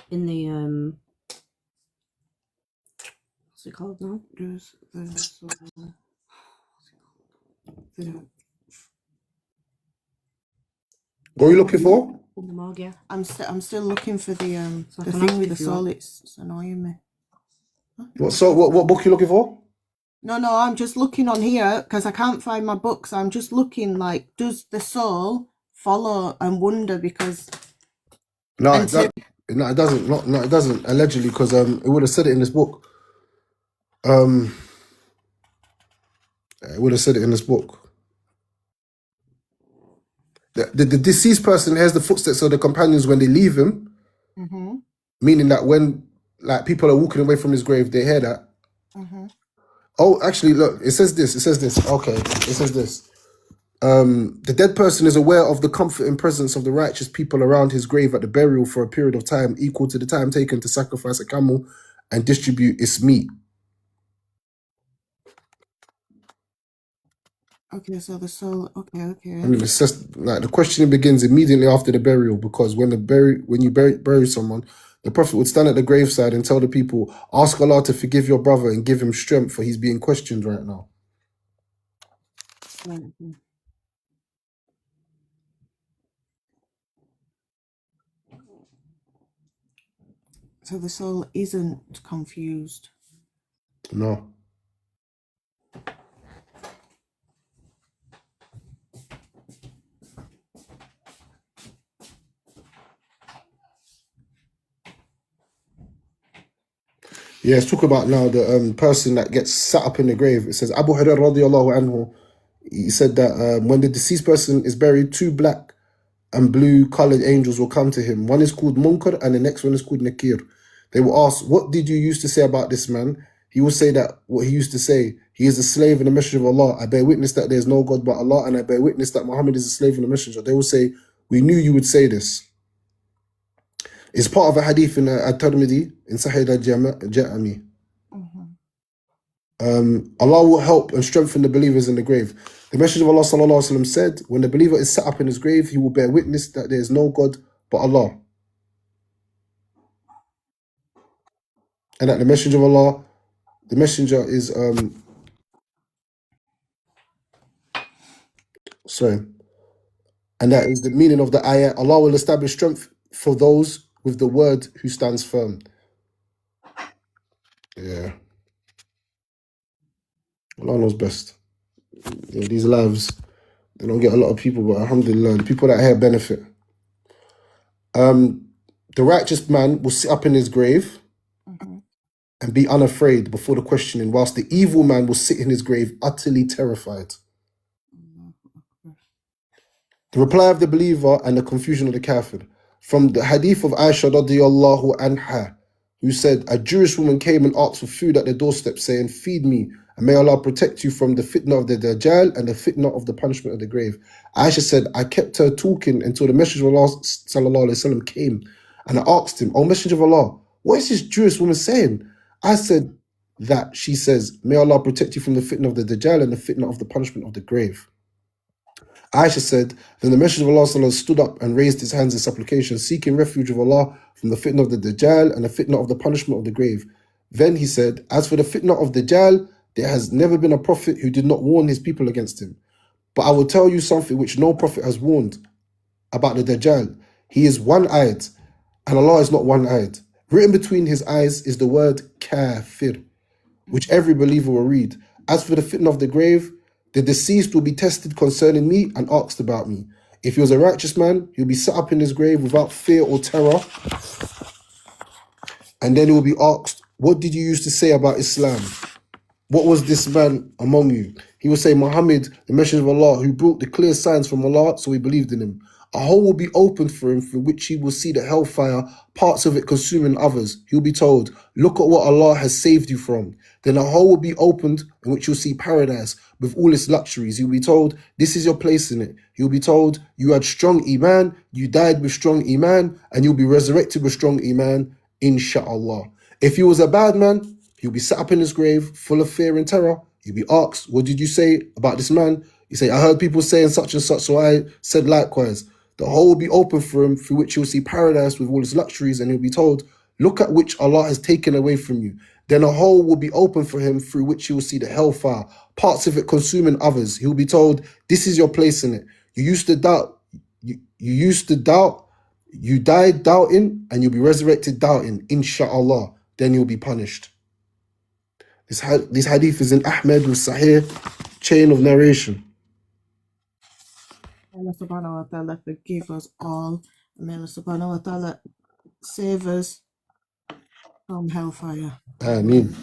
I: in the what's it called now?
D: There's
A: What are you looking for?
I: In the morgue, yeah.
D: I'm still looking for the
I: So I
D: the
I: can
D: thing
I: ask
D: with the
I: if you
D: soul.
I: want.
D: It's annoying me.
A: What book are you looking for?
D: No, I'm just looking on here because I can't find my books. I'm just looking like, does the soul follow and wonder because
A: No,
D: until
A: no, it doesn't. No, it doesn't. Allegedly, because it would have said it in this book. It would have said it in this book. The deceased person hears the footsteps of the companions when they leave him, meaning that when like people are walking away from his grave, they hear that. Oh, actually, look, it says this. Okay, it says this. The dead person is aware of the comfort and presence of the righteous people around his grave at the burial for a period of time equal to the time taken to sacrifice a camel and distribute its meat.
D: okay, so the soul. Okay.
A: I mean, it's just like the questioning begins immediately after the burial, because when you bury someone, the Prophet would stand at the graveside and tell the people, "Ask Allah to forgive your brother and give him strength, for he's being questioned right now."
D: So the soul isn't confused.
A: No. Yeah, let's talk about now the person that gets sat up in the grave. It says Abu Hurairah radiallahu anhu. He said that when the deceased person is buried, 2 black and blue colored angels will come to him. One is called Munkar and the next one is called Nakir. They will ask, "What did you used to say about this man?" He will say that what he used to say, "He is a slave and a messenger of Allah. I bear witness that there is no God but Allah, and I bear witness that Muhammad is a slave and a messenger." They will say, "We knew you would say this." It's part of a hadith in At-Tirmidhi in Sahih al-Jami. Allah will help and strengthen the believers in the grave. The Messenger of Allah sallallahu alaihi wasallam said, when the believer is set up in his grave, he will bear witness that there is no God but Allah. And that the Messenger of Allah, the Messenger is, and that is the meaning of the ayah, Allah will establish strength for those with the word who stands firm. Yeah. Allah knows best. Yeah, these lives, they don't get a lot of people, but alhamdulillah, the people that here benefit. The righteous man will sit up in his grave and be unafraid before the questioning, whilst the evil man will sit in his grave utterly terrified. The reply of the believer and the confusion of the kafir. From the hadith of Aisha radiyallahu anha, who said, a Jewish woman came and asked for food at the doorstep, saying, "Feed me, and may Allah protect you from the fitna of the Dajjal and the fitna of the punishment of the grave." Aisha said, I kept her talking until the Messenger of Allah sallallahu alaihi wasallam came, and I asked him, "O Messenger of Allah, what is this Jewish woman saying?" I said that she says, "May Allah protect you from the fitna of the Dajjal and the fitna of the punishment of the grave." Aisha said, then the Messenger of Allah stood up and raised his hands in supplication, seeking refuge of Allah from the fitna of the Dajjal and the fitna of the punishment of the grave. Then he said, as for the fitna of Dajjal, there has never been a prophet who did not warn his people against him. But I will tell you something which no prophet has warned about the Dajjal. He is one-eyed, and Allah is not one-eyed. Written between his eyes is the word kafir, which every believer will read. As for the fitna of the grave, the deceased will be tested concerning me and asked about me. If he was a righteous man, he'll be set up in his grave without fear or terror. And then he will be asked, what did you used to say about Islam? What was this man among you? He would say, Muhammad, the messenger of Allah, who brought the clear signs from Allah, so we believed in him. A hole will be opened for him, through which he will see the hellfire, parts of it consuming others. He'll be told, look at what Allah has saved you from. Then a hole will be opened, in which you'll see paradise with all its luxuries. You'll be told, this is your place in it. You'll be told, you had strong iman, you died with strong iman, and you'll be resurrected with strong iman, inshallah. If he was a bad man, he'll be sat up in his grave, full of fear and terror. You'll be asked, what did you say about this man? You say, I heard people saying such and such, so I said likewise. The hole will be open for him, through which he'll see paradise with all its luxuries, and he'll be told, look at which Allah has taken away from you. Then a hole will be open for him, through which he will see the hellfire, parts of it consuming others. He'll be told, this is your place in it. You used to doubt, you died doubting, and you'll be resurrected doubting, inshallah. Then you'll be punished. This hadith is in Ahmed with Sahih chain of narration.
D: Allah subhanahu wa ta'ala forgive us all. And may Allah subhanahu wa ta'ala save us from hellfire.
A: Ameen.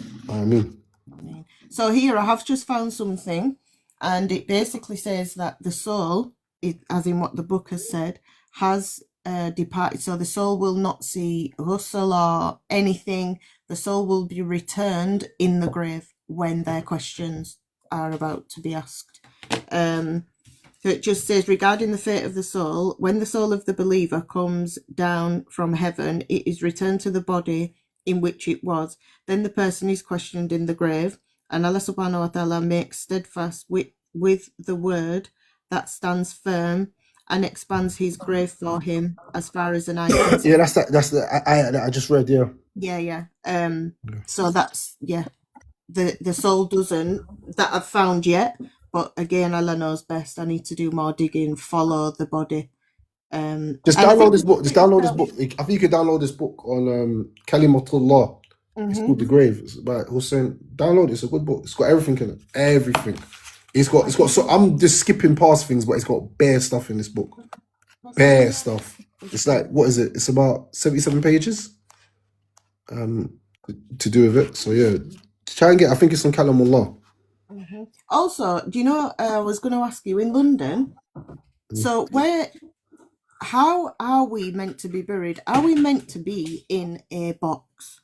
D: So here I have just found something, and it basically says that the soul, as in what the book has said, has departed. So the soul will not see ghusl or anything. The soul will be returned in the grave when their questions are about to be asked. So it just says, regarding the fate of the soul, when the soul of the believer comes down from heaven, it is returned to the body in which it was. Then the person is questioned in the grave, and Allah subhanahu wa ta'ala makes steadfast with the word that stands firm and expands his grave for him as far as an eye can see.
A: Yeah, that's the ayah that I just read, yeah.
D: Yeah. So that's, the soul doesn't, that I've found yet. But again, Allah knows best. I need to do more digging, follow the body.
A: Just download this book. I think you could download this book on Kalimatullah. It's called The Grave. It's by Hussein. Download it. It's a good book. It's got everything in it. Everything. It's got. So I'm just skipping past things, but it's got bare stuff in this book. Bare stuff. It's like, what is it? It's about 77 pages. To do with it. So yeah, try and get. I think it's on Kalamullah.
D: Also, do you know, I was going to ask you, in London, so how are we meant to be buried? Are we meant to be in a box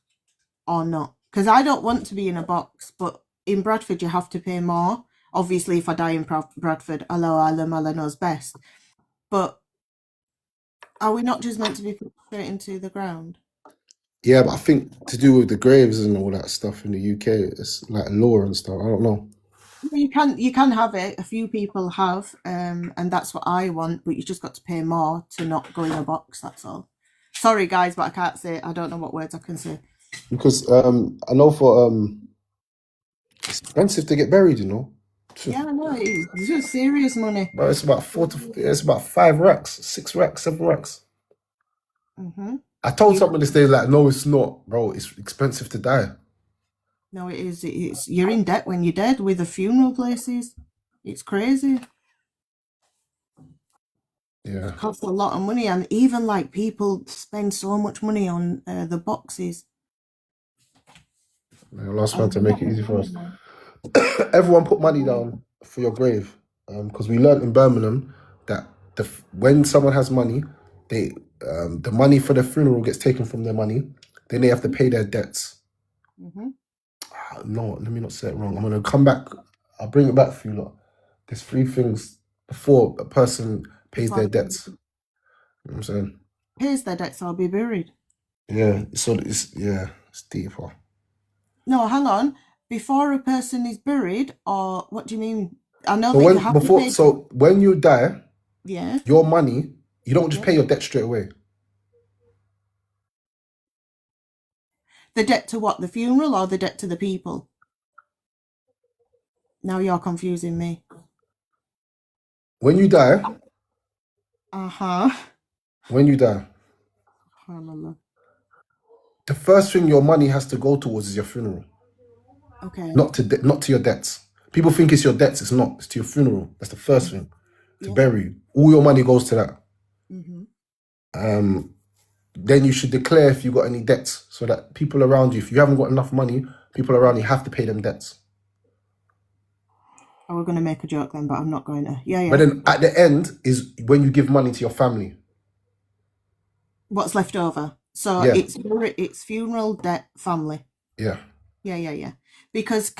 D: or not? Because I don't want to be in a box, but in Bradford, you have to pay more. Obviously, if I die in Bradford, Allah knows best. But are we not just meant to be put straight into the ground?
A: Yeah, but I think to do with the graves and all that stuff in the UK, it's like law and stuff. I don't know.
D: You can have it. A few people have, and that's what I want. But you just got to pay more to not go in a box. That's all. Sorry, guys, but I can't say. I don't know what words I can say.
A: Because I know for it's expensive to get buried. You know.
D: Yeah, I know. It's just serious money.
A: But it's about 5 racks, 6 racks, 7 racks. I told someone this day, like, no, it's not, bro. It's expensive to die.
D: No, it is. It's you're in debt when you're dead with the funeral places. It's crazy.
A: Yeah.
D: It costs a lot of money, and even like people spend so much money on the boxes.
A: Last one to make it easy for us. Everyone put money down for your grave, because we learned in Birmingham that when someone has money, the money for the funeral gets taken from their money. Then they have to pay their debts. No, let me not say it wrong. I'm going to come back. I'll bring it back for you lot. There's 3 things before a person pays their debts. You know what I'm saying?
D: Pays their debts, I'll be buried.
A: Yeah, so it's deeper.
D: No, hang on. Before a person is buried, or what do you mean? I know
A: So
D: that you have to pay.
A: So when you die,
D: Yeah.
A: your money, you don't just pay your debt straight away.
D: The debt to what? The funeral or the debt to the people? Now you're confusing me.
A: When you die, when you die, the first thing your money has to go towards is your funeral.
D: Okay.
A: Not to your debts. People think it's your debts. It's not. It's to your funeral. That's the first thing. To bury you. All your money goes to that. then you should declare if you got any debts, so that people around you, if you haven't got enough money, people around you have to pay them debts.
D: I was going to make a joke then, but I'm not going to. Yeah.
A: But then at the end is when you give money to your family.
D: What's left over? So
A: Yeah.
D: it's funeral, debt, family.
A: Yeah.
D: Yeah. Because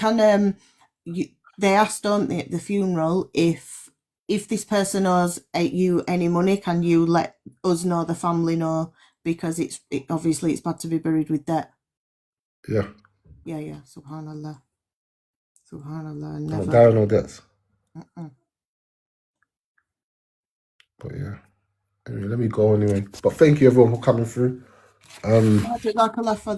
D: they asked, don't they, at the funeral, if this person owes you any money, can you let us know, the family know, because obviously it's bad to be buried with debt.
A: Yeah.
D: Yeah. Subhanallah.
A: Not
D: Never.
A: down or debts.
D: Mm-mm.
A: But yeah. Anyway, let me go anyway. But thank you everyone for coming through.
D: Jazakallah for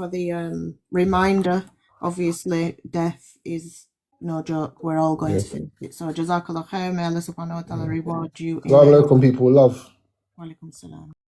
D: the reminder. Obviously, death is no joke. We're all going to face it. So Jazakallah khair. May Allah subhanahu wa ta'ala reward you.
A: Assalamu alaikum, people. Love.
D: Wa alaikum salam.